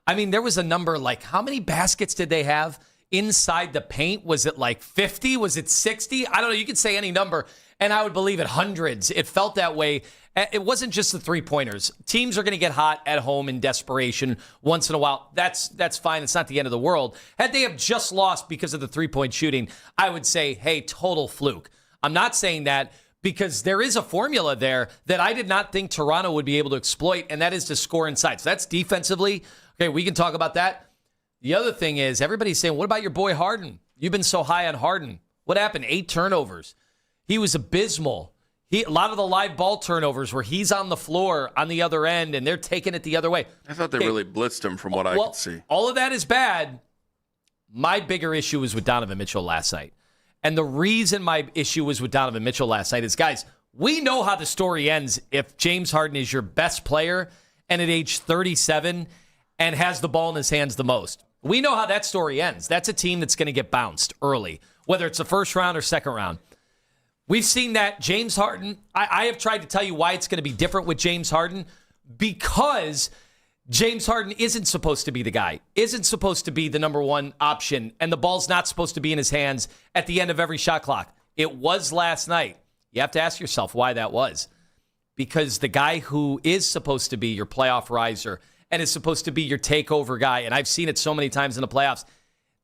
I mean, there was a number like how many baskets did they have inside the paint? Was it like 50? Was it 60? I don't know. You could say any number, and I would believe it hundreds. It felt that way. It wasn't just the three-pointers. Teams are going to get hot at home in desperation once in a while. That's fine. It's not the end of the world. Had they have just lost because of the three-point shooting, I would say, hey, total fluke. I'm not saying that because there is a formula there that I did not think Toronto would be able to exploit, and that is to score inside. So that's defensively. Okay, we can talk about that. The other thing is everybody's saying, what about your boy Harden? You've been so high on Harden. What happened? 8 turnovers. He was abysmal. A lot of the live ball turnovers where he's on the floor on the other end and they're taking it the other way. I thought they really blitzed him from what I could see. All of that is bad. My bigger issue was with Donovan Mitchell last night. And the reason my issue was with Donovan Mitchell last night is, guys, we know how the story ends if James Harden is your best player and at age 37 and has the ball in his hands the most. We know how that story ends. That's a team that's going to get bounced early, whether it's the first round or second round. We've seen that James Harden, I have tried to tell you why it's going to be different with James Harden, because James Harden isn't supposed to be the guy, isn't supposed to be the number one option, and the ball's not supposed to be in his hands at the end of every shot clock. It was last night. You have to ask yourself why that was. Because the guy who is supposed to be your playoff riser and is supposed to be your takeover guy, and I've seen it so many times in the playoffs,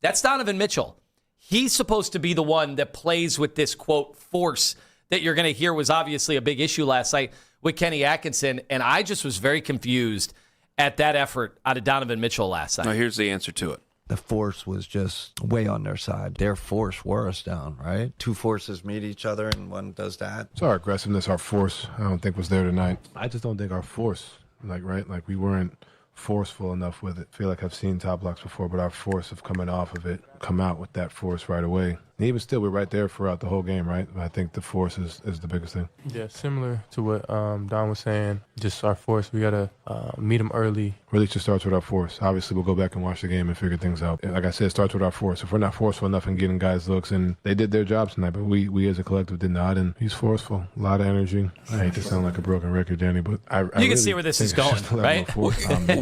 that's Donovan Mitchell. He's supposed to be the one that plays with this, quote, force that you're going to hear was obviously a big issue last night with Kenny Atkinson, and I just was very confused at that effort out of Donovan Mitchell last night. Now, here's the answer to it. The force was just way on their side. Their force wore us down, right? Two forces meet each other, and one does that. So our aggressiveness, our force, I don't think was there tonight. I just don't think our force, like we weren't forceful enough with it. I feel like I've seen top blocks before, but our force of coming off of it, come out with that force right away. And even still, we're right there throughout the whole game, right? I think the force is the biggest thing. Yeah, similar to what Don was saying, just our force, we got to meet them early. Really just starts with our force. Obviously, we'll go back and watch the game and figure things out. Like I said, it starts with our force. If we're not forceful enough in getting guys looks, and they did their jobs tonight, but we as a collective did not, and he's forceful. A lot of energy. I hate to sound like a broken record, Danny, but I you really can see where this is going, right?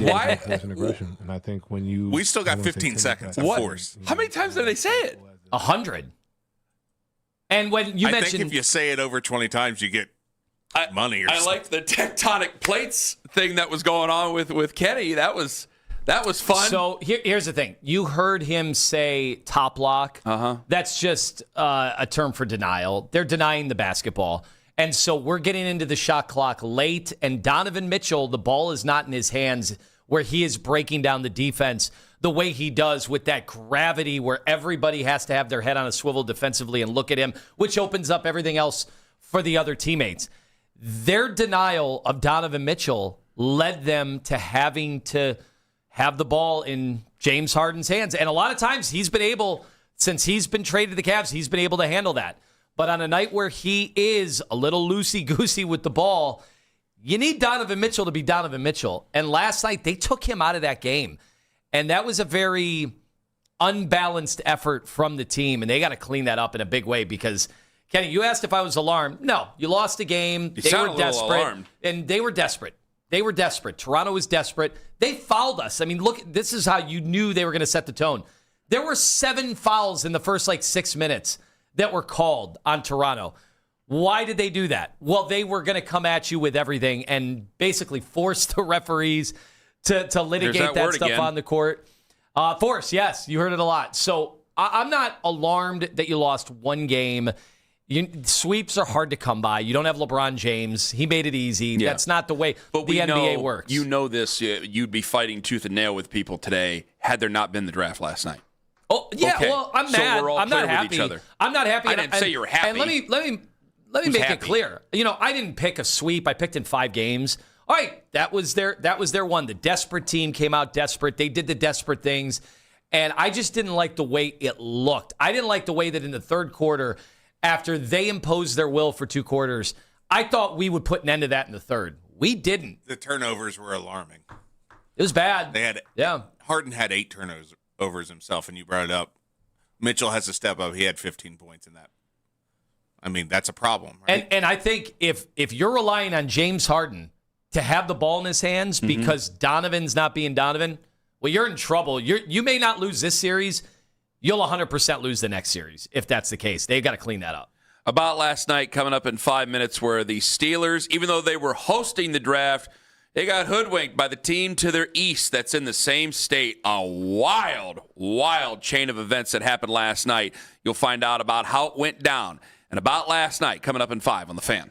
Why? Force and aggression. And I think when you... We still got 15 seconds of force. How many times did they say it? 100. And when you mentioned... I think if you say it over 20 times, you get money or I something. liked the tectonic plates thing that was going on with Kenny. That was fun. So here's the thing. You heard him say top lock. That's just a term for denial. They're denying the basketball. And so we're getting into the shot clock late, and Donovan Mitchell, the ball is not in his hands where he is breaking down the defense the way he does with that gravity where everybody has to have their head on a swivel defensively and look at him, which opens up everything else for the other teammates. Their denial of Donovan Mitchell led them to having to have the ball in James Harden's hands. And a lot of times he's been able, since he's been traded to the Cavs, he's been able to handle that. But on a night where he is a little loosey-goosey with the ball, you need Donovan Mitchell to be Donovan Mitchell. And last night, they took him out of that game. And that was a very unbalanced effort from the team. And they got to clean that up in a big way because, Kenny, you asked if I was alarmed. No, you lost a game. You they sound were a little desperate. alarmed. And they were desperate. They were desperate. Toronto was desperate. They fouled us. I mean, look, this is how you knew they were going to set the tone. There were 7 fouls in the first, 6 minutes that were called on Toronto. Why did they do that? Well, they were going to come at you with everything and basically force the referees to litigate that stuff on the court. Force, yes, you heard it a lot. So I'm not alarmed that you lost one game. Sweeps are hard to come by. You don't have LeBron James. He made it easy. Yeah. That's not the way But the NBA works. You know this. You'd be fighting tooth and nail with people today had there not been the draft last night. Oh, yeah, Okay. well, I'm So mad. we're all I'm not clear with happy. each other. I'm not happy. I didn't say you were happy. And let me Who's make happy? it clear. I didn't pick a sweep. I picked in 5 games. All right, that was their one. The desperate team came out desperate. They did the desperate things, and I just didn't like the way it looked. I didn't like the way that in the third quarter, after they imposed their will for 2 quarters, I thought we would put an end to that in the third. We didn't. The turnovers were alarming. It was bad. They had Harden had 8 turnovers himself, and you brought it up. Mitchell has to step up. He had 15 points in that. I mean, that's a problem, right? And I think if you're relying on James Harden to have the ball in his hands because Donovan's not being Donovan, well, you're in trouble. You may not lose this series. You'll 100% lose the next series if that's the case. They've got to clean that up. About last night, coming up in 5 minutes, where the Steelers, even though they were hosting the draft, they got hoodwinked by the team to their east that's in the same state. A wild, wild chain of events that happened last night. You'll find out about how it went down and about last night coming up in 5 on The Fan.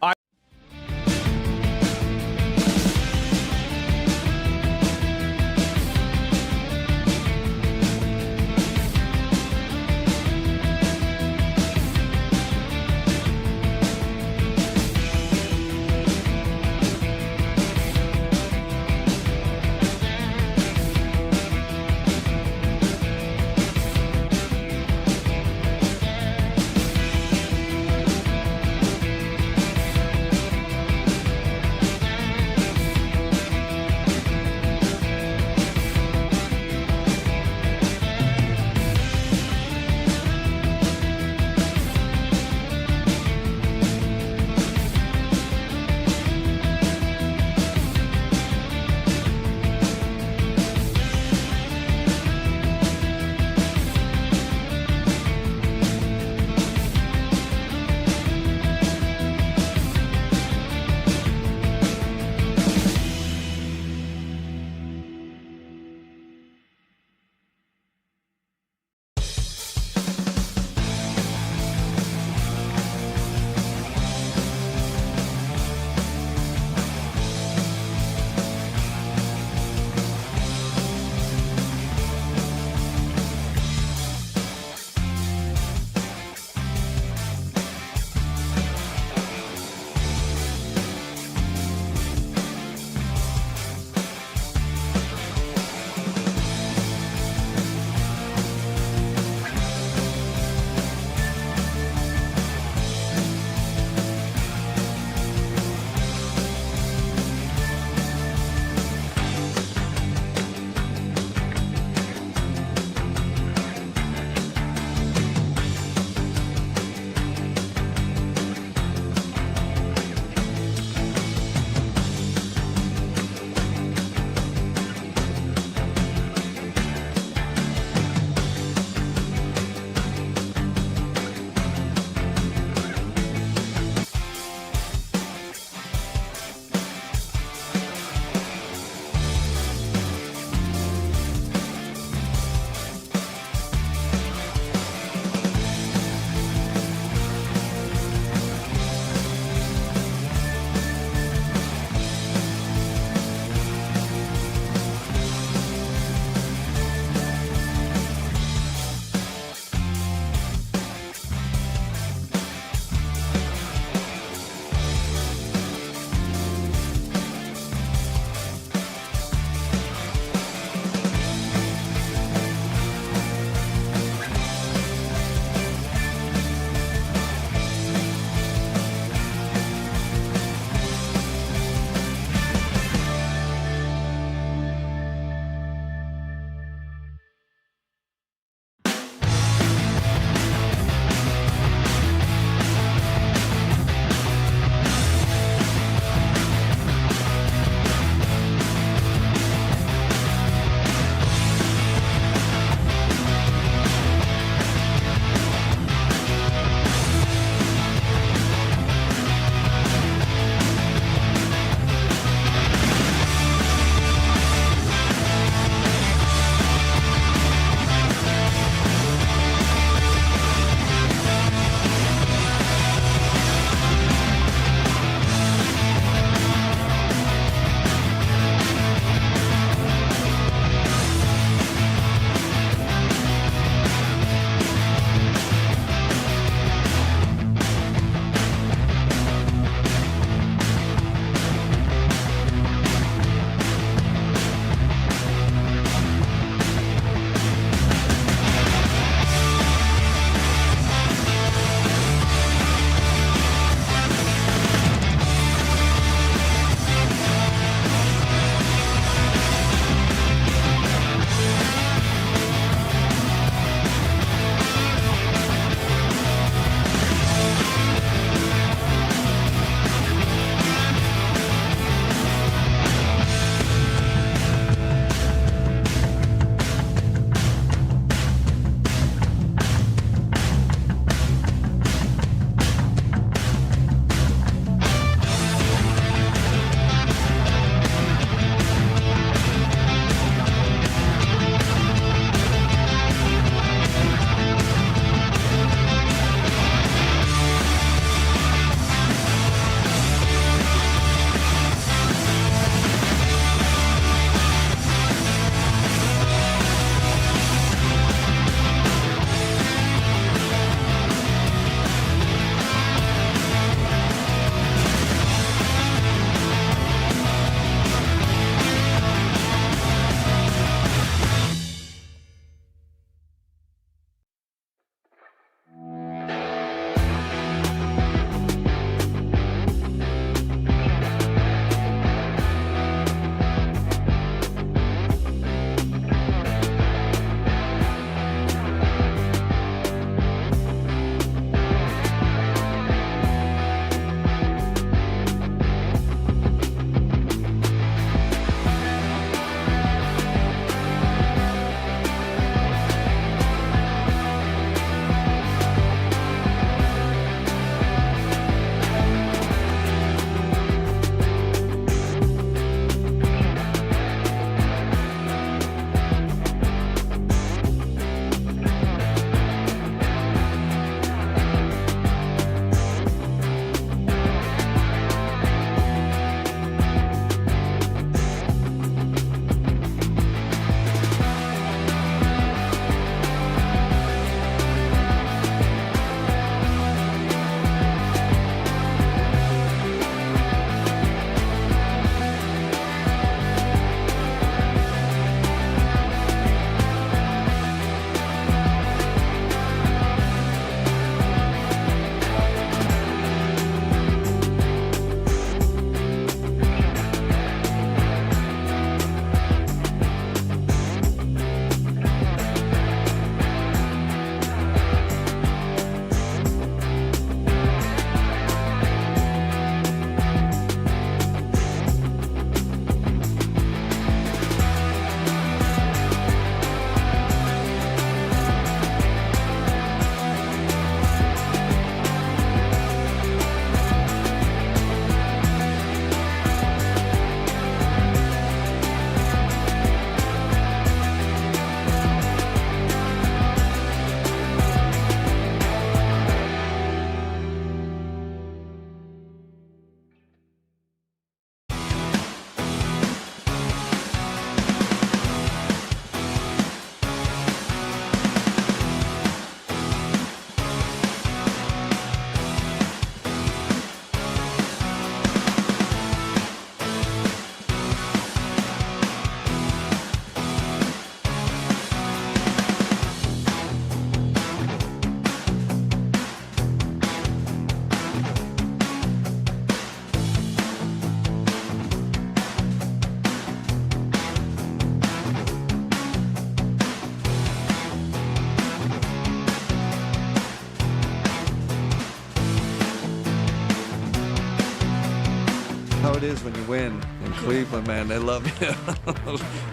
how it is when you win in Cleveland, man. They love you.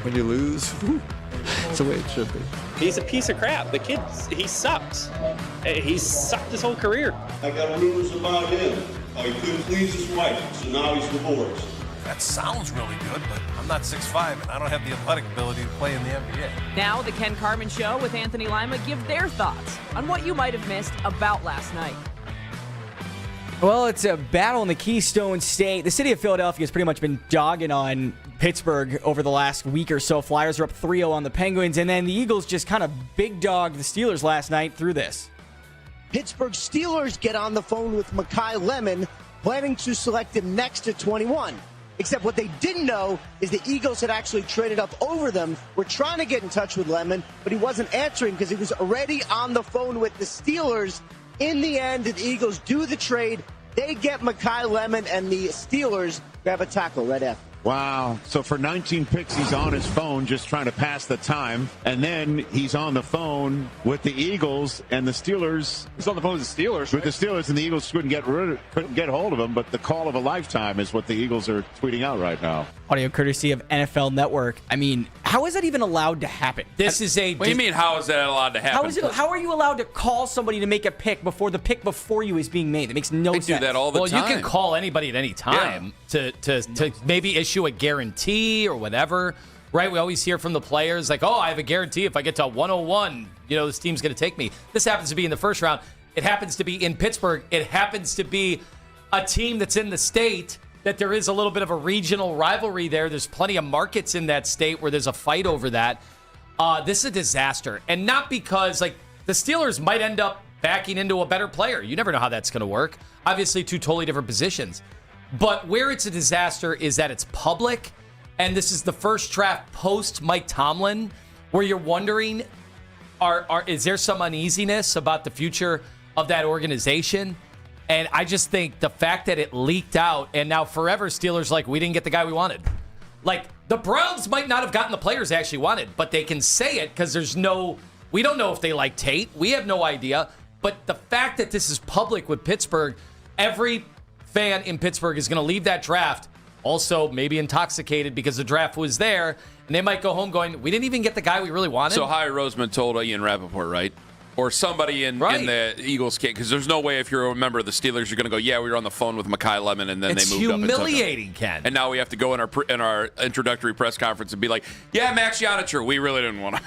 When you lose, it's the way it should be. He's a piece of crap. The kid, he sucks. He's sucked his whole career. I got rumors about him. He couldn't please his wife, so now he's divorced. That sounds really good, but I'm not 6'5", and I don't have the athletic ability to play in the NBA. Now the Ken Carman Show with Anthony Lima give their thoughts on what you might have missed about last night. Well, it's a battle in the Keystone State. The city of Philadelphia has pretty much been dogging on Pittsburgh over the last week or so. Flyers are up 3-0 on the Penguins, and then the Eagles just kind of big dogged the Steelers last night through this. Pittsburgh Steelers get on the phone with Mekhi Lemon, planning to select him next to 21. Except what they didn't know is the Eagles had actually traded up over them. We're trying to get in touch with Lemon, but he wasn't answering because he was already on the phone with the Steelers. In the end, the Eagles do the trade. They get Mekhi Lemon, and the Steelers grab a tackle right after. Wow. So for 19 picks, he's on his phone just trying to pass the time. And then he's on the phone with the Eagles and the Steelers. He's on the phone with the Steelers. With the Steelers, and the Eagles couldn't get hold of him. But the call of a lifetime is what the Eagles are tweeting out right now. Audio courtesy of NFL Network. I mean, how is that even allowed to happen? This is a. What do you mean, how is that allowed to happen? How are you allowed to call somebody to make a pick before the pick before you is being made? That makes no sense. They do that all the time. Well, you can call anybody at any time to maybe issue a guarantee or whatever, right? We always hear from the players like, oh, I have a guarantee if I get to 101, this team's going to take me. This happens to be in the first round. It happens to be in Pittsburgh. It happens to be a team that's in the state that there is a little bit of a regional rivalry there. There's plenty of markets in that state where there's a fight over that. This is a disaster. And not because, the Steelers might end up backing into a better player. You never know how that's going to work. Obviously, two totally different positions. But where it's a disaster is that it's public, and this is the first draft post Mike Tomlin, where you're wondering, is there some uneasiness about the future of that organization? And I just think the fact that it leaked out, and now forever Steelers we didn't get the guy we wanted. The Browns might not have gotten the players they actually wanted, but they can say it because we don't know if they like Tate. We have no idea. But the fact that this is public with Pittsburgh, every fan in Pittsburgh is going to leave that draft also maybe intoxicated because the draft was there, and they might go home going, we didn't even get the guy we really wanted. So Howie Roseman told Ian Rappaport, right? Or somebody in the Eagles camp, because there's no way if you're a member of the Steelers, you're going to go, yeah, we were on the phone with Mekhi Lemon, and then they moved up. It's humiliating, Ken. And now we have to go in our introductory press conference and be like, yeah, Max Yonicher, we really didn't want him.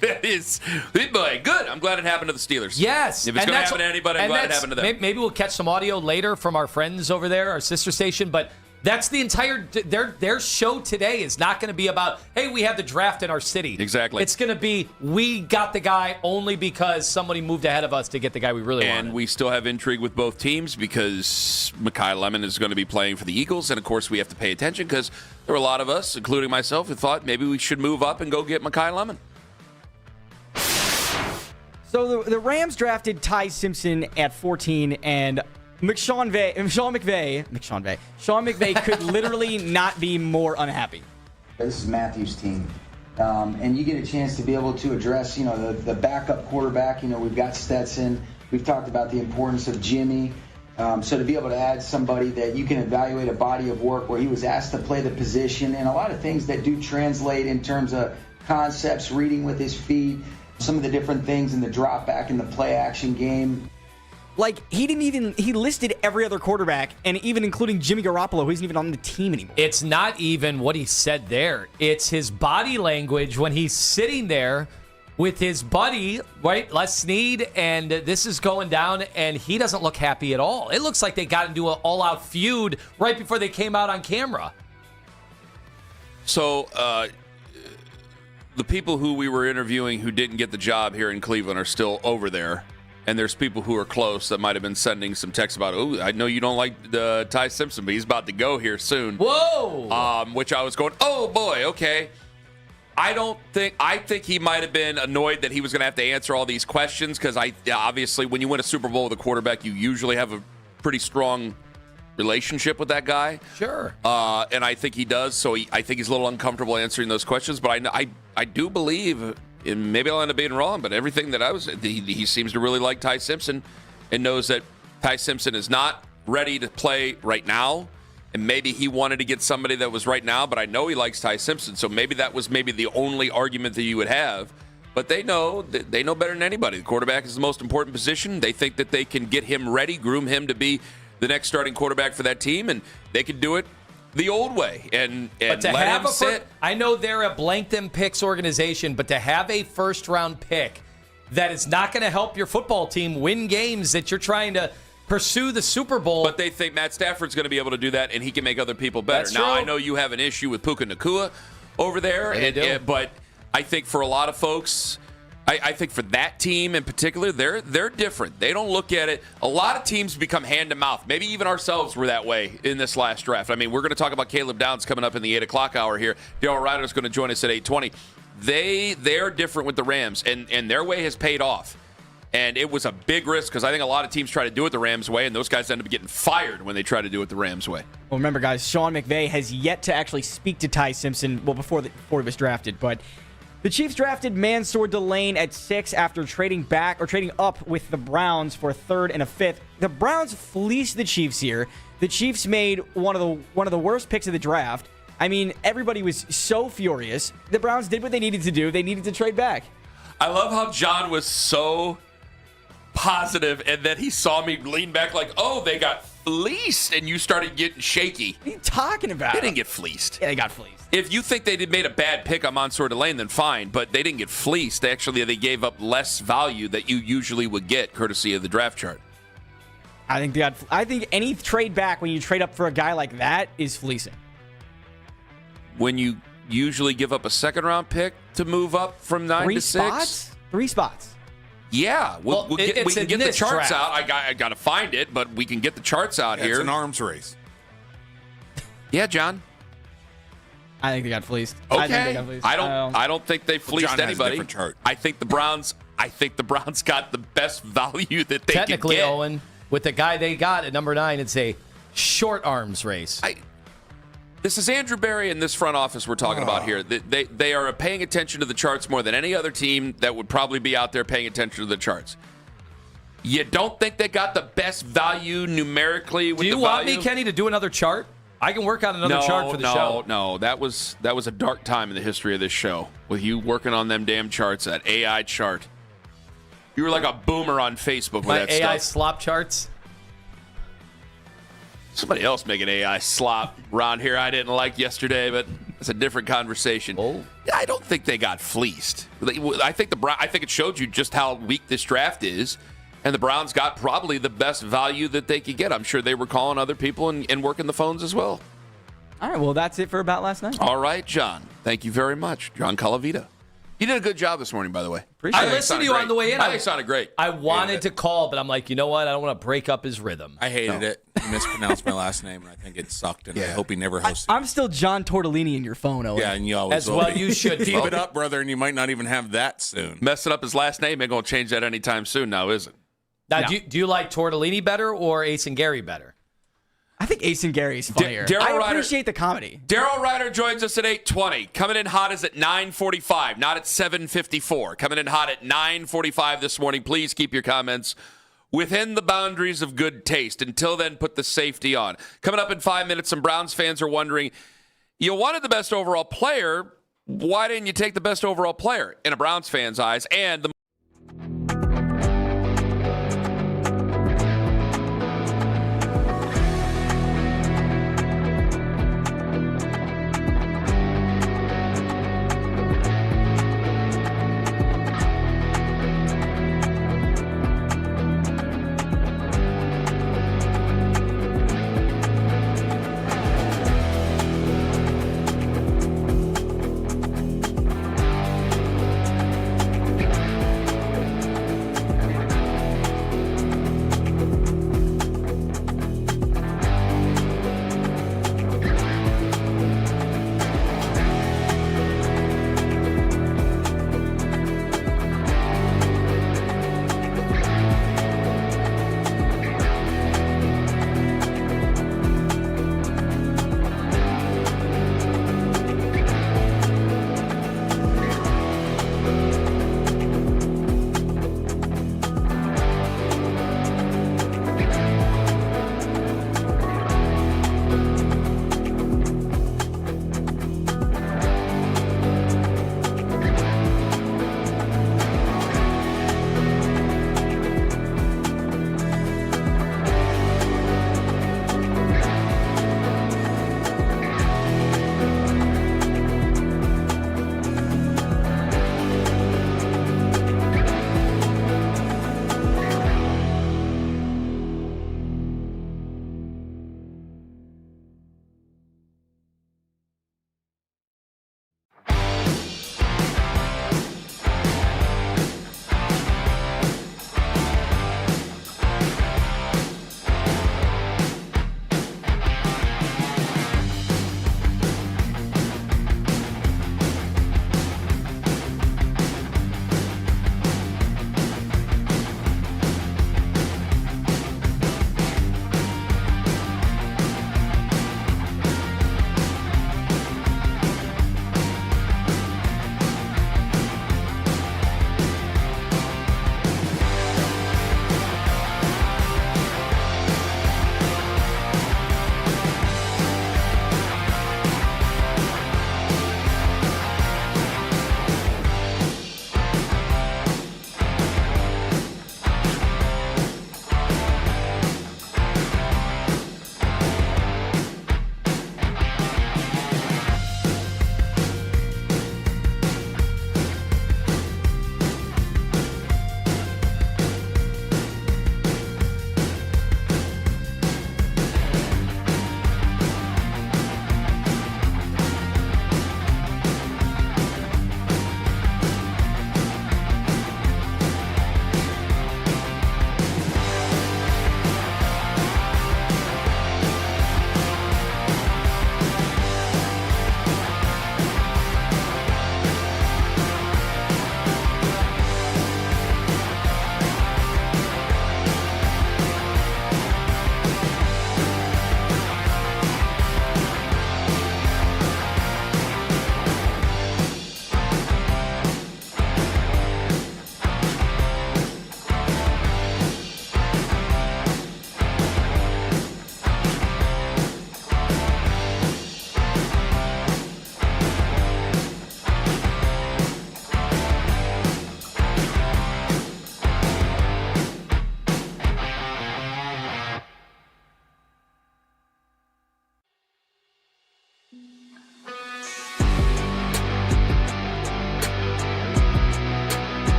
That is, good. I'm glad it happened to the Steelers. Yes. If it's going to happen to anybody, I'm glad it happened to them. Maybe we'll catch some audio later from our friends over there, our sister station, but that's the entire their show today is not going to be about, hey, we have the draft in our city. Exactly. It's going to be, we got the guy only because somebody moved ahead of us to get the guy we really wanted. And we still have intrigue with both teams because Mekhi Lemon is going to be playing for the Eagles. And, of course, we have to pay attention because there were a lot of us, including myself, who thought maybe we should move up and go get Mekhi Lemon. So the Rams drafted Ty Simpson at 14, and Sean McVay could literally not be more unhappy. This is Matthew's team. And you get a chance to be able to address, the backup quarterback. We've got Stetson. We've talked about the importance of Jimmy. So to be able to add somebody that you can evaluate a body of work where he was asked to play the position and a lot of things that do translate in terms of concepts, reading with his feet, some of the different things in the drop back in the play action game. He listed every other quarterback, and even including Jimmy Garoppolo, who isn't even on the team anymore. It's not even what he said there. It's his body language when he's sitting there with his buddy, right, Les Snead, and this is going down, and he doesn't look happy at all. It looks like they got into an all-out feud right before they came out on camera. So, the people who we were interviewing who didn't get the job here in Cleveland are still over there. And there's people who are close that might have been sending some texts about, oh, I know you don't like Ty Simpson, but he's about to go here soon. Whoa! Which I was going, oh, boy, okay. I think he might have been annoyed that he was going to have to answer all these questions because obviously when you win a Super Bowl with a quarterback, you usually have a pretty strong relationship with that guy. Sure. And I think he does, so I think he's a little uncomfortable answering those questions. But I do believe, and maybe I'll end up being wrong, but everything that he seems to really like Ty Simpson and knows that Ty Simpson is not ready to play right now. And maybe he wanted to get somebody that was right now, but I know he likes Ty Simpson, so maybe that was the only argument that you would have. But they know better than anybody. The quarterback is the most important position. They think that they can get him ready, groom him to be the next starting quarterback for that team, and they can do it the old way and but to let have him sit. I know they're a blank them picks organization, but to have a first-round pick that is not going to help your football team win games that you're trying to pursue the Super Bowl. But they think Matt Stafford's going to be able to do that, and he can make other people better. That's now, true. I know you have an issue with Puka Nacua over there, but I think for a lot of folks, I think for that team in particular, they're different. They don't look at it. A lot of teams become hand-to-mouth. Maybe even ourselves were that way in this last draft. I mean, we're going to talk about Caleb Downs coming up in the 8 o'clock hour here. Daryl Ruiter is going to join us at 8:20. They're different with the Rams, and their way has paid off. And it was a big risk because I think a lot of teams try to do it the Rams way, and those guys end up getting fired when they try to do it the Rams way. Well, remember, guys, Sean McVay has yet to actually speak to Ty Simpson, before he was drafted. But the Chiefs drafted Mansour Delane at 6 after trading up with the Browns for a 3rd and a 5th. The Browns fleeced the Chiefs here. The Chiefs made one of the worst picks of the draft. I mean, everybody was so furious. The Browns did what they needed to do. They needed to trade back. I love how John was so positive, and then he saw me lean back like, oh, they got fleeced, and you started getting shaky. What are you talking about? They didn't get fleeced. Yeah, they got fleeced. If you think they made a bad pick on Mansour Delane, then fine, but they didn't get fleeced. They gave up less value that you usually would get courtesy of the draft chart. I think any trade back when you trade up for a guy like that is fleecing. When you usually give up a second-round pick to move up from 9 to 6? 3 spots. Yeah, we can get the charts draft. out. I got to find it, but we can get the charts out here. It's an arms race. Yeah, John. I think they got fleeced. Okay. I think they got fleeced. I don't think they fleeced John has a anybody. different chart. I think the Browns got the best value that they Technically, could get. Owen, with the guy they got at number 9, it's a short arms race. This is Andrew Berry in this front office we're talking about here. They are paying attention to the charts more than any other team that would probably be out there paying attention to the charts. You don't think they got the best value numerically with the value? Do you want me, Kenny, to do another chart? I can work on another chart for the show. No, that was a dark time in the history of this show with you working on them damn charts, that AI chart. You were like a boomer on Facebook with My that AI stuff. slop charts? Somebody else making AI slop around here I didn't like yesterday, but it's a different conversation. Oh. I don't think they got fleeced. I think it showed you just how weak this draft is, and the Browns got probably the best value that they could get. I'm sure they were calling other people and working the phones as well. All right, well, that's it for About Last Night. All right, John. Thank you very much. John Calavita. You did a good job this morning, by the way. I listened to you on the way in. I think it sounded great. I wanted to call, but I'm like, you know what? I don't want to break up his rhythm. I hated it. You mispronounced my last name, and I think it sucked, and I hope he never hosts it. I'm still John Tortellini in your phone, Owen. Yeah, and you always As will well be. you should be. Keep it up, brother, and you might not even have that soon. Messing up his last name ain't going to change that anytime soon now, is it? Now, do you like Tortellini better or Ace and Gary better? I think Ace and Gary is funnier. I appreciate the comedy. Daryl Ruiter joins us at 8:20. Coming in hot is at 9:45, not at 7:54. Coming in hot at 9:45 this morning. Please keep your comments within the boundaries of good taste. Until then, put the safety on. Coming up in 5 minutes, some Browns fans are wondering, you wanted the best overall player. Why didn't you take the best overall player? In a Browns fan's eyes, and the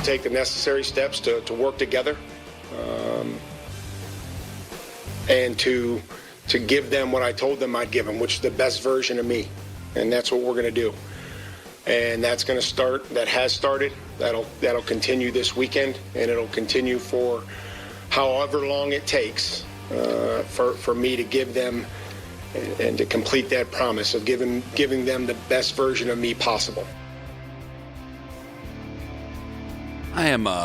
take the necessary steps to work together and to give them what I told them I'd give them, which is the best version of me. And that's what we're going to do. And that's going to start, that has started, that'll continue this weekend, and it'll continue for however long it takes for me to give them and to complete that promise of giving them the best version of me possible. I am, when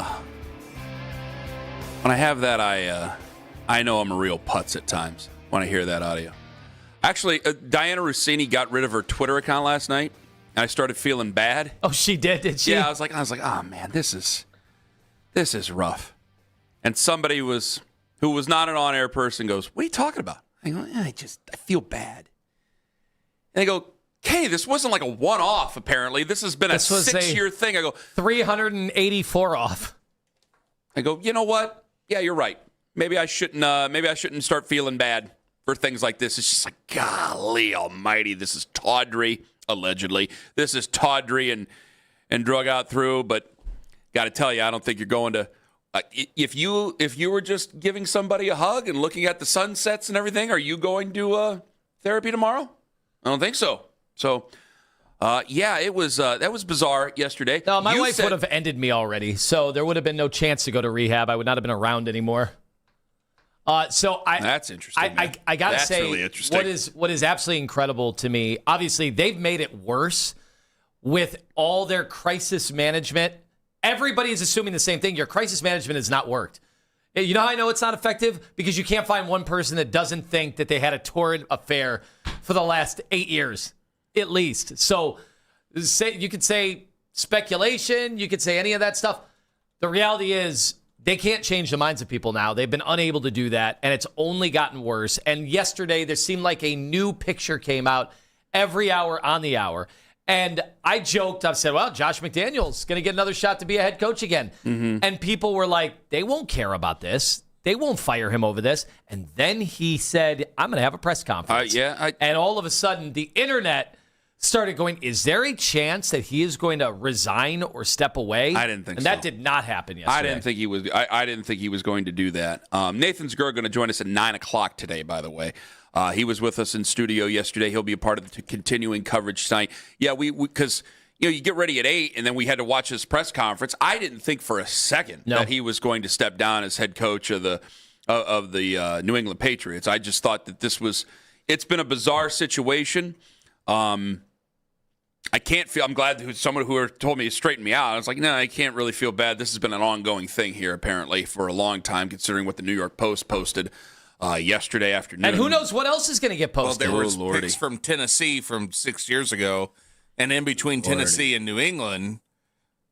I have that, I know I'm a real putz at times when I hear that audio. Actually, Diana Rossini got rid of her Twitter account last night, and I started feeling bad. Oh, she did she? Yeah, I was like, oh man, this is rough. And somebody who was not an on-air person goes, "What are you talking about?" I go, I feel bad. And they go, "Hey, this wasn't like a one-off. Apparently, this has been a 6-year thing." I go, 384 off. I go, you know what? Yeah, you're right. Maybe I shouldn't start feeling bad for things like this. It's just like, golly almighty, this is tawdry, allegedly. This is tawdry and drug out through, but got to tell you, I don't think you're going to if you were just giving somebody a hug and looking at the sunsets and everything, are you going to therapy tomorrow? I don't think so. So, yeah, it was that was bizarre yesterday. No, my wife would have ended me already, so there would have been no chance to go to rehab. I would not have been around anymore. That's interesting. I gotta That's say, really interesting. what is absolutely incredible to me. Obviously, they've made it worse with all their crisis management. Everybody is assuming the same thing. Your crisis management has not worked. You know how I know it's not effective? Because you can't find one person that doesn't think that they had a torrid affair for the last 8 years, at least. So you could say speculation. You could say any of that stuff. The reality is they can't change the minds of people now. They've been unable to do that, and it's only gotten worse. And yesterday, there seemed like a new picture came out every hour on the hour. And I joked, I said, well, Josh McDaniels going to get another shot to be a head coach again. Mm-hmm. And people were like, they won't care about this. They won't fire him over this. And then he said, I'm going to have a press conference. And all of a sudden, the internet started going, is there a chance that he is going to resign or step away? I didn't think and so. And that did not happen yesterday. I didn't think he was. I didn't think he was going to do that. Nathan Zegura going to join us at 9:00 today, by the way. He was with us in studio yesterday. He'll be a part of the continuing coverage tonight. Yeah, because you get ready at 8, and then we had to watch his press conference. I didn't think for a second that he was going to step down as head coach of the New England Patriots. I just thought that it's been a bizarre situation. I can't feel. I'm glad that someone who told me to straighten me out. I was like, no, I can't really feel bad. This has been an ongoing thing here, apparently, for a long time, considering what the New York Post posted yesterday afternoon. And who knows what else is going to get posted? Well, there were picks from Tennessee from 6 years ago, and in between Tennessee and New England,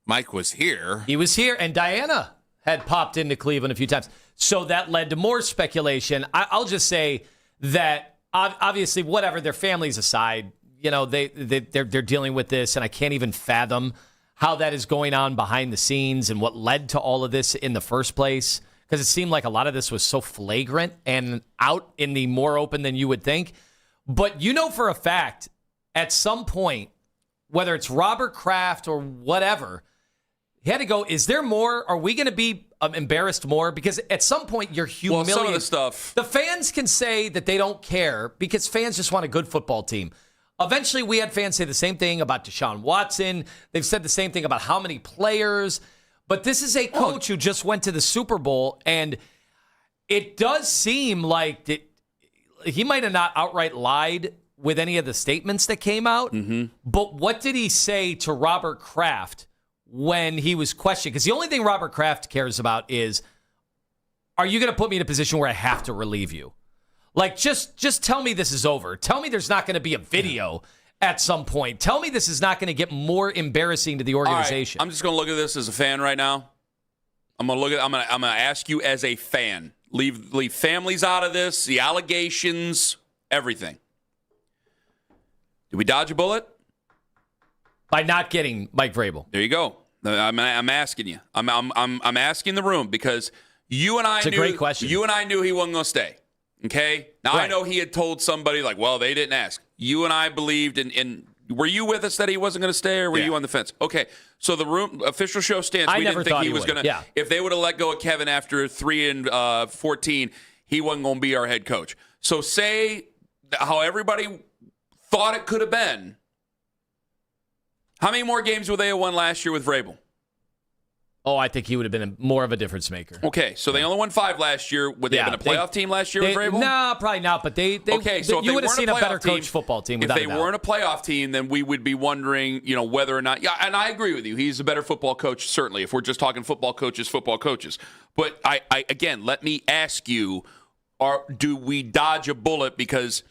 Mike was here. He was here, and Diana had popped into Cleveland a few times. So that led to more speculation. I'll just say that, obviously, whatever, their families aside, they're dealing with this, and I can't even fathom how that is going on behind the scenes and what led to all of this in the first place, because it seemed like a lot of this was so flagrant and out in the more open than you would think. But for a fact, at some point, whether it's Robert Kraft or whatever, he had to go, is there more? Are we going to be embarrassed more? Because at some point, you're humiliated. Well, some of the stuff. The fans can say that they don't care because fans just want a good football team. Eventually, we had fans say the same thing about Deshaun Watson. They've said the same thing about how many players. But this is a coach who just went to the Super Bowl, and it does seem like he might have not outright lied with any of the statements that came out. Mm-hmm. But what did he say to Robert Kraft when he was questioned? Because the only thing Robert Kraft cares about is, are you going to put me in a position where I have to relieve you? Like, just tell me this is over. Tell me there's not going to be a video at some point. Tell me this is not going to get more embarrassing to the organization. All right, I'm just going to look at this as a fan right now. I'm going to ask you as a fan. Leave families out of this, the allegations, everything. Did we dodge a bullet? By not getting Mike Vrabel. There you go. I'm asking you. I'm asking the room because you and I knew. It's a great question. You and I knew he wasn't going to stay. Okay? Now, right. I know he had told somebody, like, well, they didn't ask. You and I believed, and Were you with us that he wasn't going to stay, or were you on the fence? Okay, so the official show stance, we didn't think he was going to. Yeah. If they would have let go of Kevin after 3-14, he wasn't going to be our head coach. So say how everybody thought it could have been. How many more games would they have won last year with Vrabel? Oh, I think he would have been more of a difference maker. Okay, so they only won 5 last year. Would they have been a playoff team last year with Vrabel? No, probably not. But you would have seen a better coach football team. If they weren't a playoff team, then we would be wondering, whether or not. Yeah, and I agree with you. He's a better football coach, certainly. If we're just talking football coaches. But I again, let me ask you: do we dodge a bullet because?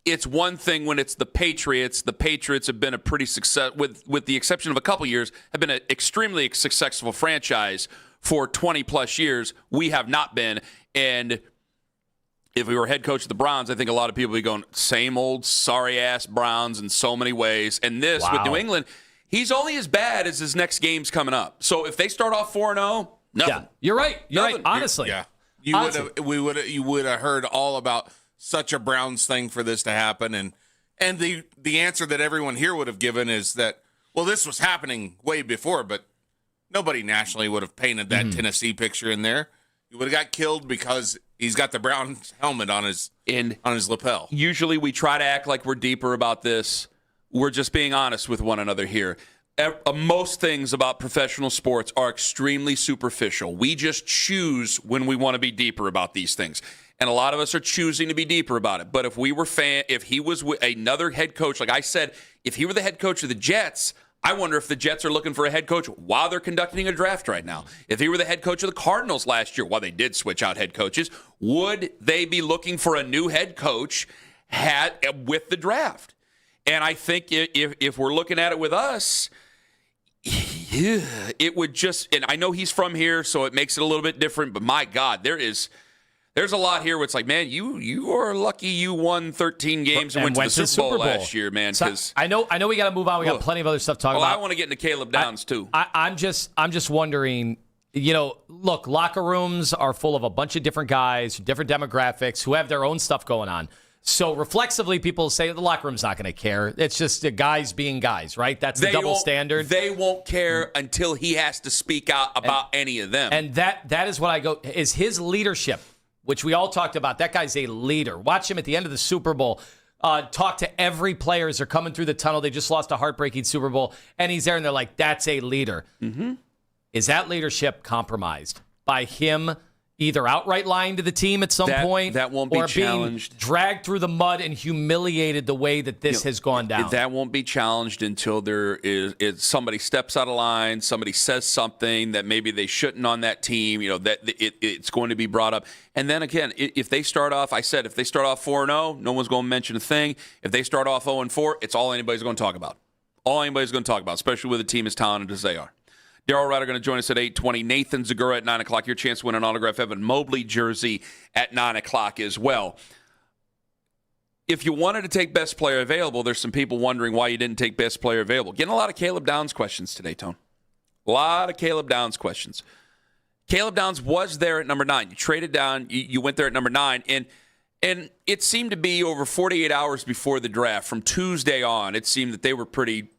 It's one thing when it's the Patriots. The Patriots have been a pretty success, with the exception of a couple years, have been an extremely successful franchise for 20-plus years. We have not been. And if we were head coach of the Browns, I think a lot of people would be going, same old sorry-ass Browns in so many ways. And this, with New England, he's only as bad as his next game's coming up. So if they start off 4-0, nothing. Yeah, you're right. Honestly. You would have heard all about such a Browns thing for this to happen, and the answer that everyone here would have given is that, well, this was happening way before, but nobody nationally would have painted that Tennessee picture in there. He would have got killed because he's got the Browns helmet on his lapel. Usually we try to act like we're deeper about this. We're just being honest with one another here. Most things about professional sports are extremely superficial. We just choose when we want to be deeper about these things. And a lot of us are choosing to be deeper about it. But if he was another head coach, like I said, if he were the head coach of the Jets, I wonder if the Jets are looking for a head coach while they're conducting a draft right now. If he were the head coach of the Cardinals last year, while they did switch out head coaches, would they be looking for a new head coach with the draft? And I think if we're looking at it with us, it would just, and I know he's from here, so it makes it a little bit different, but my God, there's a lot here where it's like, man, you are lucky you won 13 games and went to the Super Bowl last year, man. So I know we got to move on. We got plenty of other stuff to talk about. I want to get into Caleb Downs too. I'm just wondering. Look, locker rooms are full of a bunch of different guys, different demographics who have their own stuff going on. So reflexively, people say the locker room's not going to care. It's just the guys being guys, right? That's the double standard. They won't care until he has to speak out about any of them. And that is what I go, is his leadership, which we all talked about. That guy's a leader. Watch him at the end of the Super Bowl. Talk to every player as they're coming through the tunnel. They just lost a heartbreaking Super Bowl. And he's there, and they're like, that's a leader. Mm-hmm. Is that leadership compromised by him either outright lying to the team at some point, that won't be challenged, being dragged through the mud and humiliated the way that this has gone down? That won't be challenged until there is somebody steps out of line, somebody says something that maybe they shouldn't on that team. That it's going to be brought up. And then again, if they start off, I said, if they start off 4-0, no one's going to mention a thing. If they start off 0-4, it's all anybody's going to talk about. All anybody's going to talk about, especially with a team as talented as they are. Daryl Ruiter going to join us at 8:20. Nathan Zegura at 9 o'clock. Your chance to win an autographed Evan Mobley jersey at 9 o'clock as well. If you wanted to take best player available, there's some people wondering why you didn't take best player available. Getting a lot of Caleb Downs questions today, Tone. A lot of Caleb Downs questions. Caleb Downs was there at number 9. You traded down. You went there at number 9. And it seemed to be over 48 hours before the draft. From Tuesday on, it seemed that they were pretty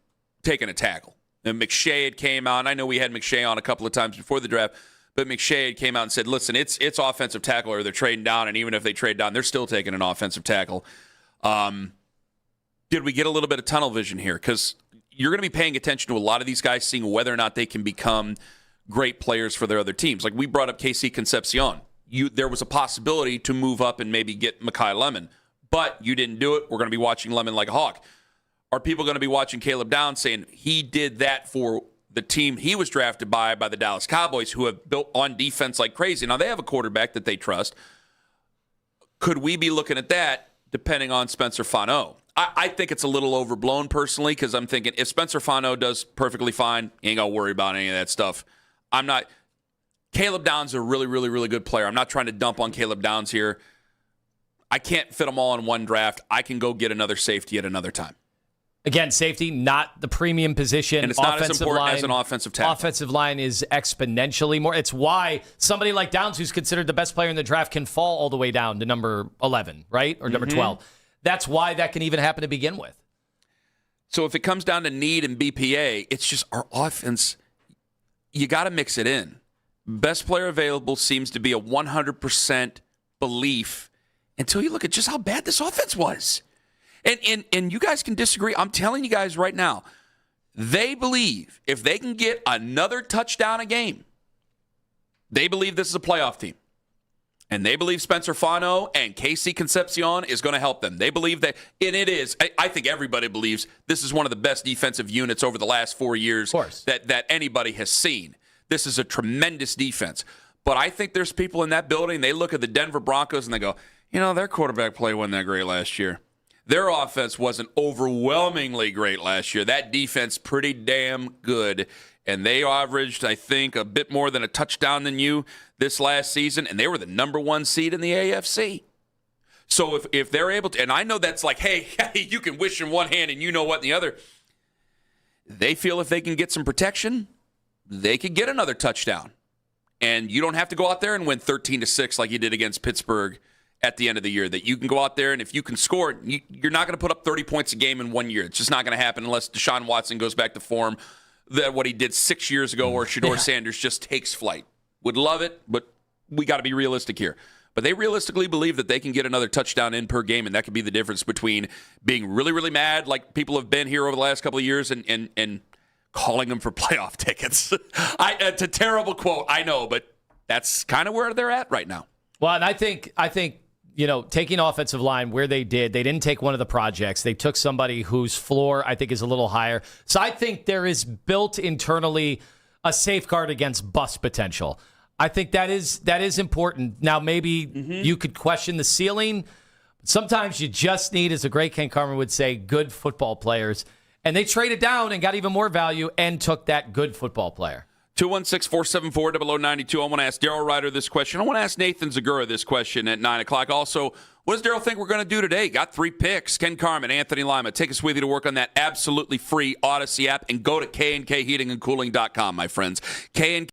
taking a tackle. And McShay had came out, and I know we had McShay on a couple of times before the draft, but McShay had came out and said, listen, it's offensive tackle or they're trading down, and even if they trade down, they're still taking an offensive tackle. Did we get a little bit of tunnel vision here? Because you're going to be paying attention to a lot of these guys, seeing whether or not they can become great players for their other teams. Like we brought up KC Concepcion. There was a possibility to move up and maybe get Mekhi Lemon, but you didn't do it. We're going to be watching Lemon like a hawk. Are people going to be watching Caleb Downs saying he did that for the team he was drafted by the Dallas Cowboys, who have built on defense like crazy? Now, they have a quarterback that they trust. Could we be looking at that depending on Spencer Fano? I think it's a little overblown personally because I'm thinking if Spencer Fano does perfectly fine, you ain't got to worry about any of that stuff. Caleb Downs is a really, really, really good player. I'm not trying to dump on Caleb Downs here. I can't fit them all in one draft. I can go get another safety at another time. Again, safety, not the premium position. And it's not as important as an offensive tackle. Offensive line is exponentially more. It's why somebody like Downs, who's considered the best player in the draft, can fall all the way down to number 11, right? Or number 12. That's why that can even happen to begin with. So if it comes down to need and BPA, it's just our offense. You got to mix it in. Best player available seems to be a 100% belief until you look at just how bad this offense was. And you guys can disagree. I'm telling you guys right now, they believe if they can get another touchdown a game, they believe this is a playoff team. And they believe Spencer Fano and Casey Concepcion is going to help them. They believe that, and it is. I think everybody believes this is one of the best defensive units over the last 4 years that anybody has seen. This is a tremendous defense. But I think there's people in that building, they look at the Denver Broncos and they go, their quarterback play wasn't that great last year. Their offense wasn't overwhelmingly great last year. That defense pretty damn good. And they averaged, I think, a bit more than a touchdown than you this last season, and they were the number 1 seed in the AFC. So if they're able to, and I know that's like, hey, you can wish in one hand and you know what in the other. They feel if they can get some protection, they could get another touchdown. And you don't have to go out there and win 13-6 like you did against Pittsburgh at the end of the year. That you can go out there, and if you can score, you're not going to put up 30 points a game in 1 year. It's just not going to happen unless Deshaun Watson goes back to form that what he did 6 years ago, or Shedeur Sanders just takes flight. Would love it, but we got to be realistic here. But they realistically believe that they can get another touchdown in per game, and that could be the difference between being really, really mad like people have been here over the last couple of years and calling them for playoff tickets. It's a terrible quote, I know, but that's kind of where they're at right now. Well, and I think taking offensive line where they didn't take one of the projects. They took somebody whose floor I think is a little higher. So I think there is built internally a safeguard against bust potential. I think that is important. Now, maybe you could question the ceiling. Sometimes you just need, as the great Ken Carman would say, good football players. And they traded down and got even more value and took that good football player. 216-474-0092. I want to ask Daryl Ruiter this question. I want to ask Nathan Zegura this question at 9 o'clock. Also, what does Daryl think we're going to do today? Got 3 picks. Ken Carman, Anthony Lima. Take us with you to work on that absolutely free Odyssey app and go to KNKHeatingandCooling.com, my friends. K&K.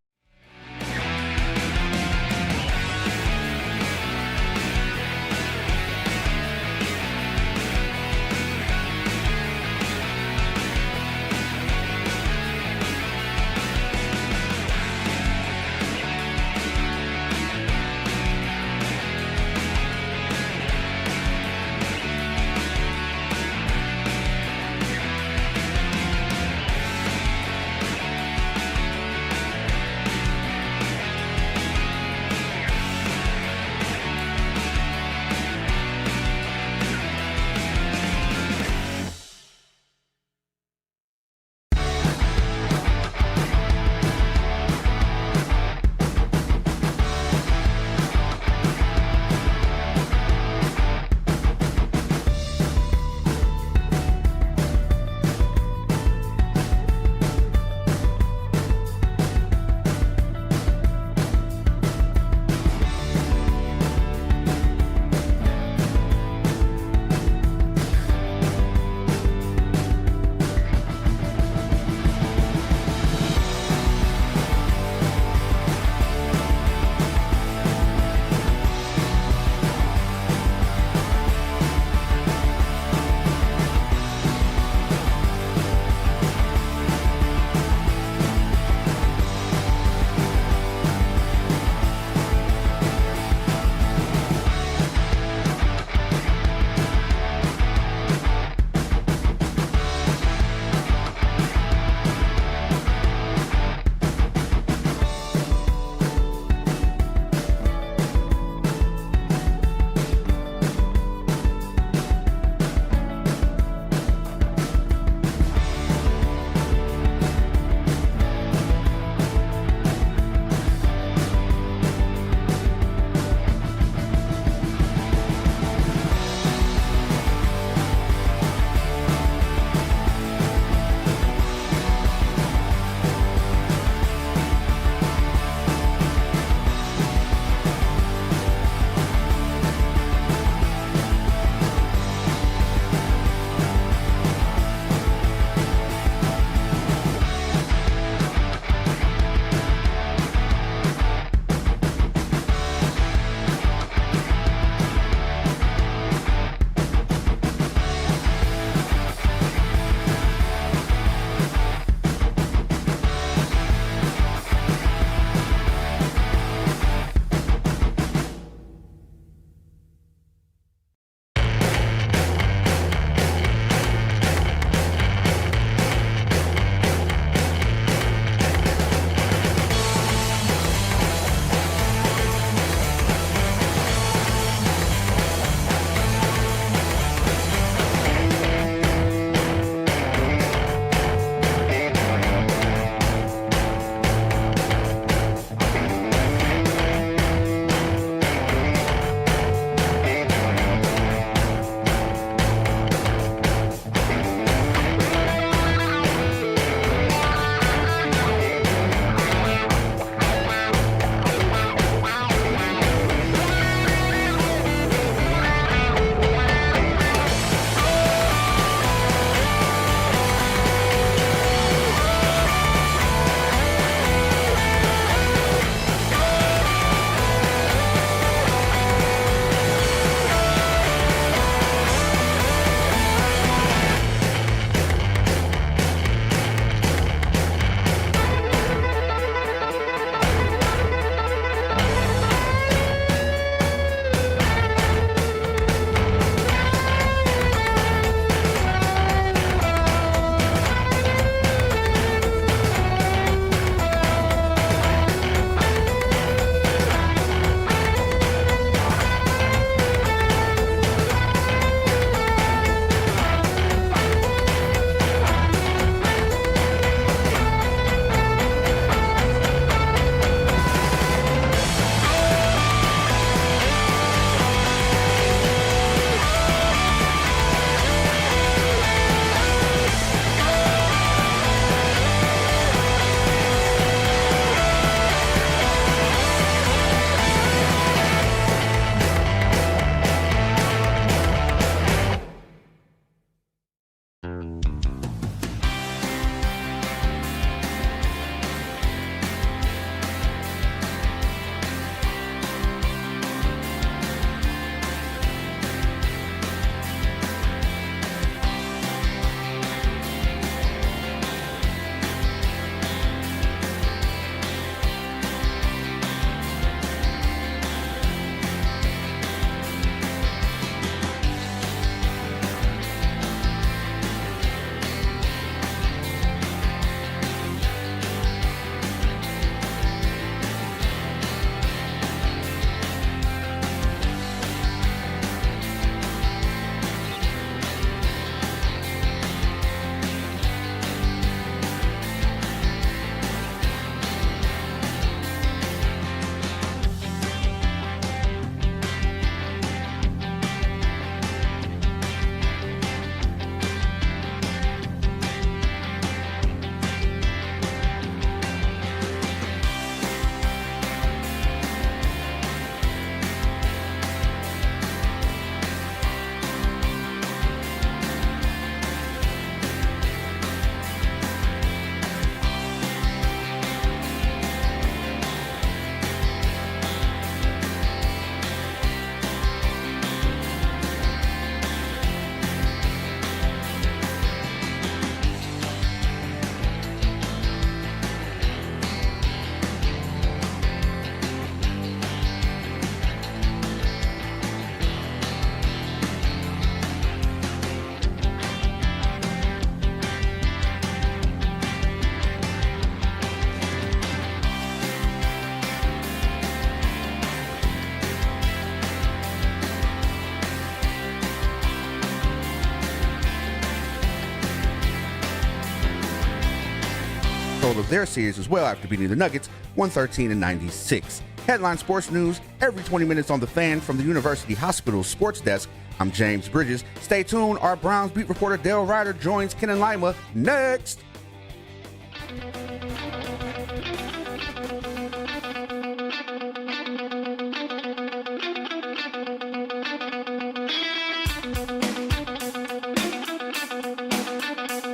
control of their series as well after beating the Nuggets 113-96. Headline Sports News every 20 minutes on The Fan from the University Hospital Sports Desk. I'm James Bridges. Stay tuned. Our Browns beat reporter Daryl Ruiter joins Ken and Lima next.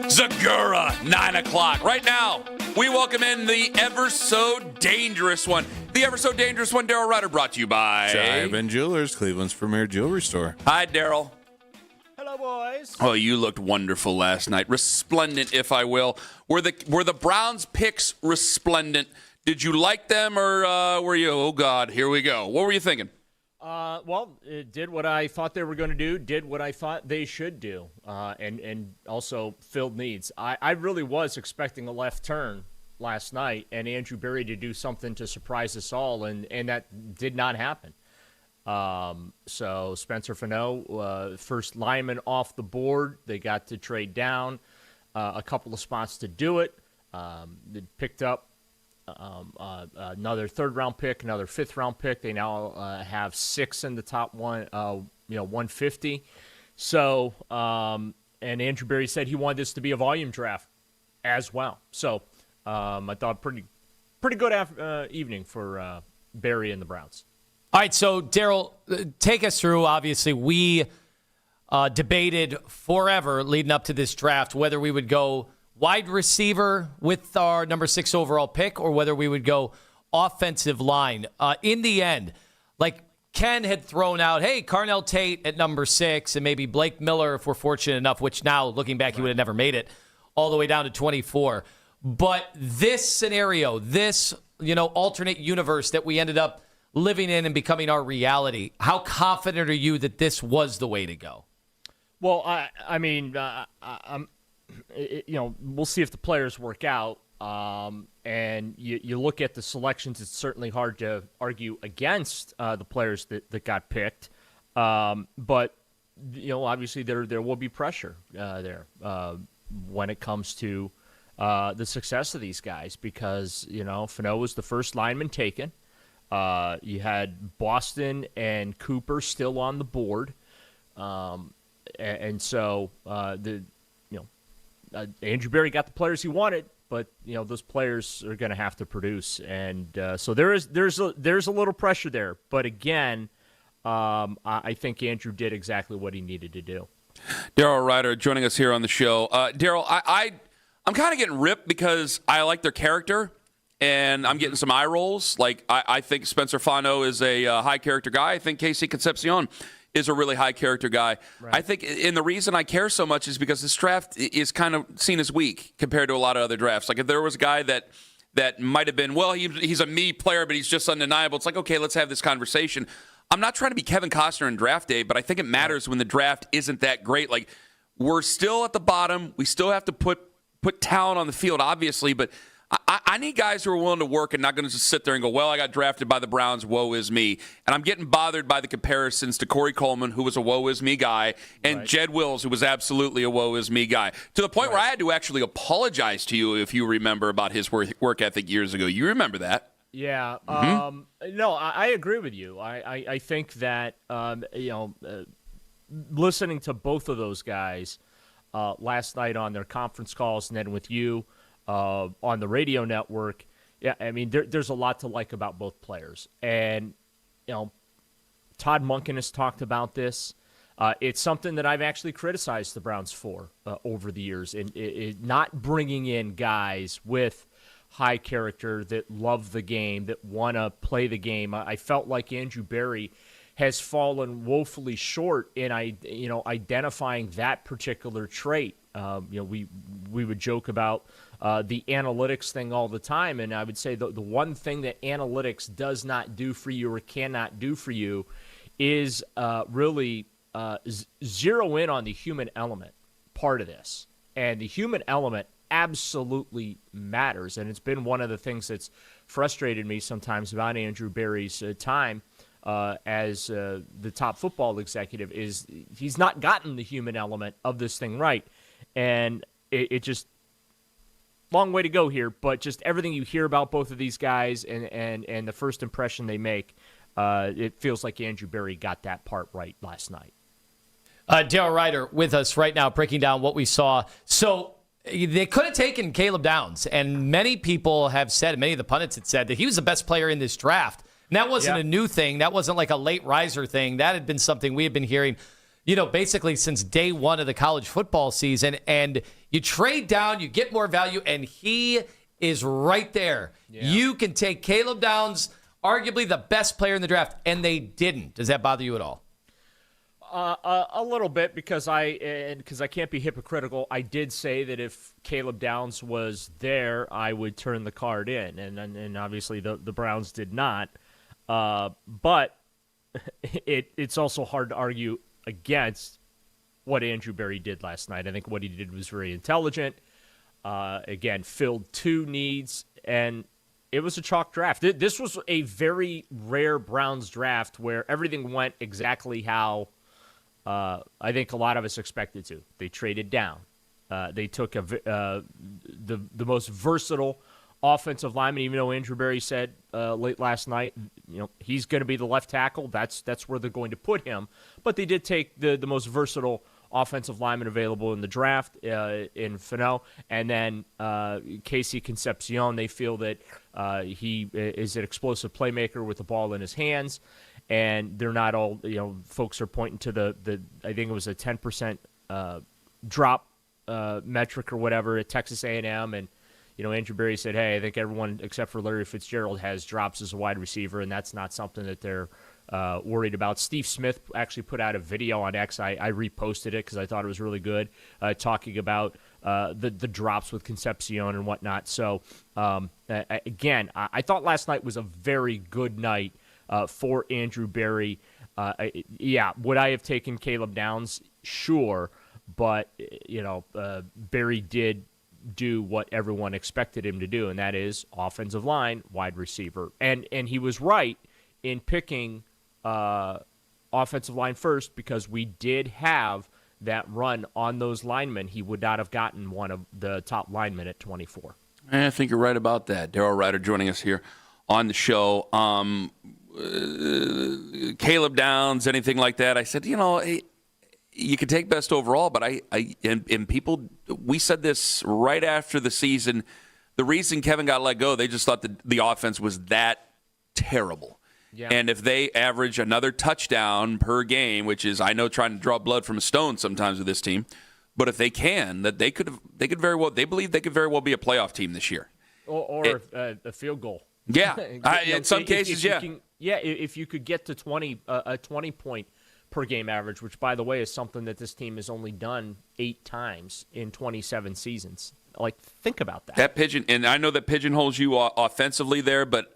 Zegura, 9 o'clock. Right now, we welcome in the ever so dangerous one. The ever so dangerous one, Daryl Ruiter, brought to you by Jive & Jewelers, Cleveland's premier jewelry store. Hi, Daryl. Hello, boys. Oh, you looked wonderful last night. Resplendent, if I will. Were the Browns picks resplendent? Did you like them, or were you, oh, God, here we go. What were you thinking? Well, it did what I thought they were going to do, did what I thought they should do, and also filled needs. I really was expecting a left turn last night and Andrew Berry to do something to surprise us all, and that did not happen. So Spencer Fano, first lineman off the board. They got to trade down a couple of spots to do it. They picked up another third-round pick, another fifth-round pick. They now have 6 in the top 150. So, and Andrew Berry said he wanted this to be a volume draft as well. So, I thought pretty good evening for Berry and the Browns. All right, so Daryl, take us through. Obviously, we debated forever leading up to this draft whether we would go wide receiver with our number 6 overall pick or whether we would go offensive line. In the end, like Ken had thrown out, hey, Carnell Tate at number 6 and maybe Blake Miller if we're fortunate enough, which now, looking back, he would have never made it, all the way down to 24. But this scenario, this alternate universe that we ended up living in and becoming our reality, how confident are you that this was the way to go? Well, I mean, we'll see if the players work out. And you look at the selections, it's certainly hard to argue against the players that got picked. But, obviously there will be pressure there when it comes to the success of these guys because, Fano was the first lineman taken. You had Boston and Cooper still on the board. And so Andrew Berry got the players he wanted, but those players are going to have to produce, and so there's a little pressure there. But again, I think Andrew did exactly what he needed to do. Daryl Ruiter joining us here on the show. Daryl, I'm kind of getting ripped because I like their character, and I'm getting some eye rolls. Like I think Spencer Fano is a high character guy. I think Casey Concepcion is a really high character guy. Right. I think, and the reason I care so much is because this draft is kind of seen as weak compared to a lot of other drafts. Like if there was a guy that might have been, well, he's a me player, but he's just undeniable. It's like, okay, let's have this conversation. I'm not trying to be Kevin Costner in draft day, but I think it matters when the draft isn't that great. Like we're still at the bottom. We still have to put talent on the field, obviously, but I need guys who are willing to work and not going to just sit there and go, well, I got drafted by the Browns, woe is me. And I'm getting bothered by the comparisons to Corey Coleman, who was a woe is me guy, and Jed Wills, who was absolutely a woe is me guy, to the point where I had to actually apologize to you, if you remember, about his work ethic years ago. You remember that? Yeah. No, I agree with you. I think that, listening to both of those guys last night on their conference calls and then with you, on the radio network, yeah, I mean, there's a lot to like about both players. And, Todd Monkin has talked about this. It's something that I've actually criticized the Browns for over the years, in not bringing in guys with high character that love the game, that want to play the game. I felt like Andrew Berry has fallen woefully short in identifying that particular trait. We would joke about the analytics thing all the time, and I would say the one thing that analytics does not do for you or cannot do for you is really zero in on the human element part of this. And the human element absolutely matters, and it's been one of the things that's frustrated me sometimes about Andrew Berry's time as the top football executive is he's not gotten the human element of this thing right. And it just long way to go here, but just everything you hear about both of these guys and the first impression they make, it feels like Andrew Berry got that part right last night. Daryl Ruiter with us right now, breaking down what we saw. So they could have taken Caleb Downs, and many people have said, many of the pundits had said, that he was the best player in this draft. And that wasn't a new thing. That wasn't like a late riser thing. That had been something we had been hearing, basically since day one of the college football season. And you trade down, you get more value, and he is right there. Yeah. You can take Caleb Downs, arguably the best player in the draft, and they didn't. Does that bother you at all? A little bit, because I can't be hypocritical. I did say that if Caleb Downs was there, I would turn the card in, and obviously the Browns did not. But it's also hard to argue against what Andrew Berry did last night. I think what he did was very intelligent. Again, filled two needs, and it was a chalk draft. This was a very rare Browns draft where everything went exactly how I think a lot of us expected to. They traded down. They took the most versatile offensive lineman, even though Andrew Berry said late last night, he's going to be the left tackle. That's where they're going to put him. But they did take the most versatile offensive lineman available in the draft in Fano. And then Casey Concepcion, they feel that he is an explosive playmaker with the ball in his hands. And they're not all, folks are pointing to the I think it was a 10% drop metric or whatever at Texas A&M. And, Andrew Berry said, hey, I think everyone except for Larry Fitzgerald has drops as a wide receiver, and that's not something that they're worried about. Steve Smith actually put out a video on X. I reposted it because I thought it was really good, talking about the drops with Concepcion and whatnot. So, again, I thought last night was a very good night for Andrew Berry. Would I have taken Caleb Downs? Sure. But, Berry did do what everyone expected him to do, and that is offensive line, wide receiver. And he was right in picking offensive line first, because we did have that run on those linemen. He would not have gotten one of the top linemen at 24. I think you're right about that. Daryl Ruiter joining us here on the show. Caleb Downs, anything like that, I said, you could take best overall, but and people, we said this right after the season. The reason Kevin got let go, they just thought the offense was that terrible. Yeah. And if they average another touchdown per game, which is, I know, trying to draw blood from a stone sometimes with this team, but if they can, that they believe they could very well be a playoff team this year. Or a field goal. Yeah. In some cases, yeah. If you could get to a 20-point per game average, which, by the way, is something that this team has only done 8 times in 27 seasons. Think about that. That pigeon, and I know that pigeonholes you offensively there, but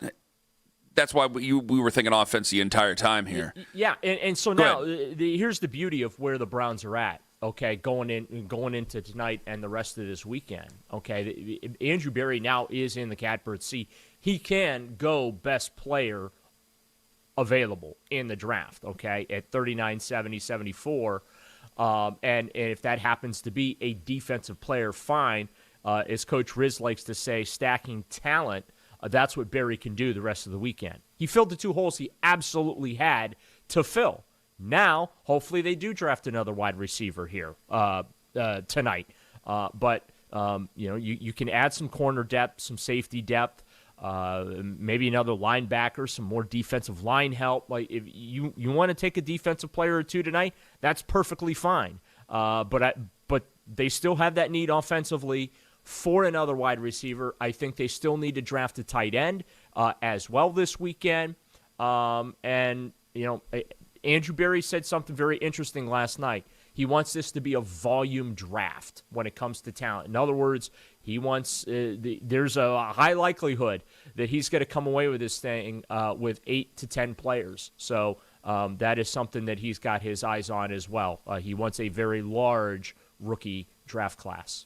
that's why we were thinking offense the entire time here. Yeah, and so now here's the beauty of where the Browns are at. Okay, going into tonight and the rest of this weekend. Okay, Andrew Berry now is in the catbird seat. He can go best player available in the draft, okay, at 39, 70, 74. And if that happens to be a defensive player, fine. As Coach Riz likes to say, stacking talent, that's what Berry can do the rest of the weekend. He filled the 2 holes he absolutely had to fill. Now, hopefully they do draft another wide receiver here tonight. But you can add some corner depth, some safety depth, maybe another linebacker, some more defensive line help. If you want to take a defensive player or 2 tonight, that's perfectly fine. But they still have that need offensively for another wide receiver. I think they still need to draft a tight end as well this weekend. Andrew Berry said something very interesting last night. He wants this to be a volume draft when it comes to talent. In other words, he wants there's a high likelihood that he's going to come away with this thing with 8 to 10 players. So that is something that he's got his eyes on as well. He wants a very large rookie draft class.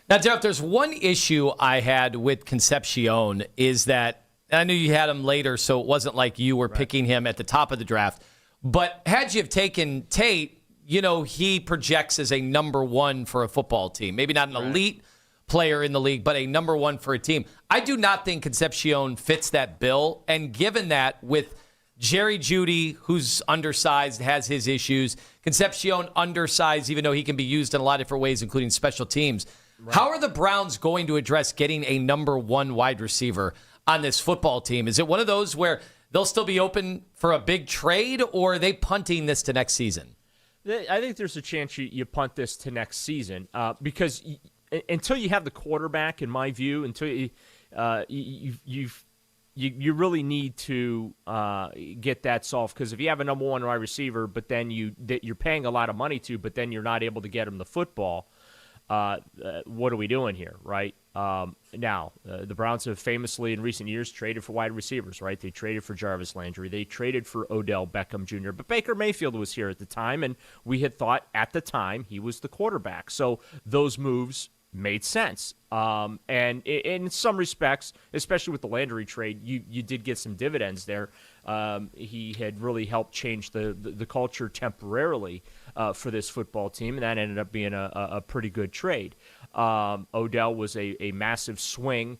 Now, Jeff, there's one issue I had with Concepcion is that I knew you had him later, so it wasn't like you were picking him at the top of the draft. But had you have taken Tate, he projects as a number 1 for a football team. Maybe not an elite, player in the league, but a number one for a team. I do not think Concepcion fits that bill. And given that with Jerry Jeudy, who's undersized, has his issues, Concepcion undersized, even though he can be used in a lot of different ways, including special teams. Right. How are the Browns going to address getting a number one wide receiver on this football team? Is it one of those where they'll still be open for a big trade, or are they punting this to next season? I think there's a chance you punt this to next season because until you have the quarterback, in my view, until you really need to get that solved. Because if you have a number one wide receiver, but then you're paying a lot of money to, but then you're not able to get him the football, what are we doing here, right? Now, the Browns have famously in recent years traded for wide receivers, right? They traded for Jarvis Landry. They traded for Odell Beckham Jr., but Baker Mayfield was here at the time, and we had thought at the time he was the quarterback. So those moves made sense. And in some respects, especially with the Landry trade, you did get some dividends there. He had really helped change the culture temporarily for this football team, and that ended up being a pretty good trade. Odell was a massive swing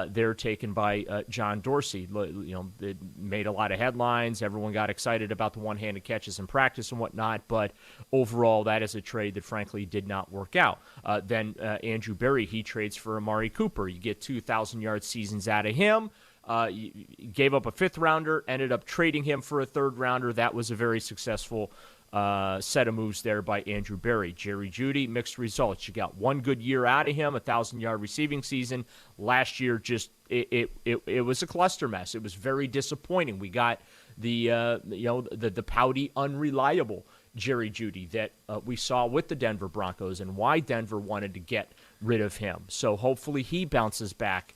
there taken by John Dorsey. It made a lot of headlines. Everyone got excited about the one-handed catches in practice and whatnot, but overall that is a trade that frankly did not work out. Then Andrew Berry, he trades for Amari Cooper. You get 2,000-yard seasons out of him. You gave up a fifth-rounder, ended up trading him for a third-rounder. That was a very successful set of moves there by Andrew Berry. Jerry Jeudy, mixed results. You got one good year out of him, 1,000-yard receiving season. Last year, just it was a cluster mess. It was very disappointing. We got the pouty, unreliable Jerry Jeudy that we saw with the Denver Broncos and why Denver wanted to get rid of him. So hopefully he bounces back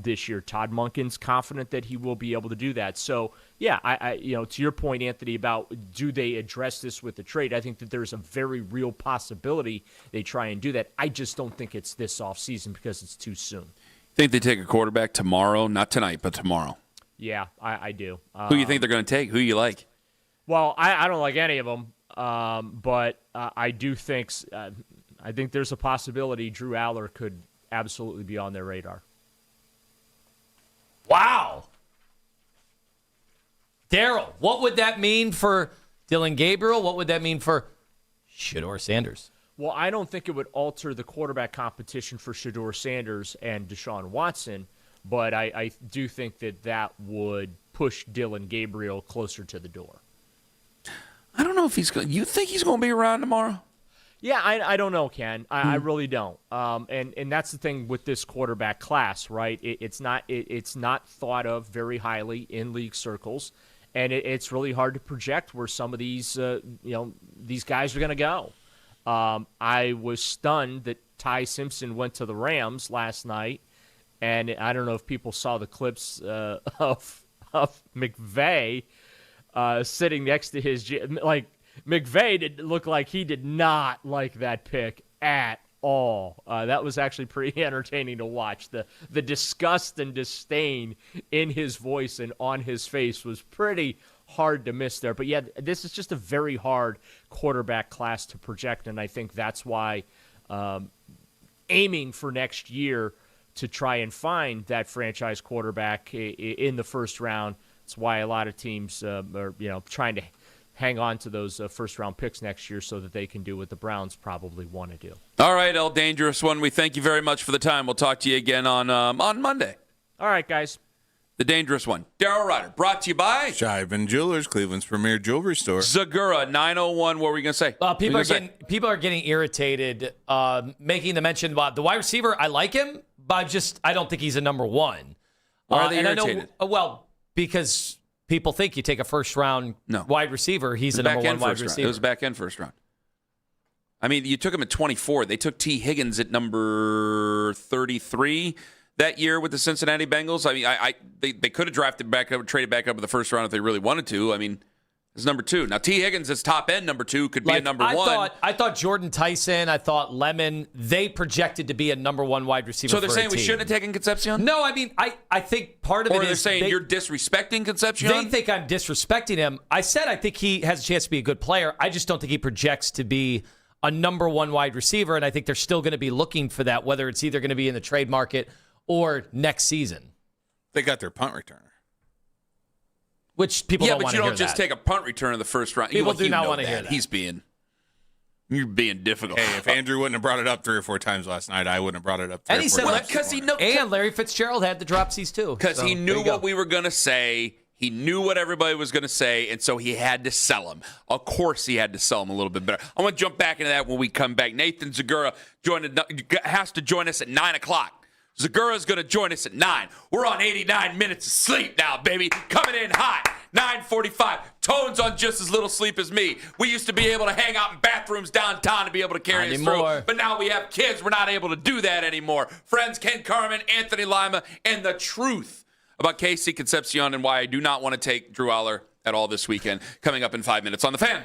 this year. Todd Monkin's confident that he will be able to do that. So, yeah, I to your point, Anthony, about do they address this with the trade, I think that there's a very real possibility they try and do that. I just don't think it's this offseason because it's too soon. Think they take a quarterback tomorrow? Not tonight, but tomorrow. Yeah, I do. Who you think they're going to take? Who you like? Well, I don't like any of them, but I do think I think there's a possibility Drew Aller could absolutely be on their radar. Wow. Daryl, what would that mean for Dylan Gabriel? What would that mean for Shedeur Sanders? Well, I don't think it would alter the quarterback competition for Shedeur Sanders and Deshaun Watson, but I do think that would push Dylan Gabriel closer to the door. I don't know if he's going. You think he's going to be around tomorrow? Yeah, I don't know, Ken. I really don't. And that's the thing with this quarterback class, right? It's not thought of very highly in league circles, and it's really hard to project where some of these these guys are going to go. I was stunned that Ty Simpson went to the Rams last night, and I don't know if people saw the clips of McVay sitting next to his McVay did look like he did not like that pick at all. That was actually pretty entertaining to watch. The disgust and disdain in his voice and on his face was pretty hard to miss there. But, yeah, this is just a very hard quarterback class to project, and I think that's why aiming for next year to try and find that franchise quarterback in the first round, that's why a lot of teams are trying to hang on to those first-round picks next year so that they can do what the Browns probably want to do. All right, El Dangerous One, we thank you very much for the time. We'll talk to you again on Monday. All right, guys. The Dangerous One. Daryl Ruiter, brought to you by Shivan Jewelers, Cleveland's premier jewelry store. Zegura, 901. What were we going to say? People are getting irritated, making the mention about the wide receiver. I like him, but I don't think he's a number one. Why are they irritated? Because people think you take a first-round wide receiver. He's a number one wide receiver. It was back end first round. I mean, you took him at 24. They took T. Higgins at number 33 that year with the Cincinnati Bengals. I mean, they could have drafted back up, traded back up in the first round if they really wanted to. I mean, it's number 2. Now, T. Higgins is top end number 2, could be a number 1. I thought Jordan Tyson, I thought Lemon, they projected to be a number 1 wide receiver. So they're saying we shouldn't have taken Concepcion? No, I mean, I think part of it is. Or they're saying you're disrespecting Concepcion? They think I'm disrespecting him. I said I think he has a chance to be a good player. I just don't think he projects to be a number one wide receiver, and I think they're still going to be looking for that, whether it's either going to be in the trade market or next season. They got their punt returner. Which people don't want to hear. Yeah, but you don't just take a punt return in the first round. People do not want to hear that. You're being difficult. Hey, if Andrew wouldn't have brought it up 3 or 4 times last night, I wouldn't have brought it up 3 and or he 4 said times. Because he knew. And Larry Fitzgerald had the dropsies too. Because he knew what we were going to say. He knew what everybody was going to say, and so he had to sell him. Of course, he had to sell him a little bit better. I want to jump back into that when we come back. Nathan Zegura has to join us at 9 o'clock. Zegura's going to join us at 9. We're on 89 minutes of sleep now, baby. Coming in hot. 9:45. Tone's on just as little sleep as me. We used to be able to hang out in bathrooms downtown to be able to carry us through. But now we have kids. We're not able to do that anymore. Friends, Ken Carman, Anthony Lima, and the truth about KC Concepcion and why I do not want to take Drew Aller at all this weekend. Coming up in 5 minutes on The Fan.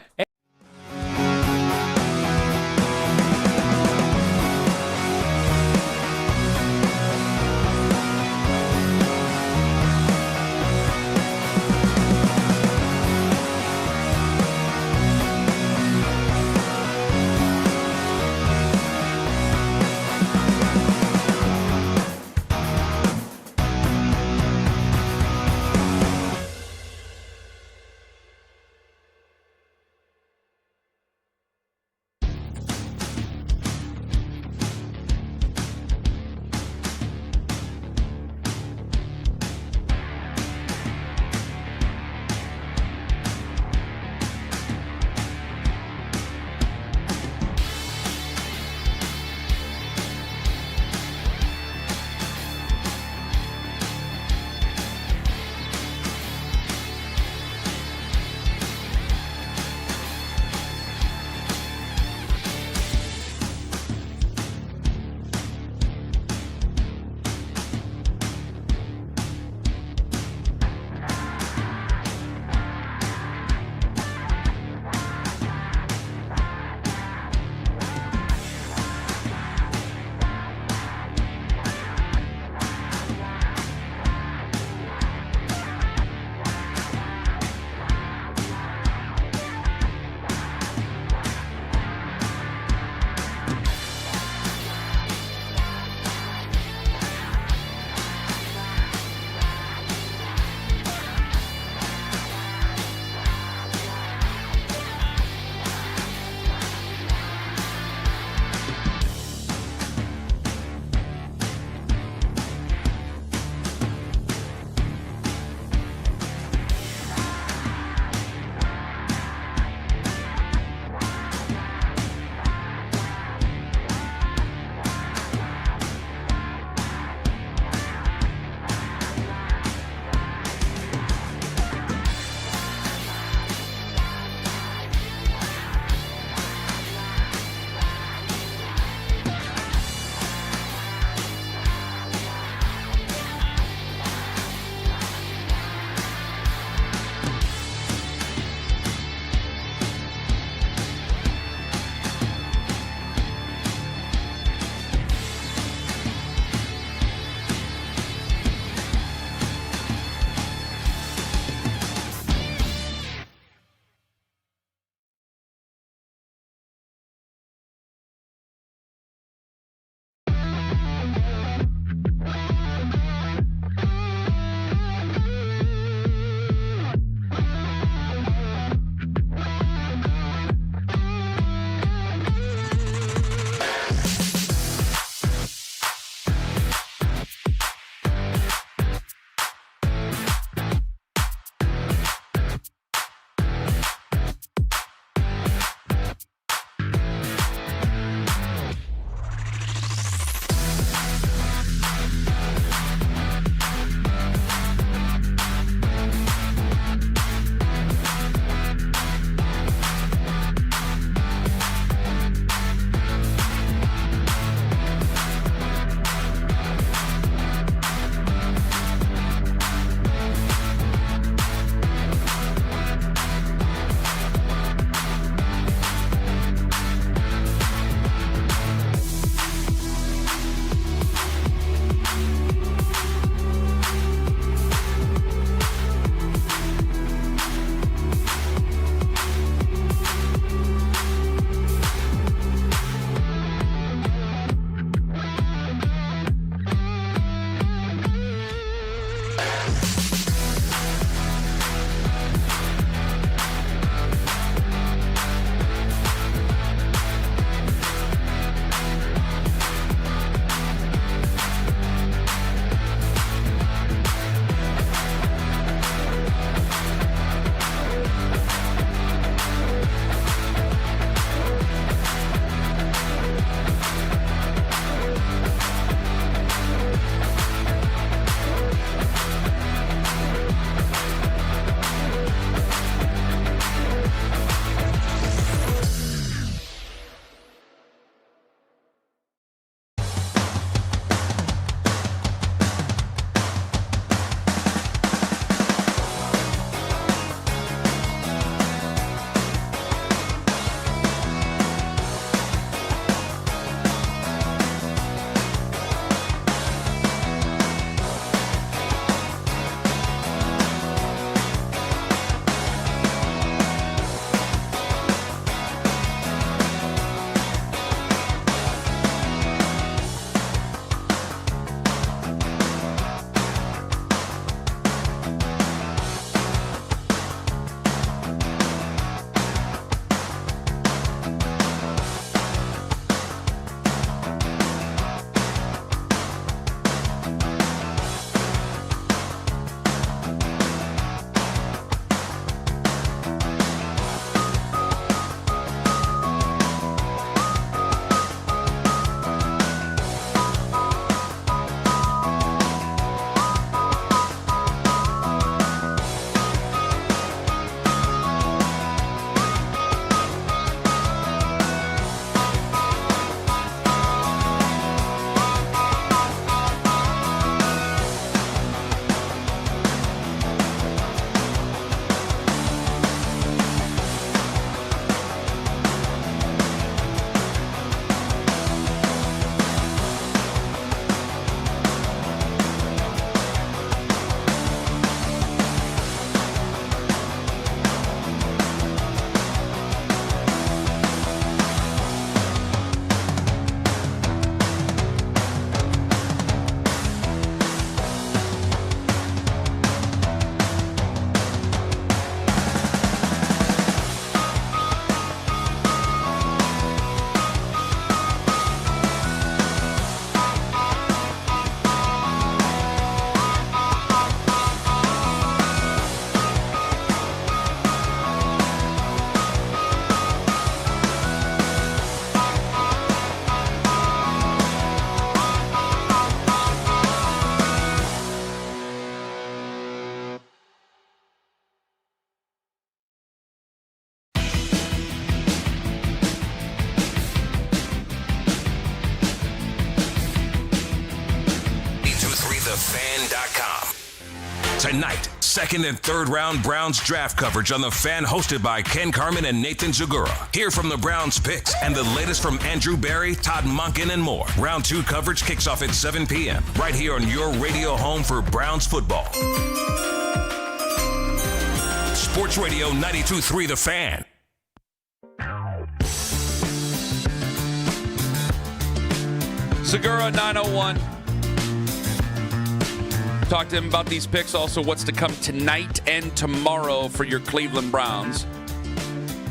thefan.com. Tonight, second and third round Browns draft coverage on The Fan, hosted by Ken Carman and Nathan Zegura. Hear from the Browns picks and the latest from Andrew Berry, Todd Monkin, and more. Round 2 coverage kicks off at 7 p.m. right here on your radio home for Browns football. Sports Radio 92.3 The Fan. Zegura 901. Talk to him about these picks. Also, what's to come tonight and tomorrow for your Cleveland Browns.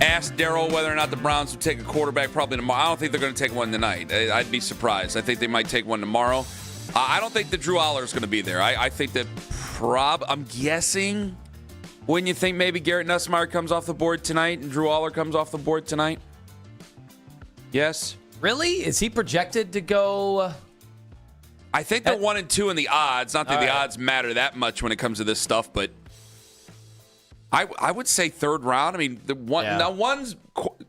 Asked Daryl whether or not the Browns would take a quarterback probably tomorrow. I don't think they're going to take one tonight. I'd be surprised. I think they might take one tomorrow. I don't think that Drew Aller is going to be there. I think that I'm guessing, wouldn't you think maybe Garrett Nussmeier comes off the board tonight and Drew Aller comes off the board tonight? Yes? Really? Is he projected to go? I think they're 1 and 2 in the odds. Not that the odds matter that much when it comes to this stuff, but I would say third round. I mean, now one's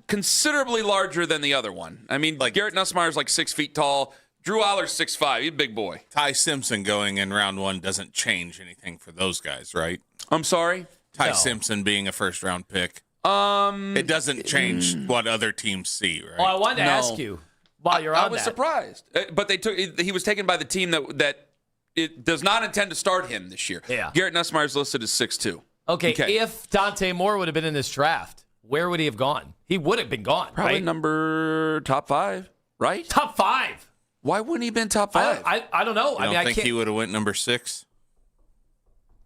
considerably larger than the other one. I mean, Garrett Nussmeier's like 6 feet tall. Drew Aller's 6'5". He's a big boy. Ty Simpson going in round 1 doesn't change anything for those guys, right? I'm sorry? Ty Simpson being a first-round pick. It doesn't change what other teams see, right? Oh, I wanted to ask you while you're on that. I was surprised. But he was taken by the team that it does not intend to start him this year. Yeah. Garrett Nussmeier's listed as 6'2". Okay, if Dante Moore would have been in this draft, where would he have gone? He would have been gone, Probably right? top 5, right? Top 5. Why wouldn't he have been top 5? I don't know. I don't think he would have went number 6?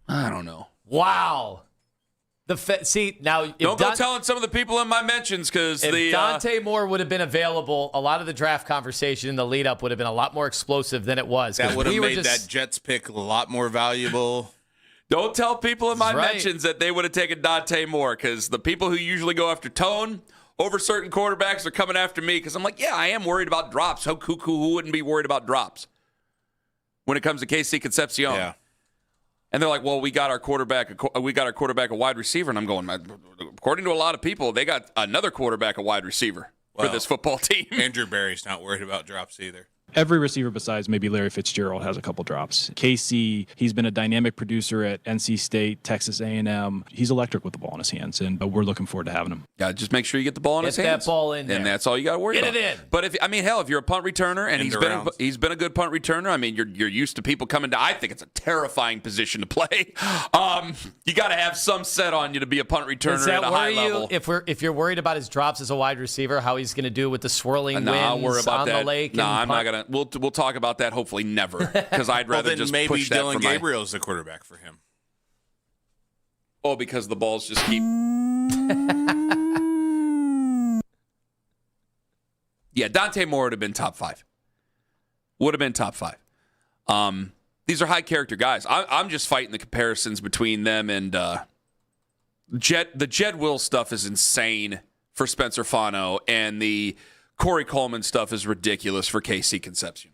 I don't know. Wow. Now don't go telling some of the people in my mentions because if Dante Moore would have been available, a lot of the draft conversation in the lead up would have been a lot more explosive than it was. That would have made that Jets pick a lot more valuable. Don't tell people in my mentions that they would have taken Dante Moore because the people who usually go after Tone over certain quarterbacks are coming after me because I'm like, yeah, I am worried about drops. Who wouldn't be worried about drops when it comes to KC Concepcion? Yeah. And they're like, well, we got our quarterback a wide receiver. And I'm going, according to a lot of people, they got another quarterback a wide receiver for this football team. Andrew Berry's not worried about drops either. Every receiver besides maybe Larry Fitzgerald has a couple drops. KC, he's been a dynamic producer at NC State, Texas A&M. He's electric with the ball in his hands, and we're looking forward to having him. Yeah, just make sure you get the ball in his hands. Get that ball in there. And that's all you got to worry about. Get it in. But if you're a punt returner, and he's been a good punt returner, I mean, you're used to people coming to. I think it's a terrifying position to play. You got to have some set on you to be a punt returner at a high level. If you're worried about his drops as a wide receiver, how he's going to do with the swirling winds I'll worry about on that. the lake? No, I'm not going to. We'll talk about that hopefully never because I'd rather just maybe push that Dylan for Gabriel's the quarterback for him. Oh, because the balls just keep. Yeah, Dante Moore would have been top 5. Would have been top 5. These are high character guys. I'm just fighting the comparisons between them and Jed. The Jed Will stuff is insane for Spencer Fano, and the Corey Coleman stuff is ridiculous for KC Concepcion.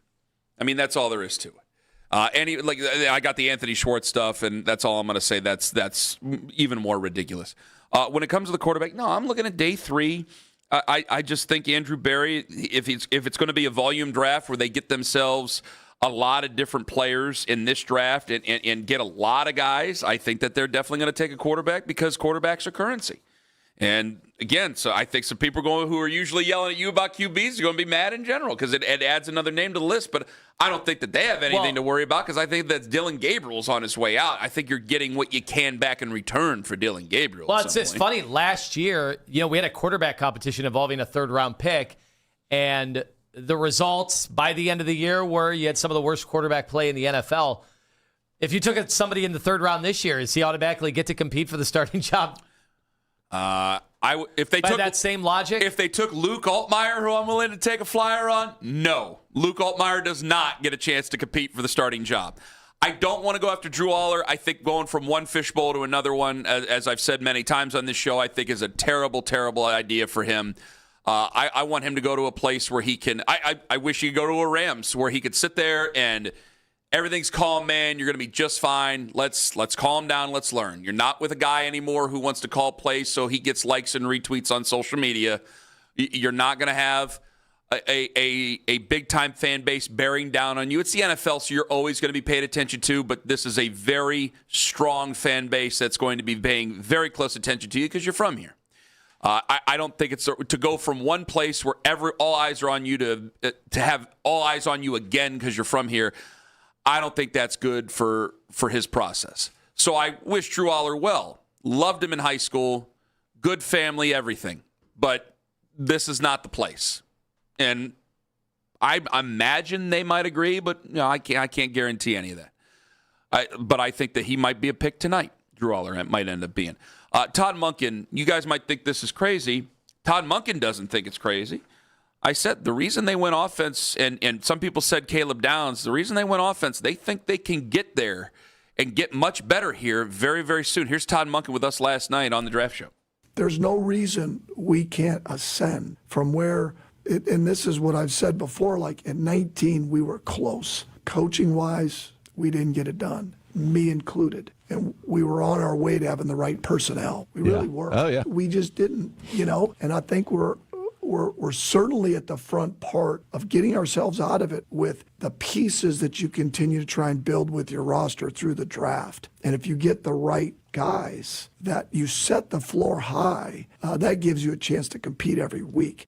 I mean, that's all there is to it. I got the Anthony Schwartz stuff, and that's all I'm going to say. That's even more ridiculous. When it comes to the quarterback, no, I'm looking at day 3. I just think Andrew Berry, if it's going to be a volume draft where they get themselves a lot of different players in this draft and get a lot of guys, I think that they're definitely going to take a quarterback because quarterbacks are currency. And again, so I think some people who are usually yelling at you about QBs are going to be mad in general because it adds another name to the list. But I don't think that they have anything to worry about because I think that Dylan Gabriel's on his way out. I think you're getting what you can back in return for Dylan Gabriel. Well, it's funny. Last year, we had a quarterback competition involving a third-round pick, and the results by the end of the year were you had some of the worst quarterback play in the NFL. If you took somebody in the third round this year, does he automatically get to compete for the starting job? If they By took that same logic, if they took Luke Altmaier, who I'm willing to take a flyer on, no, Luke Altmaier does not get a chance to compete for the starting job. I don't want to go after Drew Aller. I think going from one fishbowl to another one, as I've said many times on this show, I think is a terrible, terrible idea for him. I want him to go to a place where he can. I wish he could go to a Rams where he could sit there and everything's calm, man. You're going to be just fine. Let's calm down. Let's learn. You're not with a guy anymore who wants to call plays so he gets likes and retweets on social media. You're not going to have a big-time fan base bearing down on you. It's the NFL, so you're always going to be paid attention to, but this is a very strong fan base that's going to be paying very close attention to you because you're from here. I don't think it's to go from one place where all eyes are on you to have all eyes on you again because you're from here. I don't think that's good for his process. So I wish Drew Aller well. Loved him in high school. Good family, everything. But this is not the place. And I imagine they might agree, but I can't guarantee any of that. But I think that he might be a pick tonight. Drew Aller might end up being. Todd Monkin, you guys might think this is crazy. Todd Monkin doesn't think it's crazy. I said the reason they went offense, and some people said Caleb Downs, the reason they went offense, they think they can get there and get much better here very, very soon. Here's Todd Monkin with us last night on the Draft Show. There's no reason we can't ascend from where, and this is what I've said before, like at 19, we were close. Coaching-wise, we didn't get it done, me included. And we were on our way to having the right personnel. We really were. Oh, yeah. We just didn't, and I think we're certainly at the front part of getting ourselves out of it with the pieces that you continue to try and build with your roster through the draft. And if you get the right guys, that you set the floor high, that gives you a chance to compete every week.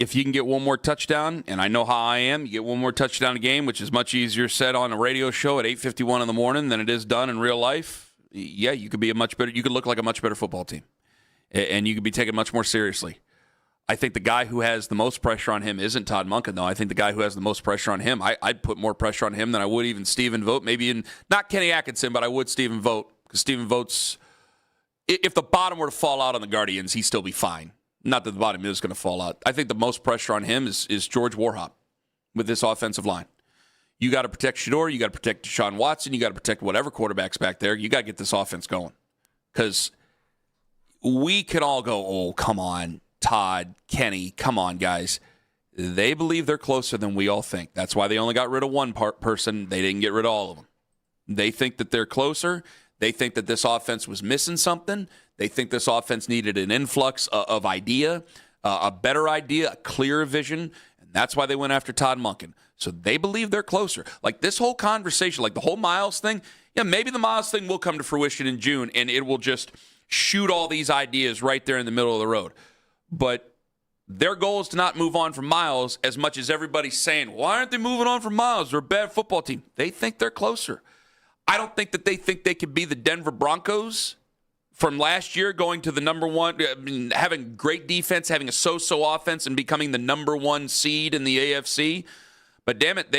If you can get one more touchdown, and I know how I am, you get one more touchdown a game, which is much easier said on a radio show at 8:51 in the morning than it is done in real life. Yeah, you could be you could look like a much better football team. And you could be taken much more seriously. I think the guy who has the most pressure on him isn't Todd Monkin, though. I think the guy who has the most pressure on him, I'd put more pressure on him than I would even Stephen Vogt, maybe not Kenny Atkinson, but I would Stephen Vogt, because Stephen Vogt's, if the bottom were to fall out on the Guardians, he'd still be fine. Not that the bottom is going to fall out. I think the most pressure on him is George Warhop with this offensive line. You got to protect Shedeur, you got to protect Deshaun Watson, you got to protect whatever quarterback's back there. You got to get this offense going. Because we can all go, oh, come on, Todd, Kenny, come on, guys. They believe they're closer than we all think. That's why they only got rid of one person. They didn't get rid of all of them. They think that they're closer. They think that this offense was missing something. They think this offense needed an influx of idea, a better idea, a clearer vision, and that's why they went after Todd Monkin. So they believe they're closer. Like this whole conversation, like the whole Miles thing, yeah, maybe the Miles thing will come to fruition in June, and it will just shoot all these ideas right there in the middle of the road. But their goal is to not move on from Miles as much as everybody's saying, why aren't they moving on from Miles? They're a bad football team. They think they're closer. I don't think that they think they could be the Denver Broncos from last year, going to the number one, having great defense, having a so-so offense, and becoming the number one seed in the AFC. But damn it,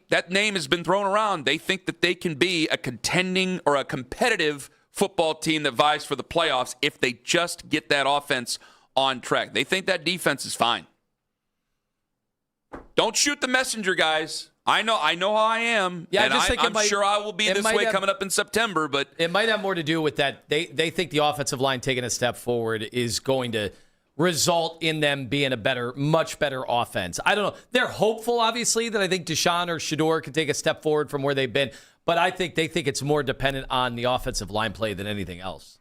that name has been thrown around. They think that they can be a contending or a competitive football team that vies for the playoffs if they just get that offense on track. They think that defense is fine. Don't shoot the messenger, guys. I know how I am. Yeah, and I'm sure I will be this way coming up in September. But it might have more to do with that. They think the offensive line taking a step forward is going to result in them being a much better offense. I don't know. They're hopeful, obviously, that I think Deshaun or Shedeur can take a step forward from where they've been. But I think they think it's more dependent on the offensive line play than anything else.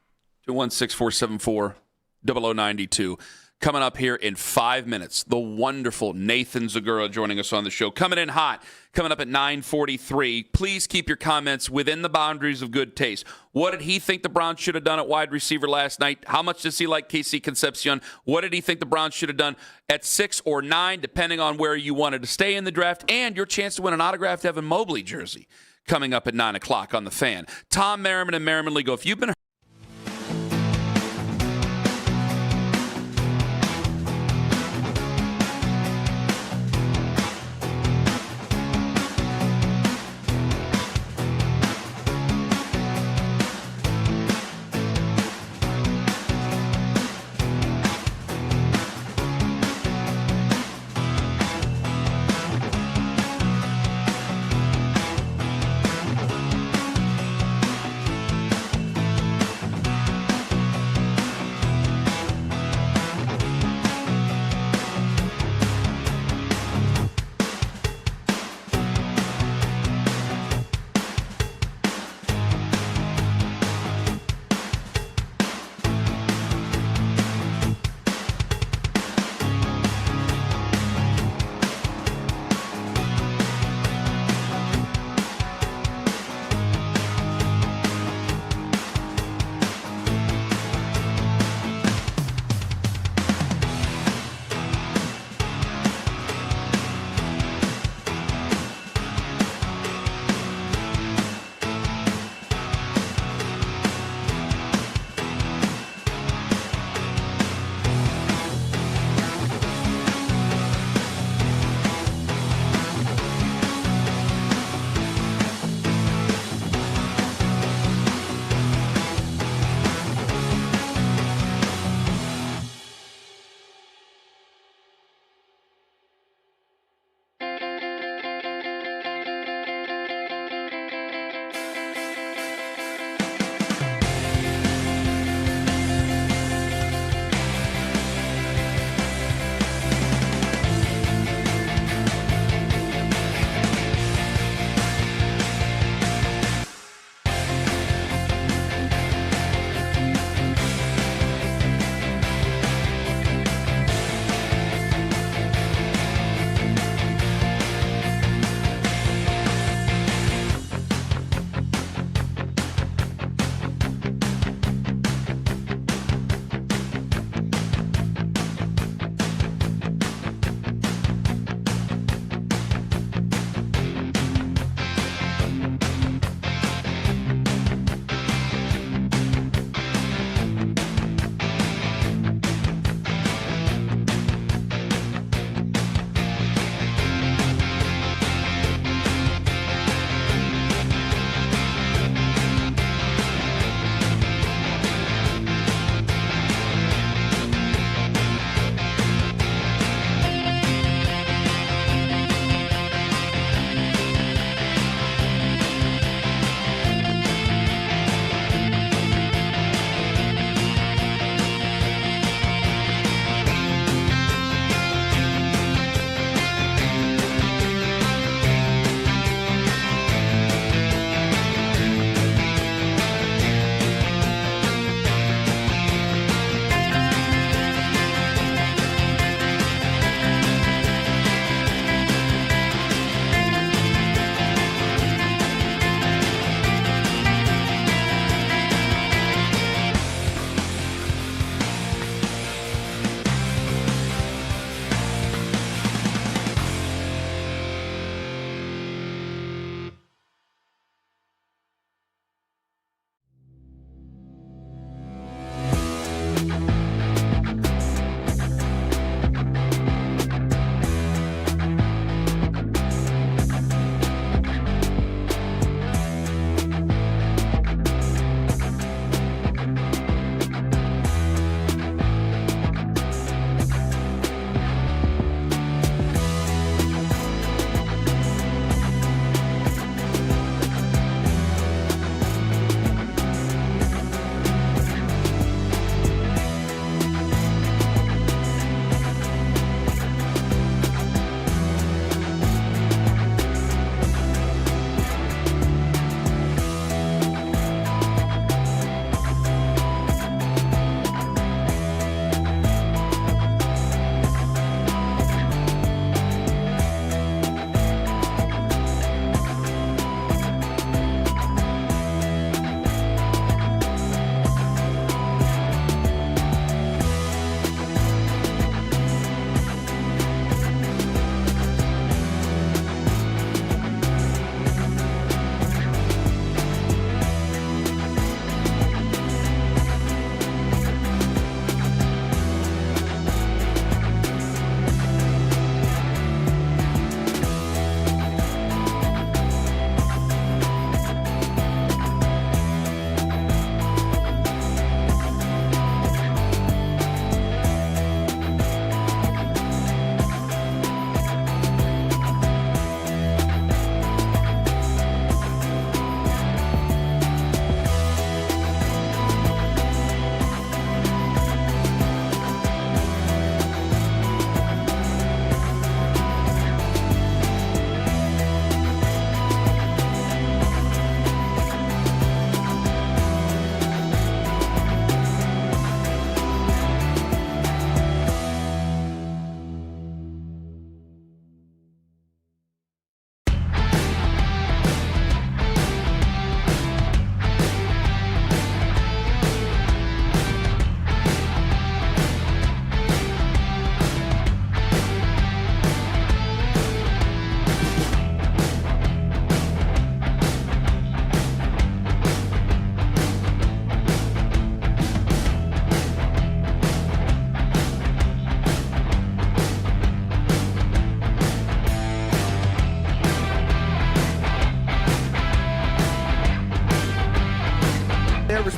216-474-0092. Coming up here in 5 minutes, the wonderful Nathan Zegura joining us on the show. Coming in hot, coming up at 9:43. Please keep your comments within the boundaries of good taste. What did he think the Browns should have done at wide receiver last night? How much does he like Casey Concepcion? What did he think the Browns should have done at 6 or 9, depending on where you wanted to stay in the draft? And your chance to win an autographed Evan Mobley jersey coming up at 9 o'clock on The Fan. Tom Merriman and Merriman Legal. If you've been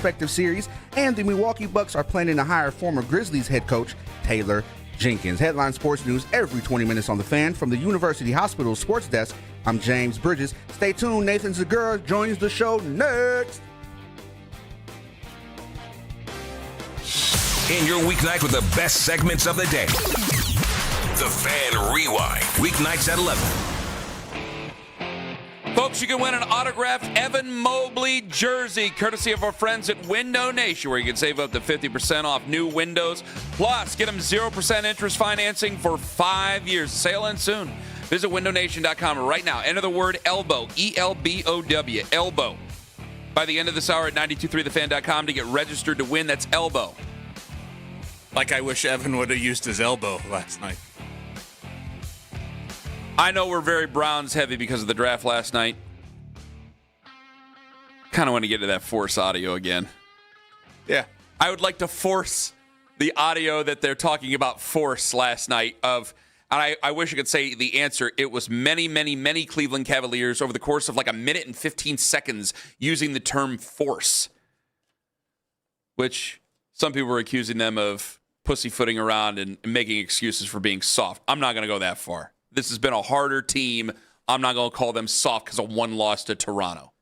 respective series, and the Milwaukee Bucks are planning to hire former Grizzlies head coach Taylor Jenkins. Headline sports news every 20 minutes on The Fan. From the University Hospital Sports Desk, I'm James Bridges. Stay tuned. Nathan Zegura joins the show next. In your weeknight with the best segments of the day. The Fan Rewind. Weeknights at 11. Folks, you can win an autographed Evan Mobley jersey, courtesy of our friends at Window Nation, where you can save up to 50% off new windows. Plus, get them 0% interest financing for 5 years. Sale ends soon. Visit windownation.com right now. Enter the word ELBOW, E-L-B-O-W, ELBOW. By the end of this hour at 923thefan.com to get registered to win. That's ELBOW. Like I wish Evan would have used his elbow last night. I know we're very Browns heavy because of the draft last night. Kind of want to get to that force audio again. Yeah. I would like to force the audio that they're talking about force last night of, and I wish I could say the answer. It was many, many, many Cleveland Cavaliers over the course of like a minute and 15 seconds using the term force, which some people were accusing them of pussyfooting around and making excuses for being soft. I'm not going to go that far. This has been a harder team. I'm not going to call them soft because of one loss to Toronto.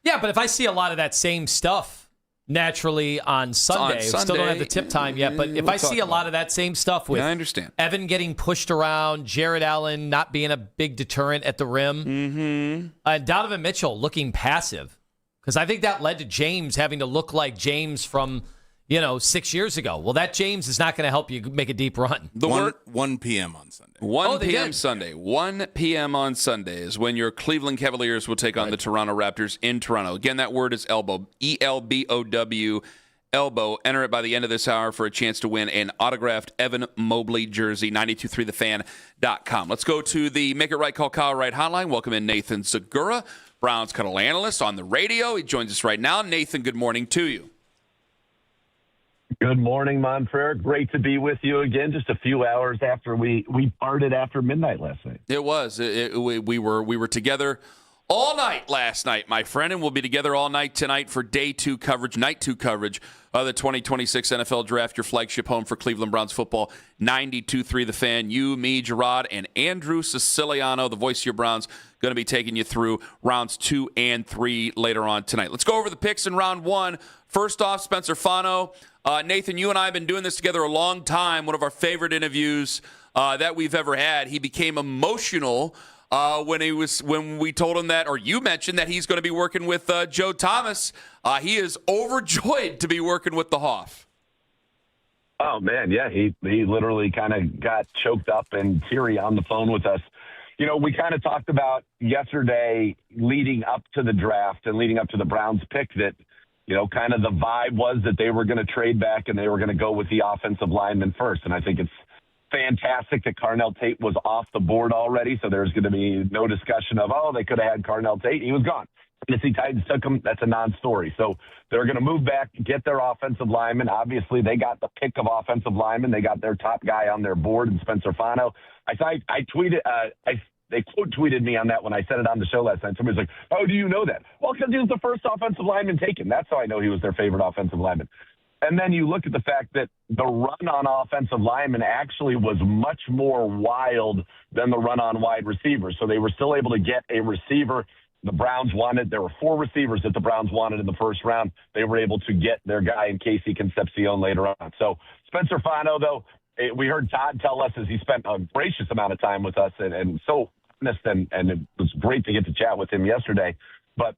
Yeah, but if I see a lot of that same stuff naturally on Sunday, we still don't have the tip time yet, but if I see a lot of that same stuff with I understand. Evan getting pushed around, Jared Allen not being a big deterrent at the rim, and Donovan Mitchell looking passive, because I think that led to James having to look like James from 6 years ago. Well, that James is not going to help you make a deep run. 1 p.m. on Sunday. 1 p.m. Sunday. 1 p.m. on Sunday is when your Cleveland Cavaliers will take on the Toronto Raptors in Toronto. Again, that word is ELBOW. E-L-B-O-W, ELBOW. Enter it by the end of this hour for a chance to win an autographed Evan Mobley jersey, 923thefan.com. Let's go to the Make It Right Call Kyle Wright hotline. Welcome in Nathan Zegura, Browns Cuddle analyst on the radio. He joins us right now. Nathan, good morning to you. Good morning, Monfrere. Great to be with you again. Just a few hours after we parted after midnight last night. It was. We were together all night last night, my friend, and we'll be together all night tonight for night two coverage of the 2026 NFL Draft, your flagship home for Cleveland Browns football. 92.3 The Fan. You, me, Gerard, and Andrew Siciliano, the voice of your Browns, going to be taking you through rounds 2 and 3 later on tonight. Let's go over the picks in round 1. First off, Spencer Fano. Nathan, you and I have been doing this together a long time. One of our favorite interviews that we've ever had. He became emotional when we told him that, or you mentioned that he's going to be working with Joe Thomas. He is overjoyed to be working with the Hoff. Oh, man, yeah. He literally kind of got choked up and teary on the phone with us. We kind of talked about yesterday leading up to the draft and leading up to the Browns pick that, kind of the vibe was that they were going to trade back and they were going to go with the offensive lineman first. And I think it's fantastic that Carnell Tate was off the board already, so there's going to be no discussion of, they could have had Carnell Tate. He was gone. Tennessee Titans took him. That's a non-story. So they're going to move back, get their offensive lineman. Obviously, they got the pick of offensive lineman. They got their top guy on their board in Spencer Fano. I tweeted they quote tweeted me on that when I said it on the show last night. Somebody's like, "Oh, do you know that?" Well, because he was the first offensive lineman taken. That's how I know he was their favorite offensive lineman. And then you look at the fact that the run on offensive linemen actually was much more wild than the run on wide receivers. So they were still able to get a receiver the Browns wanted. There were 4 receivers that the Browns wanted in the first round. They were able to get their guy in Casey Concepcion later on. So Spencer Fano, though, we heard Todd tell us as he spent a gracious amount of time with us and so honest, and it was great to get to chat with him yesterday. But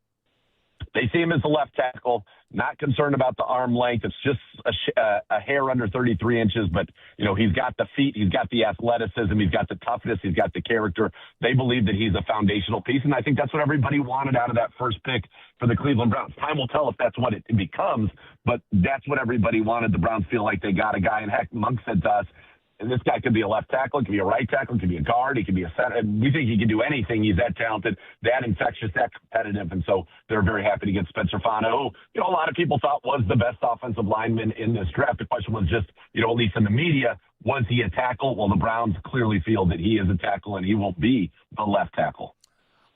they see him as the left tackle, not concerned about the arm length. It's just a hair under 33 inches, but, he's got the feet, he's got the athleticism, he's got the toughness, he's got the character. They believe that he's a foundational piece, and I think that's what everybody wanted out of that first pick for the Cleveland Browns. Time will tell if that's what it becomes, but that's what everybody wanted. The Browns feel like they got a guy, and heck, Monk said to us, and this guy could be a left tackle, he could be a right tackle, he could be a guard, he could be a center. And we think he can do anything. He's that talented, that infectious, that competitive. And so they're very happy to get Spencer Fano, who, a lot of people thought was the best offensive lineman in this draft. The question was just, at least in the media, was he a tackle? Well, the Browns clearly feel that he is a tackle and he will be the left tackle.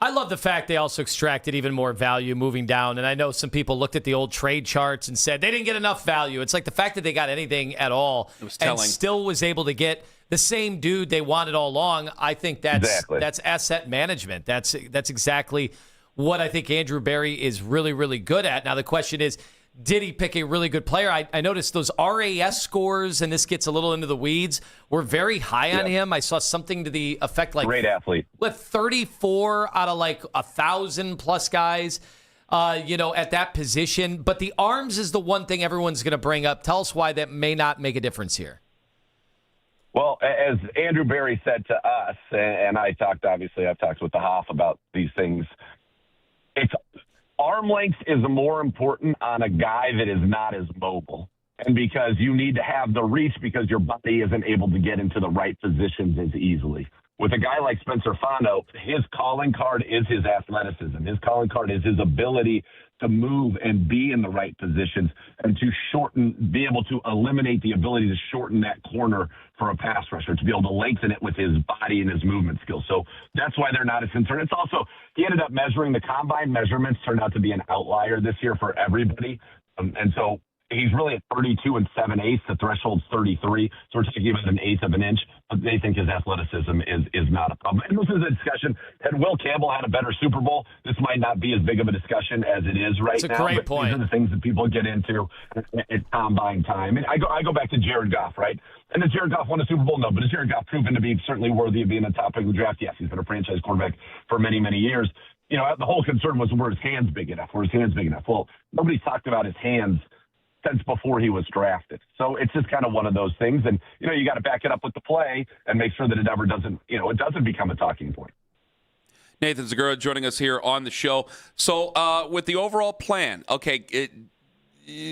I love the fact they also extracted even more value moving down. And I know some people looked at the old trade charts and said they didn't get enough value. It's like the fact that they got anything at all and still was able to get the same dude they wanted all along. I think that's asset management. That's exactly what I think Andrew Berry is really, really good at. Now, the question is, did he pick a really good player? I noticed those RAS scores, and this gets a little into the weeds, were very high on him. I saw something to the effect like... Great athlete. With 34 out of like 1,000 plus guys, at that position. But the arms is the one thing everyone's going to bring up. Tell us why that may not make a difference here. Well, as Andrew Berry said to us, and I've talked with the Hoff about these things, it's arm length is more important on a guy that is not as mobile. And because you need to have the reach because your body isn't able to get into the right positions as easily. With a guy like Spencer Fano, his calling card is his athleticism. His calling card is his ability to move and be in the right positions and to be able to eliminate the ability to shorten that corner for a pass rusher, to be able to lengthen it with his body and his movement skills. So that's why they're not as concerned. It's also, he ended up measuring, the combine measurements turned out to be an outlier this year for everybody. And so he's really at 32 7/8. The threshold's 33. So we're talking about an eighth of an inch. But they think his athleticism is not a problem. And this is a discussion. Had Will Campbell had a better Super Bowl, this might not be as big of a discussion as it is right now. That's a great point. These are the things that people get into at combine time. And I go back to Jared Goff, right? And has Jared Goff won a Super Bowl? No. But has Jared Goff proven to be certainly worthy of being a top pick of the draft? Yes. He's been a franchise quarterback for many, many years. The whole concern was, were his hands big enough? Were his hands big enough? Well, nobody's talked about his hands since before he was drafted. So it's just kind of one of those things. And, you got to back it up with the play and make sure that it ever doesn't, it doesn't become a talking point. Nathan Zegura joining us here on the show. So with the overall plan, okay,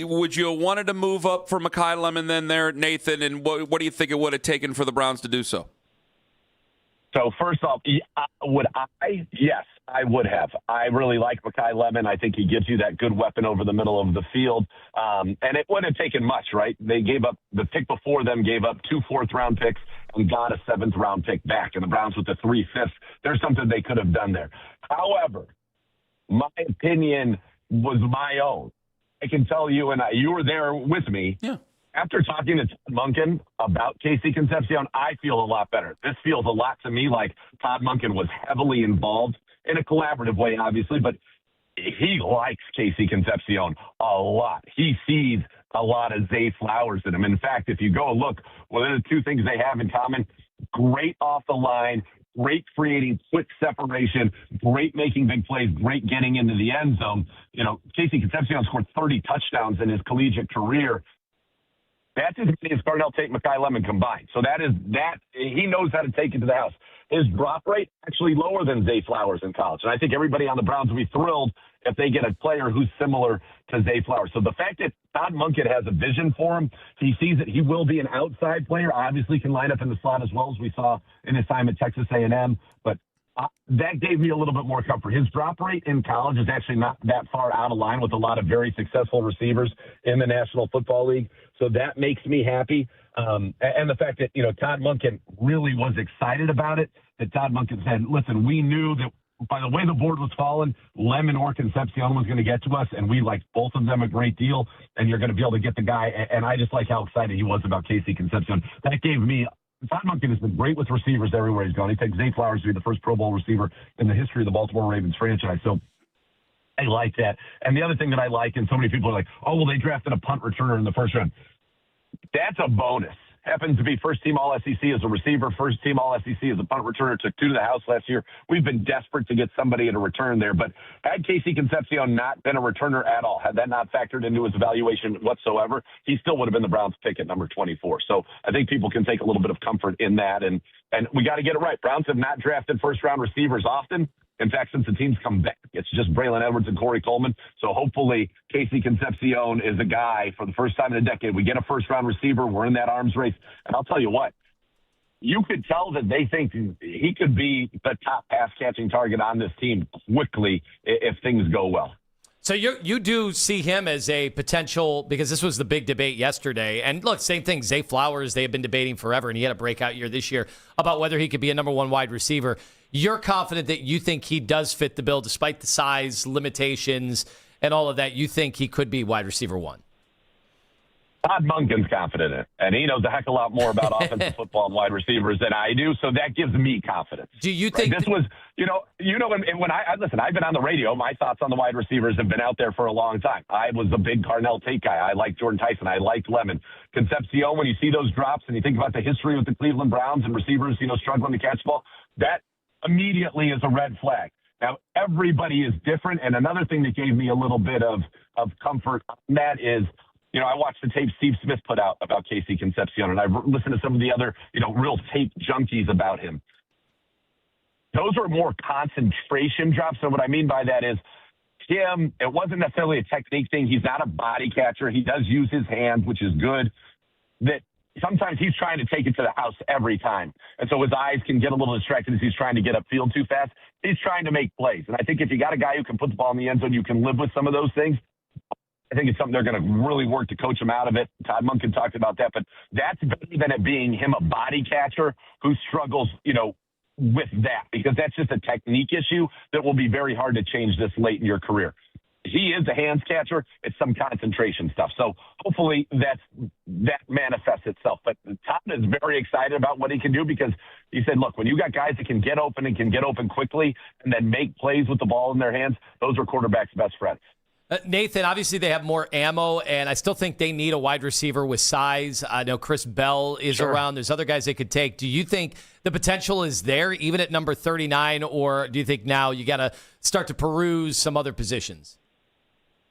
would you have wanted to move up for Mekhi Lemon then there, Nathan? And what do you think it would have taken for the Browns to do so? So first off, would I? Yes, I would have. I really like Mekhi Lemon. I think he gives you that good weapon over the middle of the field. And it wouldn't have taken much, right? They gave up, the pick before them gave up 2 4th-round picks and got a 7th-round pick back. And the Browns with the 3 5th, there's something they could have done there. However, my opinion was my own. I can tell you, and you were there with me. Yeah. After talking to Todd Monkin about Casey Concepcion, I feel a lot better. This feels a lot to me like Todd Monkin was heavily involved in a collaborative way, obviously, but he likes Casey Concepcion a lot. He sees a lot of Zay Flowers in him. In fact, if you go and look, one of the 2 things they have in common, great off the line, great creating quick separation, great making big plays, great getting into the end zone. Casey Concepcion scored 30 touchdowns in his collegiate career. That's as many as Darnell Tate and Mekhi Lemon combined. So he knows how to take it to the house. His drop rate actually lower than Zay Flowers in college. And I think everybody on the Browns will be thrilled if they get a player who's similar to Zay Flowers. So the fact that Todd Monkin has a vision for him, he sees that he will be an outside player, obviously can line up in the slot as well as we saw in his time at Texas A&M. But that gave me a little bit more comfort. His drop rate in college is actually not that far out of line with a lot of very successful receivers in the National Football League. So that makes me happy. And the fact that, Todd Monkin really was excited about it, that Todd Monkin said, listen, we knew that by the way the board was falling, Lemon or Concepcion was going to get to us, and we liked both of them a great deal, and you're going to be able to get the guy. And I just like how excited he was about Casey Concepcion. That gave me Todd Monkin has been great with receivers everywhere he's gone. He takes Zay Flowers to be the first Pro Bowl receiver in the history of the Baltimore Ravens franchise. So I like that. And the other thing that I like, and so many people are like, oh, well, they drafted a punt returner in the first round. That's a bonus. Happens to be first-team All-SEC as a receiver, first-team All-SEC as a punt returner, took 2 to the house last year. We've been desperate to get somebody at a return there. But had Casey Concepcion not been a returner at all, had that not factored into his evaluation whatsoever, he still would have been the Browns' pick at number 24. So I think people can take a little bit of comfort in that. And we got to get it right. Browns have not drafted first-round receivers often. In fact, since the team's come back, it's just Braylon Edwards and Corey Coleman. So hopefully Casey Concepcion is a guy for the first time in a decade. We get a first-round receiver. We're in that arms race. And I'll tell you what, you could tell that they think he could be the top pass-catching target on this team quickly if things go well. So you do see him as a potential, because this was the big debate yesterday. And look, same thing, Zay Flowers, they have been debating forever, and he had a breakout year this year about whether he could be a number one wide receiver. You're confident that you think he does fit the bill despite the size limitations and all of that. You think he could be wide receiver one? Todd Monkin's confident in it, and he knows a heck of a lot more about offensive football and wide receivers than I do, so that gives me confidence. Do you think this was, when I listen, I've been on the radio, my thoughts on the wide receivers have been out there for a long time. I was a big Carnell Tate guy. I liked Jordan Tyson. I liked Lemon. Concepcion, when you see those drops and you think about the history with the Cleveland Browns and receivers, struggling to catch the ball, that immediately is a red flag. Now, everybody is different, and another thing that gave me a little bit of comfort on that is, I watched the tape Steve Smith put out about Casey Concepcion, and I've listened to some of the other, real tape junkies about him. Those are more concentration drops. So what I mean by that is him, it wasn't necessarily a technique thing. He's not a body catcher. He does use his hands, which is good. That sometimes he's trying to take it to the house every time. And so his eyes can get a little distracted as he's trying to get upfield too fast. He's trying to make plays. And I think if you got a guy who can put the ball in the end zone, you can live with some of those things. I think it's something they're going to really work to coach him out of it. Todd Monkin talked about that, but that's better than it being him a body catcher who struggles, with that, because that's just a technique issue that will be very hard to change this late in your career. He is a hands catcher. It's some concentration stuff. So hopefully that manifests itself. But Todd is very excited about what he can do, because he said, look, when you got guys that can get open and can get open quickly and then make plays with the ball in their hands, those are quarterbacks' best friends. Nathan, obviously they have more ammo, and I still think they need a wide receiver with size. I know Chris Bell is around. There's other guys they could take. Do you think the potential is there even at number 39, or do you think now you got to start to peruse some other positions?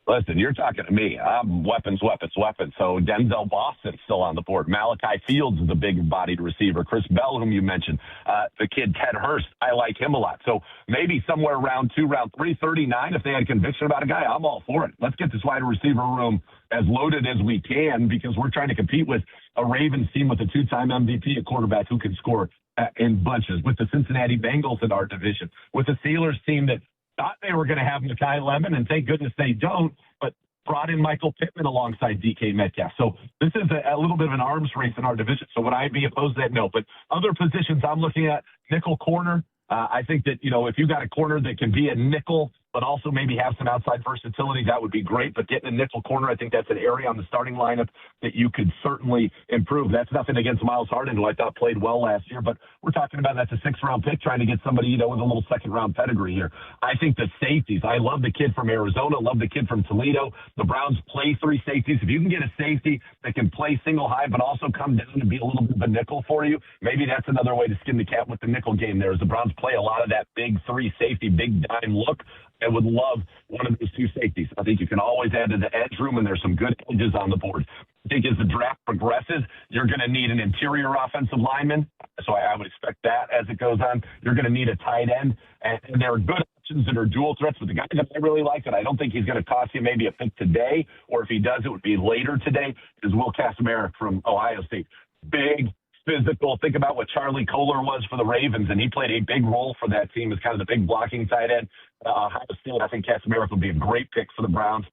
Listen, you're talking to me. I'm weapons. So Denzel Boston's still on the board. Malachi Fields is a big-bodied receiver. Chris Bell, whom you mentioned. The kid Ted Hurst, I like him a lot. So maybe somewhere round 2, round 3, 39, if they had conviction about a guy, I'm all for it. Let's get this wide receiver room as loaded as we can, because we're trying to compete with a Ravens team with a 2-time MVP at quarterback who can score in bunches, with the Cincinnati Bengals in our division, with the Steelers team that thought they were going to have Mekhi Lemon, and thank goodness they don't, but brought in Michael Pittman alongside DK Metcalf. So this is a little bit of an arms race in our division. So would I be opposed to that? No. But other positions I'm looking at, nickel corner. I think that, if you got a corner that can be a nickel, but also maybe have some outside versatility, that would be great. But getting a nickel corner, I think that's an area on the starting lineup that you could certainly improve. That's nothing against Miles Harden, who I thought played well last year. But we're talking about that's a 6th-round pick, trying to get somebody, with a little 2nd-round pedigree here. I think the safeties, I love the kid from Arizona, love the kid from Toledo. The Browns play 3 safeties. If you can get a safety that can play single high but also come down and be a little bit of a nickel for you, maybe that's another way to skin the cat with the nickel game there, is the Browns play a lot of that big 3 safety, big dime look. I would love one of those 2 safeties. I think you can always add to the edge room, and there's some good edges on the board. I think as the draft progresses, you're going to need an interior offensive lineman. So I would expect that as it goes on. You're going to need a tight end. And there are good options that are dual threats. But the guy that I really like, and I don't think he's going to cost you maybe a pick today, or if he does, it would be later today, is Will Casimir from Ohio State. Big, physical. Think about what Charlie Kohler was for the Ravens, and he played a big role for that team as kind of the big blocking tight end. Ohio State, I think Casimir would be a great pick for the Browns.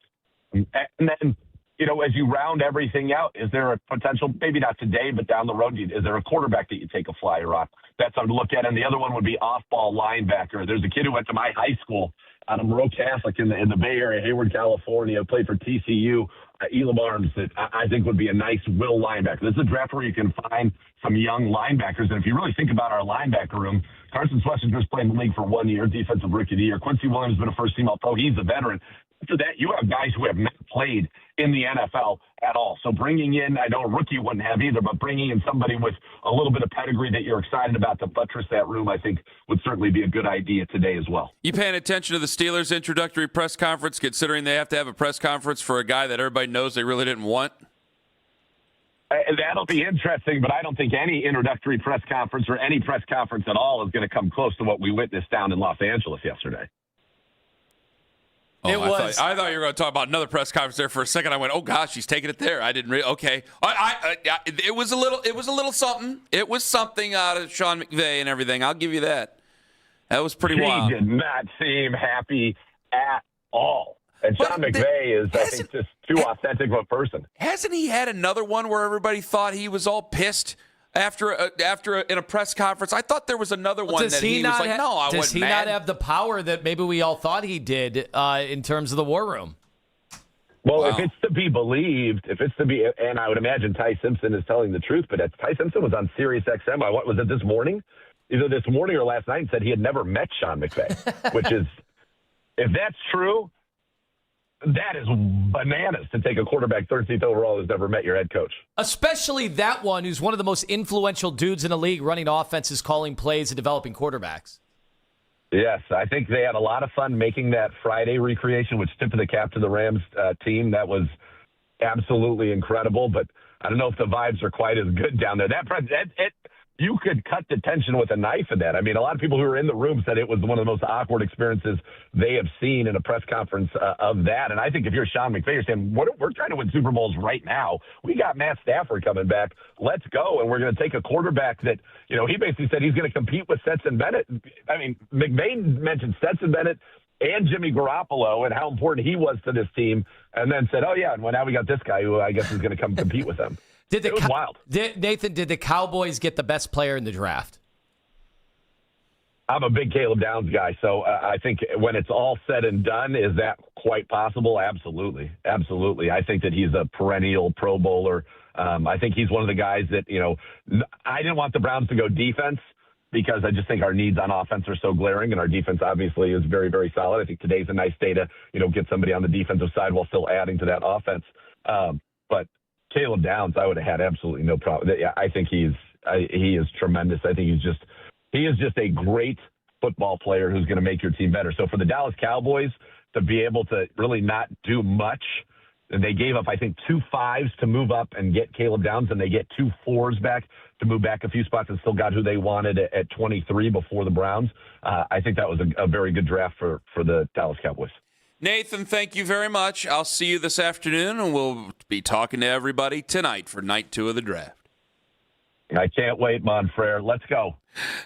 And then, as you round everything out, is there a potential, maybe not today, but down the road, is there a quarterback that you take a flyer on? That's something to look at. And the other one would be off-ball linebacker. There's a kid who went to my high school out of Monroe Catholic in the Bay Area, Hayward, California, played for TCU, Elam Arms, that I think would be a nice will linebacker. This is a draft where you can find some young linebackers. And if you really think about our linebacker room, Carson Schlesinger's played in the league for 1 year, defensive rookie of the year. Quincy Williams has been a first-team All-Pro. He's a veteran. After that, you have guys who have not played in the NFL at all. So bringing in, I know a rookie wouldn't have either, but bringing in somebody with a little bit of pedigree that you're excited about to buttress that room, I think would certainly be a good idea today as well. You paying attention to the Steelers' introductory press conference, considering they have to have a press conference for a guy that everybody knows they really didn't want? That'll be interesting, but I don't think any introductory press conference or any press conference at all is going to come close to what we witnessed down in Los Angeles yesterday. Oh, I thought you were going to talk about another press conference there for a second. I went, oh gosh, he's taking it there. I didn't really. Okay, it was a little something. It was something out of Sean McVay and everything. I'll give you that. That was pretty wild. He did not seem happy at all. And Sean McVay is, I think, just too authentic of a person. Hasn't he had another one where everybody thought he was all pissed after in a press conference? I thought there was another one that he was like, no, I wasn't Does he mad. not have the power that maybe we all thought he did in terms of the war room? Well, if it's to be believed, and I would imagine Ty Simpson is telling the truth, but Ty Simpson was on Sirius XM. What was it, this morning? Either this morning or last night, and said he had never met Sean McVay, which is, if that's true, that is bananas to take a quarterback 13th overall who's never met your head coach. Especially that one who's one of the most influential dudes in the league running offenses, calling plays, and developing quarterbacks. Yes, I think they had a lot of fun making that Friday recreation, which tip of the cap to the Rams team. That was absolutely incredible, but I don't know if the vibes are quite as good down there. You could cut the tension with a knife in that. I mean, a lot of people who were in the room said it was one of the most awkward experiences they have seen in a press conference of that. And I think if you're Sean McVay, you're saying, we're trying to win Super Bowls right now. We got Matt Stafford coming back. Let's go. And we're going to take a quarterback that, he basically said he's going to compete with Stetson Bennett. I mean, McVay mentioned Stetson Bennett and Jimmy Garoppolo and how important he was to this team, and then said, oh, yeah, and now we got this guy who I guess is going to come compete with them. It was wild. Nathan, did the Cowboys get the best player in the draft? I'm a big Caleb Downs guy, so I think when it's all said and done, is that quite possible? Absolutely. Absolutely. I think that he's a perennial Pro Bowler. I think he's one of the guys that, I didn't want the Browns to go defense because I just think our needs on offense are so glaring, and our defense obviously is very, very solid. I think today's a nice day to, get somebody on the defensive side while still adding to that offense. But Caleb Downs, I would have had absolutely no problem. I think he is tremendous. I think he is just a great football player who's going to make your team better. So for the Dallas Cowboys to be able to really not do much, and they gave up, I think, 2 5s to move up and get Caleb Downs, and they get 2 4s back to move back a few spots and still got who they wanted at 23 before the Browns. I think that was a very good draft for the Dallas Cowboys. Nathan, thank you very much. I'll see you this afternoon, and we'll be talking to everybody tonight for night 2 of the draft. I can't wait, Monfrere. Let's go.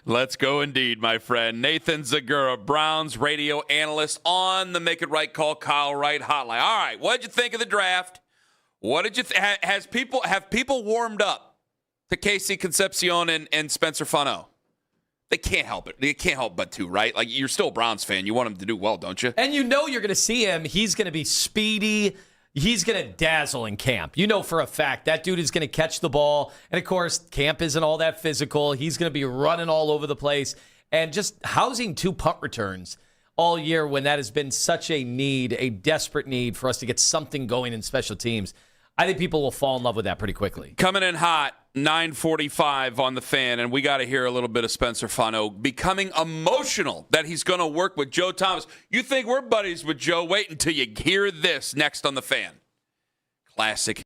Let's go indeed, my friend. Nathan Zegura, Browns radio analyst on the Make It Right Call Kyle Wright hotline. All right, what did you think of the draft? What did you have people warmed up to Casey Concepcion and Spencer Fano? They can't help it. They can't help but to, right? Like, you're still a Browns fan. You want him to do well, don't you? And you're going to see him. He's going to be speedy. He's going to dazzle in camp. You know for a fact that dude is going to catch the ball. And, of course, camp isn't all that physical. He's going to be running all over the place. And just housing 2 punt returns all year when that has been such a need, a desperate need for us to get something going in special teams, I think people will fall in love with that pretty quickly. Coming in hot, 9:45 on the Fan, and we got to hear a little bit of Spencer Fano becoming emotional that he's going to work with Joe Thomas. You think we're buddies with Joe? Wait until you hear this next on the Fan. Classic.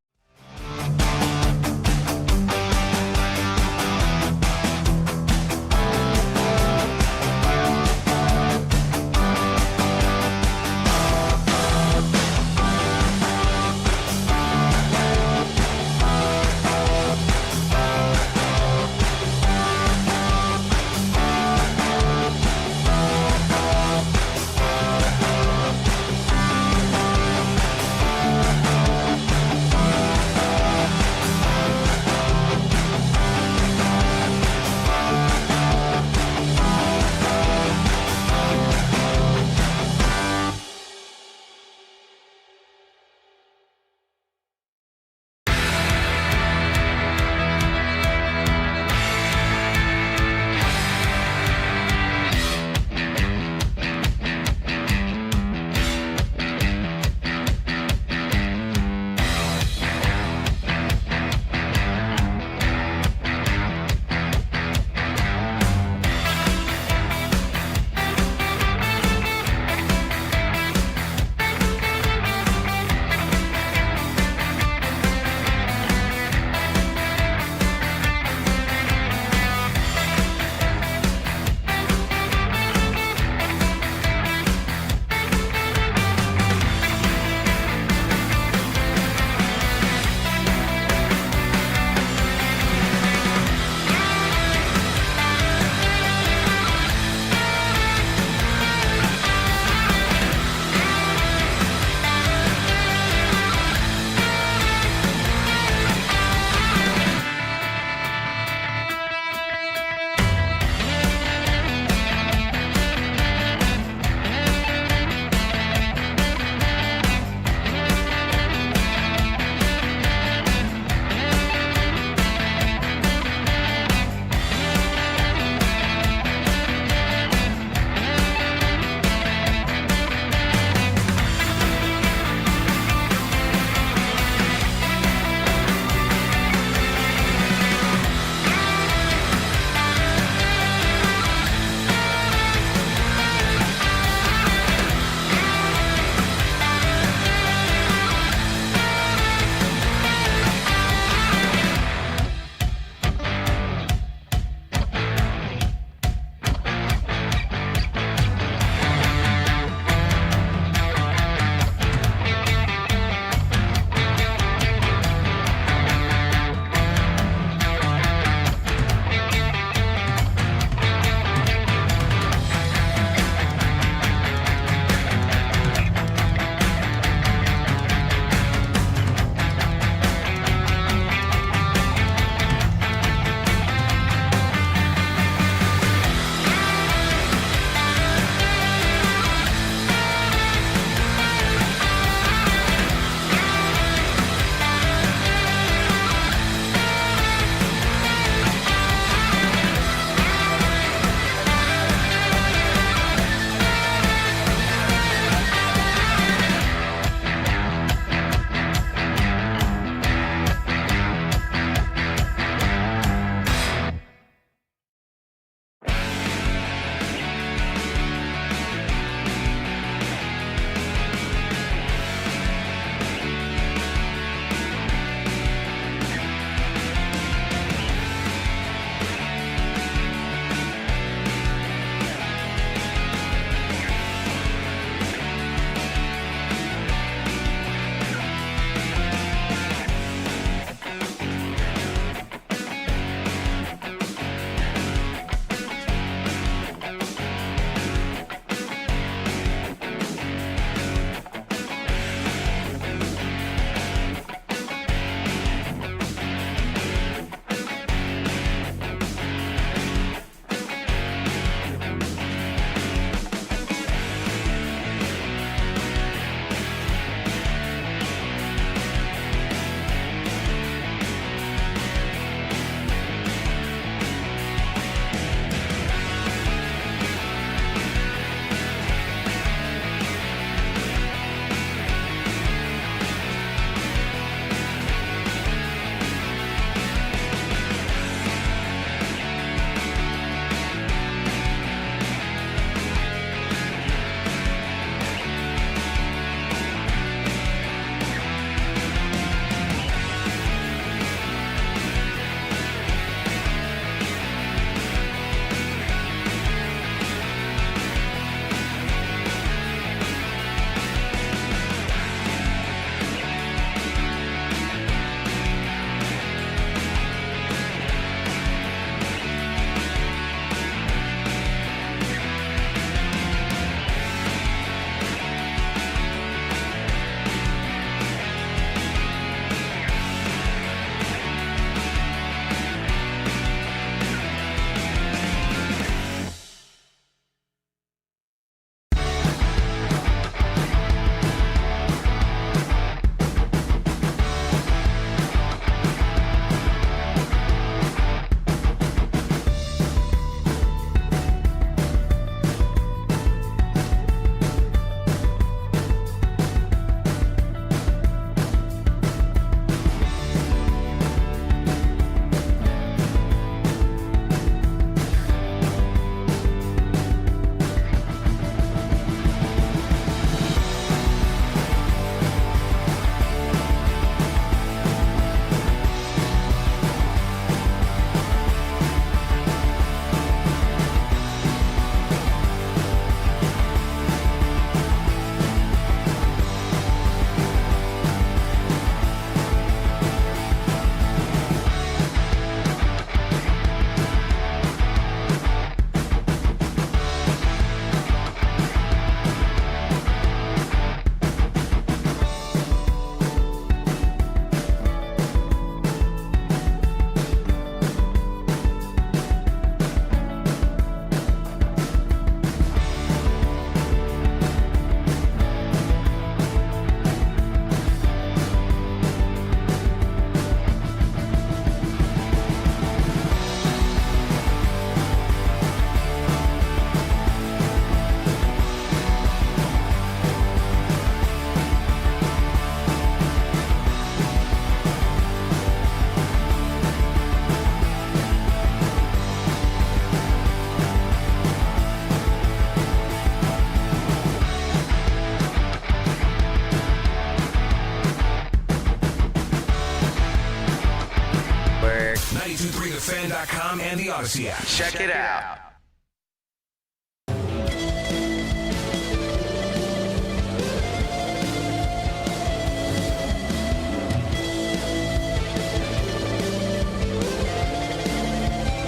VSiN.com and the Odyssey app. Check it out.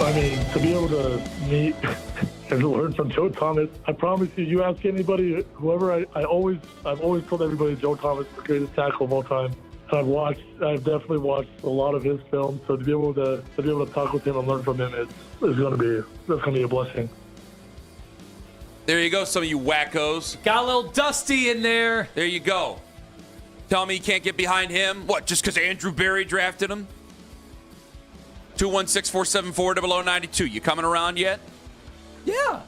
I mean, to be able to meet and learn from Joe Thomas, I promise you ask anybody, whoever, I've always told everybody Joe Thomas is the greatest tackle of all time. I've definitely watched a lot of his films, so to be able to talk with him and learn from him is going to be a blessing. There you go, some of you wackos. Got a little Dusty in there. There you go. Tell me you can't get behind him? What, just because Andrew Berry drafted him? 216-474-0092. You coming around yet? Yeah.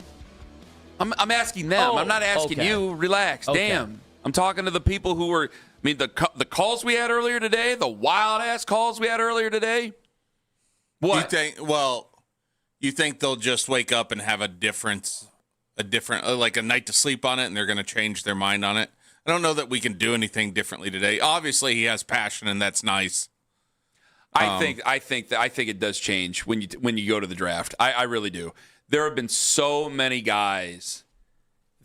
I'm asking them. I'm not asking you. Relax. Okay. Damn. I'm talking to the people who were, the calls we had earlier today, the wild-ass calls we had earlier today. What? You think they'll just wake up and have a different, like a night to sleep on it, and they're going to change their mind on it? I don't know that we can do anything differently today. Obviously, he has passion, and that's nice. I think it does change when you go to the draft. I really do. There have been so many guys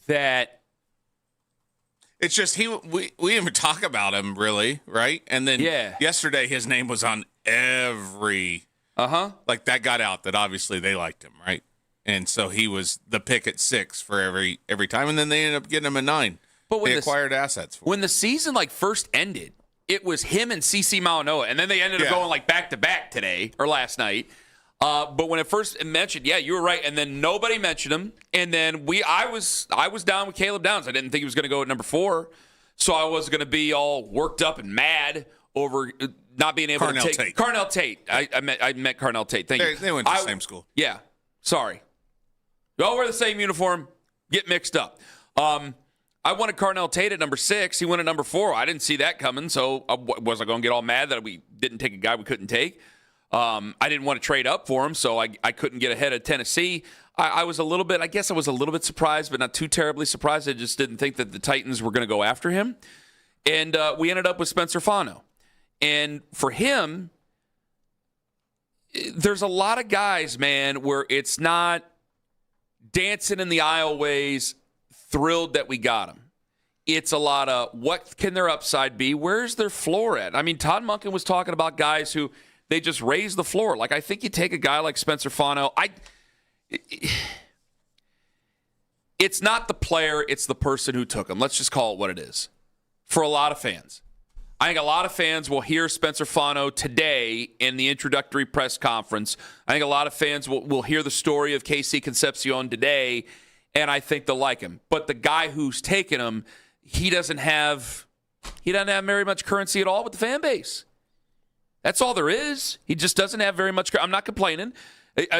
that it's just we didn't even talk about him really, right? And then yesterday his name was on every like that got out that obviously they liked him, right? And so he was the pick at 6 for every time, and then they ended up getting him at 9. But they acquired assets. When the season first ended, it was him and CeCe Mauanoa, and then they ended up going back to back today or last night. But when it first mentioned, you were right, and then nobody mentioned him. And then I was down with Caleb Downs. I didn't think he was going to go at number 4, so I was going to be all worked up and mad over not being able to take Carnell Tate. I met Carnell Tate. Thank you. They went to the same school. Yeah, sorry. We all wear the same uniform. Get mixed up. I wanted Carnell Tate at number 6. He went at number 4. I didn't see that coming, so was I going to get all mad that we didn't take a guy we couldn't take? I didn't want to trade up for him, so I couldn't get ahead of Tennessee. I was a little bit surprised, but not too terribly surprised. I just didn't think that the Titans were going to go after him. And we ended up with Spencer Fano. And for him, there's a lot of guys, man, where it's not dancing in the aisleways, thrilled that we got him. It's a lot of what can their upside be? Where's their floor at? I mean, Todd Monkin was talking about guys who they just raise the floor. Like, I think you take a guy like Spencer Fano. It's not the player, it's the person who took him. Let's just call it what it is. For a lot of fans. I think a lot of fans will hear Spencer Fano today in the introductory press conference. I think a lot of fans will hear the story of KC Concepcion today, and I think they'll like him. But the guy who's taken him, he doesn't have very much currency at all with the fan base. That's all there is. He just doesn't have very much. I'm not complaining.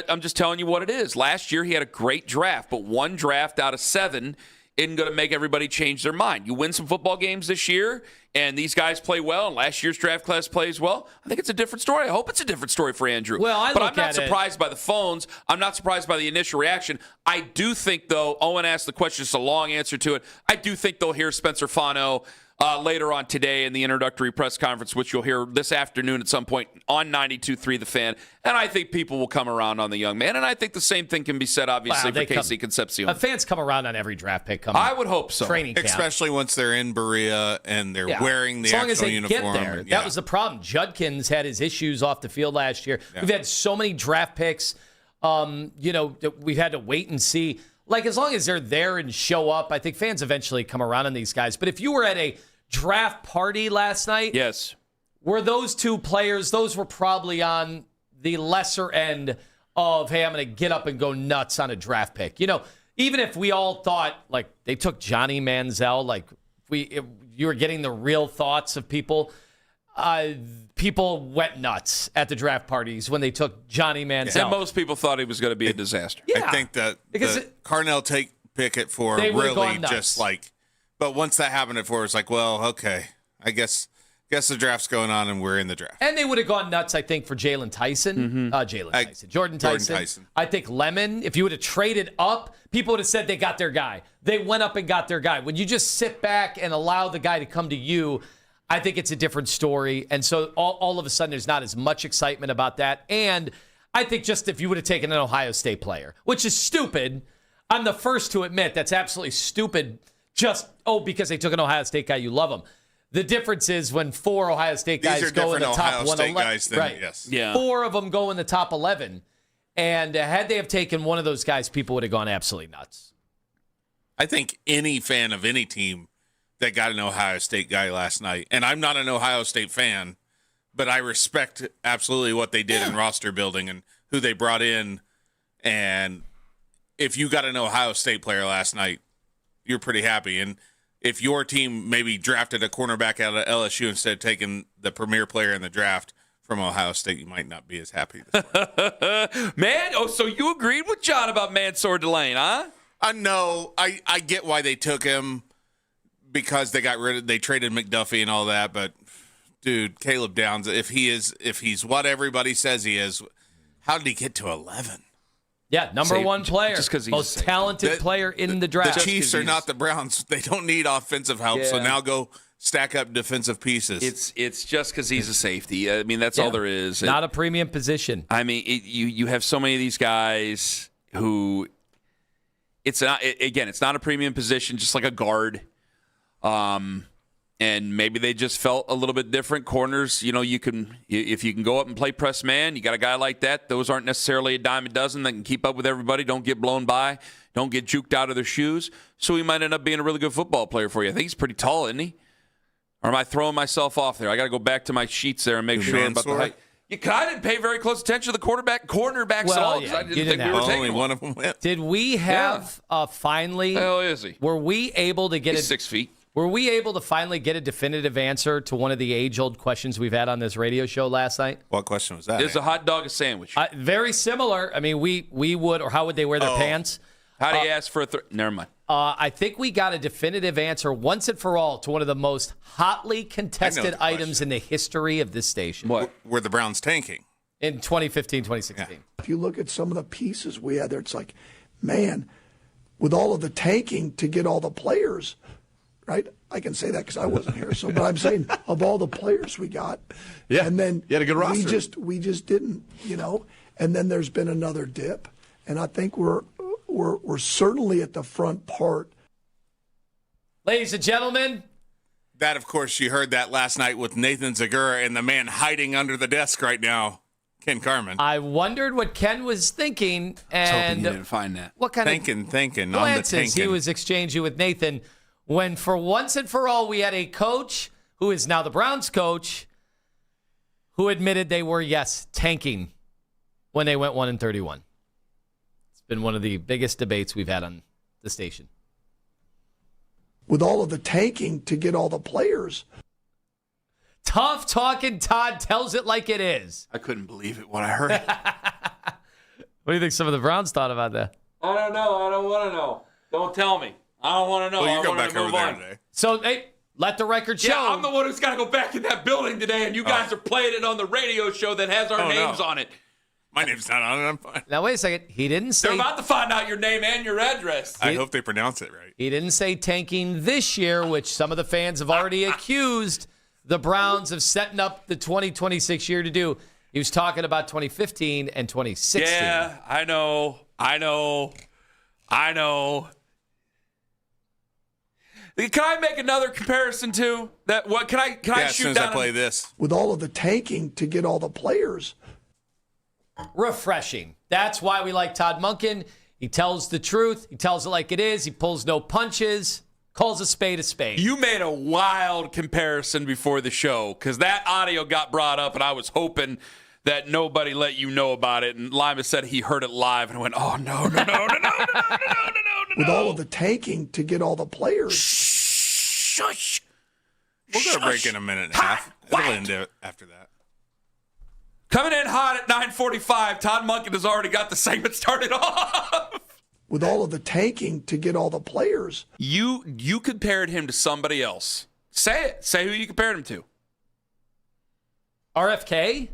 I'm just telling you what it is. Last year, he had a great draft, but one draft out of 7 isn't going to make everybody change their mind. You win some football games this year, and these guys play well, and last year's draft class plays well. I think it's a different story. I hope it's a different story for Andrew. Well, I'm not surprised by the phones. I'm not surprised by the initial reaction. I do think, though, Owen asked the question, it's a long answer to it. I do think they'll hear Spencer Fano later on today in the introductory press conference, which you'll hear this afternoon at some point on 92.3 The Fan. And I think people will come around on the young man. And I think the same thing can be said, obviously, for KC Concepcion. Fans come around on every draft pick. I would hope so. Training camp. Especially once they're in Berea and they're wearing the actual uniform. Get there. That was the problem. Judkins had his issues off the field last year. Yeah. We've had so many draft picks. We've had to wait and see. Like, as long as they're there and show up, I think fans eventually come around on these guys. But if you were at a draft party last night, yes, were those two players, those were probably on the lesser end of, hey, I'm going to get up and go nuts on a draft pick. You know, even if we all thought, like, they took Johnny Manziel, like, if you were getting the real thoughts of people, people went nuts at the draft parties when they took Johnny Manziel. And most people thought he was going to be a disaster. I think that the Carnell Tate pick at 4 really just like, but once that happened at 4, it's like, well, okay, I guess the draft's going on and we're in the draft. And they would have gone nuts, I think, for Jalen Tyson. Jordan Tyson. I think Lemon, if you would have traded up, people would have said they got their guy. They went up and got their guy. When you just sit back and allow the guy to come to you, I think it's a different story. And so all of a sudden, there's not as much excitement about that. And I think just if you would have taken an Ohio State player, which is stupid. I'm the first to admit that's absolutely stupid. Just, because they took an Ohio State guy, you love them. The difference is when 4 Ohio State guys go in the top 111. Right. Yes. Yeah. 4 of them go in the top 11. And had they have taken one of those guys, people would have gone absolutely nuts. I think any fan of any team that got an Ohio State guy last night, and I'm not an Ohio State fan, but I respect absolutely what they did in roster building and who they brought in. And if you got an Ohio State player last night, you're pretty happy. And if your team maybe drafted a cornerback out of LSU instead of taking the premier player in the draft from Ohio State, you might not be as happy this morning. Man, so you agreed with John about Mansour Delane, huh? No, I get why they took him because they traded McDuffie and all that, but dude, Caleb Downs, if he's what everybody says he is, how did he get to 11? Yeah, number one player. Just 'cause he's most talented player in the draft. The Chiefs are not the Browns. They don't need offensive help, so now go stack up defensive pieces. It's just because he's a safety. I mean, that's all there is. Not a premium position. I mean, you have so many of these guys who it's not a premium position, just like a guard. And maybe they just felt a little bit different. Corners, if you can go up and play press man, you got a guy like that. Those aren't necessarily a dime a dozen that can keep up with everybody, don't get blown by, don't get juked out of their shoes. So he might end up being a really good football player for you. I think he's pretty tall, isn't he? Or am I throwing myself off there? I got to go back to my sheets there and make sure about the height. I didn't pay very close attention to the cornerbacks at all. I didn't think we were taking one of them went. Did we have finally? Hell is he? Were we able to get He's 6 feet? Were we able to finally get a definitive answer to one of the age-old questions we've had on this radio show last night? What question was that? Is a hot dog a sandwich? Very similar. I mean, we would, or how would they wear their pants? How do you ask for a never mind. I think we got a definitive answer once and for all to one of the most hotly contested items in the history of this station. What? Were the Browns tanking? In 2015, 2016. Yeah. If you look at some of the pieces we had there, it's like, man, with all of the tanking to get all the players, right? I can say that because I wasn't here. So, but I'm saying of all the players we got, and then you had a good roster. We just didn't, And then there's been another dip, and I think we're certainly at the front part. Ladies and gentlemen, that of course you heard that last night with Nathan Zegura and the man hiding under the desk right now, Ken Carman. I wondered what Ken was thinking, and you didn't find that. What kind thinking of glances on the he was exchanging with Nathan. When for once and for all we had a coach who is now the Browns coach who admitted they were, tanking when they went 1-31. It's been one of the biggest debates we've had on the station. With all of the tanking to get all the players. Tough talking Todd tells it like it is. I couldn't believe it when I heard it. What do you think some of the Browns thought about that? I don't know. I don't want to know. Don't tell me. I don't want to know. Well, you I go want back to move over there on. today. So, hey, let the record show. Yeah, I'm the one who's got to go back in that building today, and you guys are playing it on the radio show that has our names on it. My name's not on it. I'm fine. Now, wait a second. He didn't say. They're about to find out your name and your address. I hope they pronounce it right. He didn't say tanking this year, which some of the fans have already accused the Browns of setting up the 2026 year to do. He was talking about 2015 and 2016. Yeah, I know. Can I make another comparison too? That what can I shoot down? As soon as I play this. With all of the tanking to get all the players. Refreshing. That's why we like Todd Monkin. He tells the truth. He tells it like it is. He pulls no punches. Calls a spade a spade. You made a wild comparison before the show because that audio got brought up, and I was hoping that nobody let you know about it. And Lima said he heard it live, and I went, "Oh no!" With all of the tanking to get all the players. Shush. We'll go to break in a minute and a half. It'll end after that. Coming in hot at 9:45, Todd Monkin has already got the segment started off. With all of the tanking to get all the players. You compared him to somebody else. Say it. Say who you compared him to. RFK?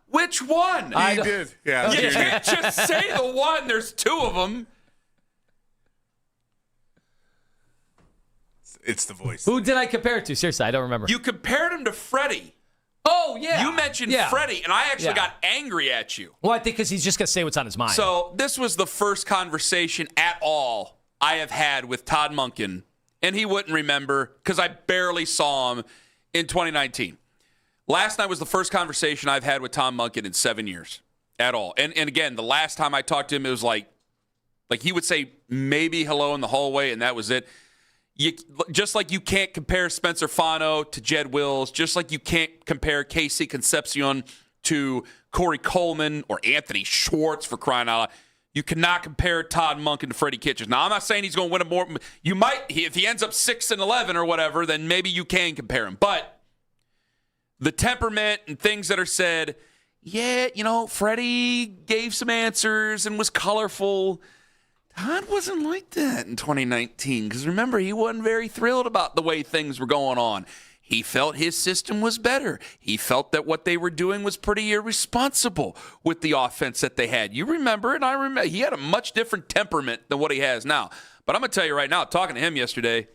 Which one? He did. Yeah. You can't just say the one. There's two of them. It's the voice. Who did I compare it to? Seriously, I don't remember. You compared him to Freddie. Oh, yeah. You mentioned Freddie, and I actually got angry at you. Well, I think because he's just going to say what's on his mind. So this was the first conversation at all I have had with Todd Monkin, and he wouldn't remember because I barely saw him in 2019. Last night was the first conversation I've had with Tom Monkin in 7 years at all. And again, the last time I talked to him, it was like he would say maybe hello in the hallway, and that was it. Just like you can't compare Spencer Fano to Jed Wills, just like you can't compare Casey Concepcion to Corey Coleman or Anthony Schwartz, for crying out loud. You cannot compare Todd Monkin to Freddie Kitchens. Now, I'm not saying he's going to win a more. You might, if he ends up 6-11 or whatever, then maybe you can compare him. But the temperament and things that are said, Freddie gave some answers and was colorful. Todd wasn't like that in 2019 because, remember, he wasn't very thrilled about the way things were going on. He felt his system was better. He felt that what they were doing was pretty irresponsible with the offense that they had. You remember it, I remember. He had a much different temperament than what he has now. But I'm going to tell you right now, talking to him yesterday, I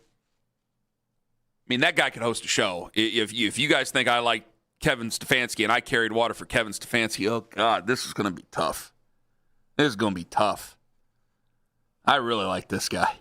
mean, that guy could host a show. If you guys think I like Kevin Stefanski and I carried water for Kevin Stefanski, oh, God, this is going to be tough. This is going to be tough. I really like this guy.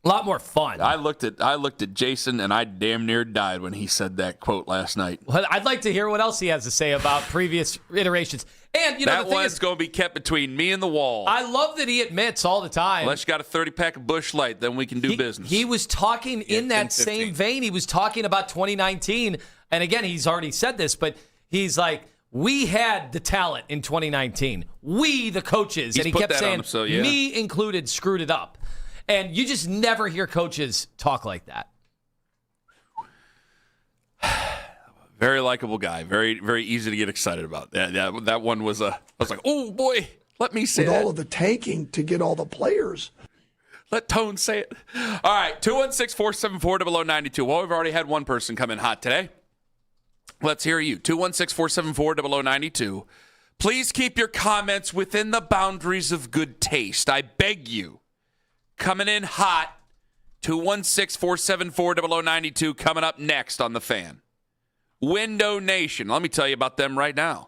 A lot more fun. I looked at Jason, and I damn near died when he said that quote last night. Well, I'd like to hear what else he has to say about previous iterations. And that one's going to be kept between me and the wall. I love that he admits all the time. Unless you got a 30-pack of Busch Light, then we can do business. He was talking in that same vein. He was talking about 2019. And again, he's already said this, but he's like, we had the talent in 2019. We, the coaches. And he kept saying, me included, screwed it up. And you just never hear coaches talk like that. Very likable guy. Very, very easy to get excited about. That one was I was like, oh, boy, let me say with that. all of the tanking to get all the players. Let Tone say it. All right, 216-474-0092. Well, we've already had one person come in hot today. Let's hear you. 216-474-0092. Please keep your comments within the boundaries of good taste. I beg you. Coming in hot. 216-474-0092 coming up next on The Fan. Window Nation. Let me tell you about them right now.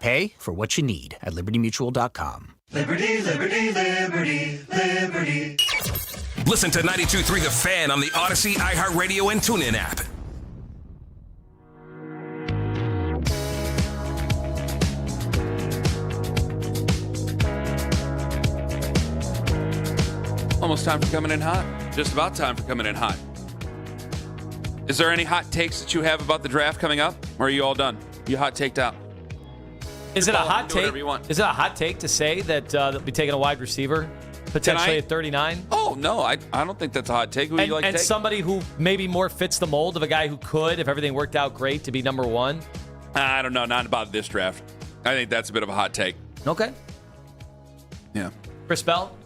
pay for what you need at libertymutual.com. Liberty, liberty, liberty, liberty. Listen to 92.3 The Fan on the Odyssey, iHeartRadio, and TuneIn app. Almost time for coming in hot. Just about time for coming in hot. Is there any hot takes that you have about the draft coming up, or are you all done? You hot taked out? Is it a hot do take? whatever you want. Is it a hot take to say that they'll be taking a wide receiver potentially at 39? Oh no, I don't think that's a hot take. Who do you like to and take? somebody who maybe more fits the mold of a guy who could, if everything worked out great, to be number one? I don't know. Not about this draft. I think that's a bit of a hot take. Okay. Yeah. Chris Bell?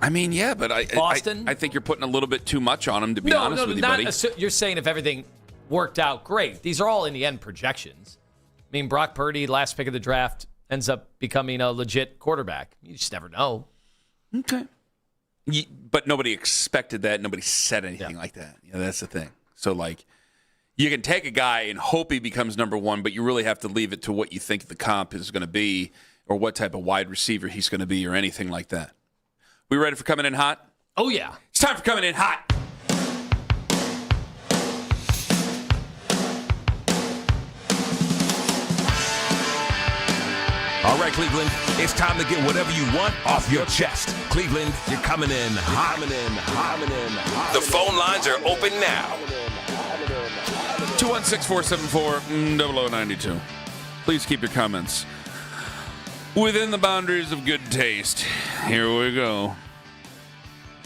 I mean, yeah, but Boston? I think you're putting a little bit too much on him, to be honest with you, buddy. You're saying if everything worked out great. These are all in the end projections. I mean, Brock Purdy, last pick of the draft, ends up becoming a legit quarterback. You just never know. Okay. But nobody expected that. Nobody said anything like that. That's the thing. So, like, you can take a guy and hope he becomes number one, but you really have to leave it to what you think the comp is going to be or what type of wide receiver he's going to be or anything like that. We ready for coming in hot? Oh, yeah. It's time for coming in hot. All right, Cleveland, it's time to get whatever you want off your chest. Cleveland, you're coming in hot. The phone lines are open now. 216-474-0092. Please keep your comments within the boundaries of good taste. Here we go.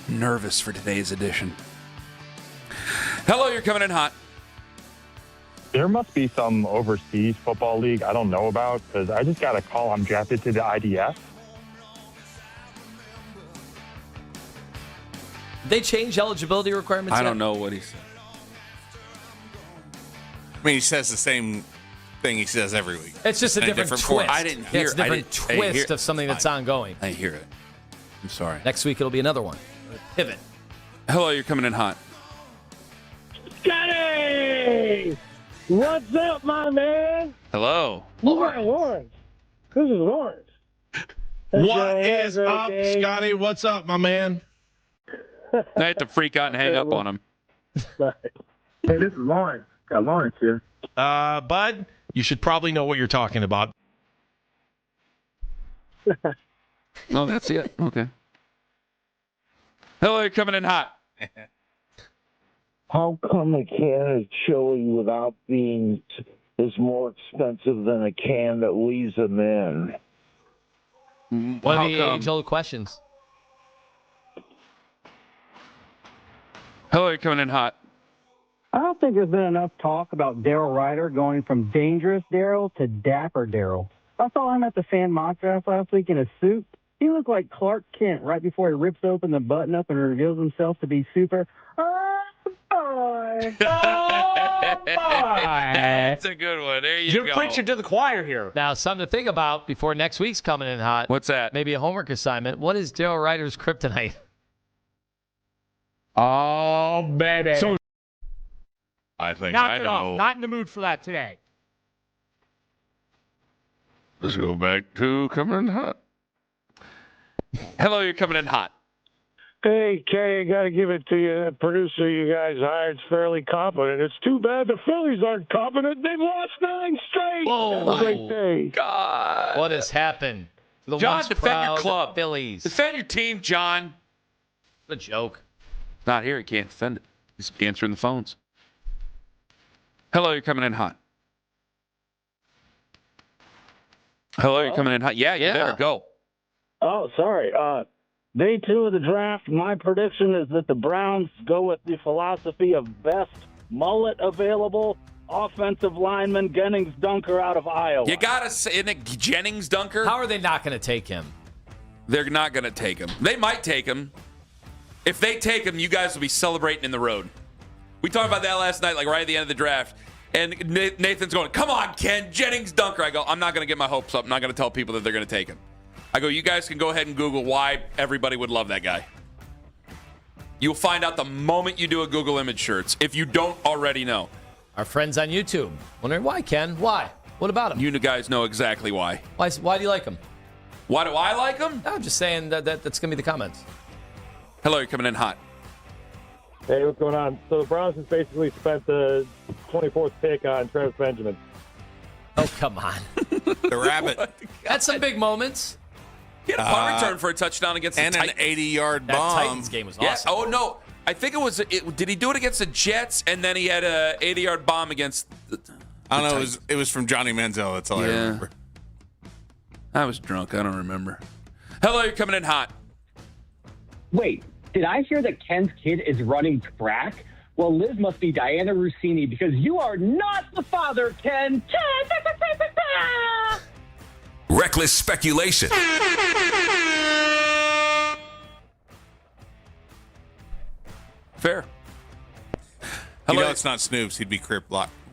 Nervous for today's edition. Hello, you're coming in hot. There must be some overseas football league I don't know about because I just got a call I'm drafted to the IDF. They change eligibility requirements? I don't know what he said. I mean, he says the same thing he says every week. It's just a different twist. I didn't hear. It's a different twist of something that's ongoing. I hear it. I'm sorry. Next week it'll be another one. Pivot. Hello, you're coming in hot. Scotty! What's up, my man? Hello. Lawrence. This is Lawrence. What is up, Scotty? What's up, my man? I had to freak out and hang up on him. Hey, this is Lawrence. Got Lawrence here. Bud, you should probably know what you're talking about. Oh, that's it. Okay. Hello, you're coming in hot. How come a can of chili without beans is more expensive than a can that leaves them in? One of the age-old questions. Hello, you're coming in hot. I don't think there's been enough talk about Daryl Ruiter going from dangerous Daryl to dapper Daryl. I saw him at the fan mock draft last week in a suit. He looked like Clark Kent right before he rips open the button up and reveals himself to be super. That's a good one. There you go. You're preaching to the choir here. Now, something to think about before next week's coming in hot. What's that? Maybe a homework assignment. What is Daryl Ruiter's kryptonite? Oh, baby. So, I think Knock I it know. off. Not in the mood for that today. Let's go back to coming in hot. Hello, you're coming in hot. Hey, Kay, I got to give it to you. That producer you guys hired is fairly competent. It's too bad the Phillies aren't competent. They've lost 9 straight. Whoa. Have a great day. God. What has happened? The John, once defend your proud club. Phillies. Defend your team, John. What a joke. Not here. He can't defend it. He's answering the phones. Hello, you're coming in hot. Hello, you're coming in hot. Yeah, you better go. Oh, sorry. Day 2 of the draft, my prediction is that the Browns go with the philosophy of best mullet available offensive lineman Jennings Dunker out of Iowa. You got to say, isn't it Jennings Dunker? How are they not going to take him? They're not going to take him. They might take him. If they take him, you guys will be celebrating in the road. We talked about that last night, like right at the end of the draft. And Nathan's going, come on, Ken, Jennings Dunker. I go, I'm not going to get my hopes up. I'm not going to tell people that they're going to take him. I go, you guys can go ahead and Google why everybody would love that guy. You'll find out the moment you do a Google image search, if you don't already know. Our friends on YouTube wondering why, Ken? Why? What about him? You guys know exactly why. Why do you like him? Why do I like him? No, I'm just saying that's going to be the comments. Hello, you're coming in hot. Hey, what's going on? So the Browns has basically spent the 24th pick on Travis Benjamin. Oh, come on. The rabbit. That's some big moments. He had a punt return for a touchdown against the Titans. And an 80-yard That bomb. Titans game was awesome. Oh, no. I think it was did he do it against the Jets, and then he had a 80-yard bomb against the I don't know. Titans? It was from Johnny Manziel. That's all I remember. I was drunk. I don't remember. Hello, you're coming in hot. Wait, did I hear that Ken's kid is running track? Well, Liz must be Diana Rossini because you are not the father, Ken. Reckless speculation. Fair. You know it's not Snoops. He'd be crip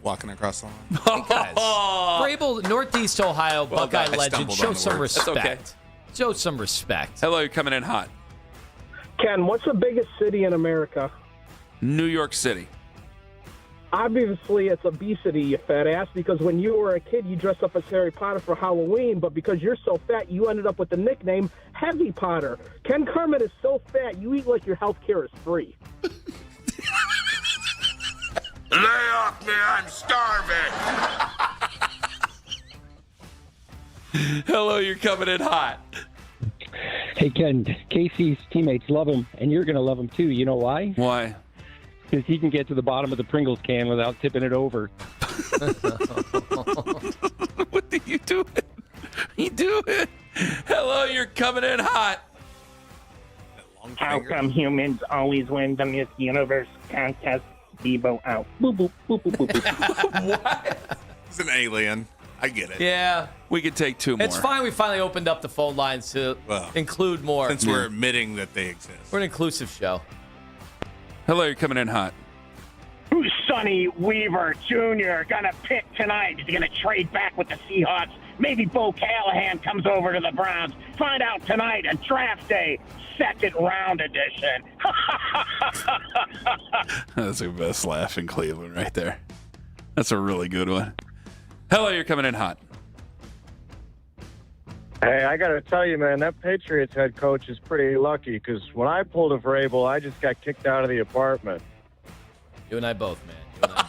walking across the line. Hey, guys. Vrabel, Northeast Ohio, Buckeye legend. Show some respect. Okay. Show some respect. Hello, you're coming in hot. Ken, what's the biggest city in America? New York City. Obviously, it's obesity, you fat ass, because when you were a kid, you dressed up as Harry Potter for Halloween, but because you're so fat, you ended up with the nickname Heavy Potter. Ken Carman is so fat, you eat like your health care is free. Lay off me, I'm starving. Hello, you're coming in hot. Hey, Ken, Casey's teammates love him, and you're going to love him too. You know why? Why? Because he can get to the bottom of the Pringles can without tipping it over. What do you do? You do it. Hello, you're coming in hot. How come humans always win the Miss Universe contest? Debo out. Boop, boop, boop, boop, boop, boop. What? He's an alien. I get it. Yeah. We could take two more. It's fine. We finally opened up the phone lines to include more. Since we're admitting that they exist. We're an inclusive show. Hello, you're coming in hot. Who's Sonny Weaver Jr. gonna pick tonight? Is he gonna trade back with the Seahawks? Maybe Bo Callahan comes over to the Browns. Find out tonight on Draft Day, second round edition. That's the best laugh in Cleveland right there. That's a really good one. Hello, you're coming in hot. Hey, I got to tell you, man, that Patriots head coach is pretty lucky because when I pulled a Vrabel, I just got kicked out of the apartment. You and I both, man. You and I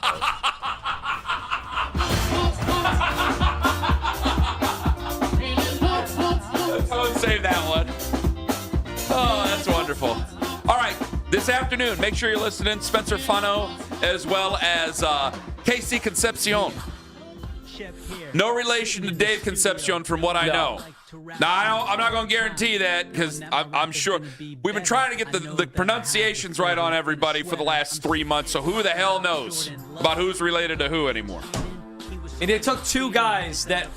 Don't save that one. Oh, that's wonderful. All right, this afternoon, make sure you're listening. Spencer Fano, as well as Casey Concepcion. No relation to Dave Concepcion from what I know. Now, I'm not going to guarantee that because I'm sure we've been trying to get the pronunciations right on everybody for the last 3 months, so who the hell knows about who's related to who anymore? And it took two guys that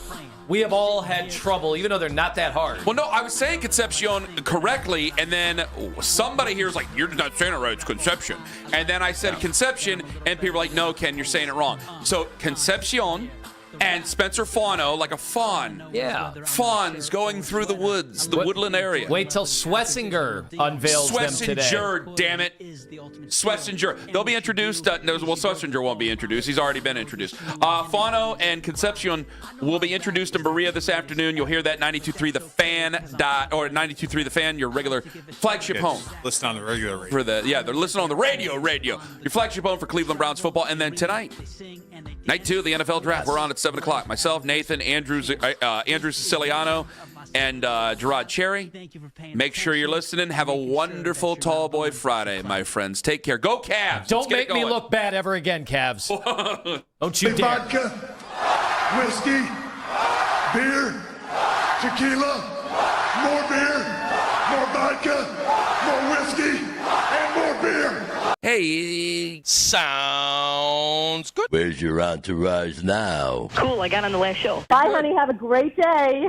we have all had trouble, even though they're not that hard. Well, no, I was saying Concepcion correctly, and then somebody here is like, you're not saying it right, it's Conception. And then I said Conception, and people were like, no, Ken, you're saying it wrong. So Concepcion and Spencer Fano, like a fawn. Yeah. Fawns going through the woods, the woodland area. Wait till Schlesinger unveils them today. Schlesinger, damn it. Schlesinger. They'll be introduced. Well, Schlesinger won't be introduced. He's already been introduced. Fano and Concepcion will be introduced in Berea this afternoon. You'll hear that 92.3 The Fan, or 92.3 The Fan, your regular flagship home. Listen on the regular radio. They're listening on the radio. Your flagship home for Cleveland Browns football. And then tonight, night 2 of the NFL Draft. We're on at 7 o'clock. Myself, Nathan, Andrew Siciliano, and Gerard Cherry. Make sure you're listening. Have a wonderful Tall Boy Friday, my friends. Take care. Go Cavs. Don't make me look bad ever again, Cavs. Don't you dare. Vodka, whiskey, beer, tequila, more beer, more vodka, more whiskey, and more beer. Hey, sounds good. Where's your entourage now? Cool, I got on the last show. Bye, honey. Have a great day.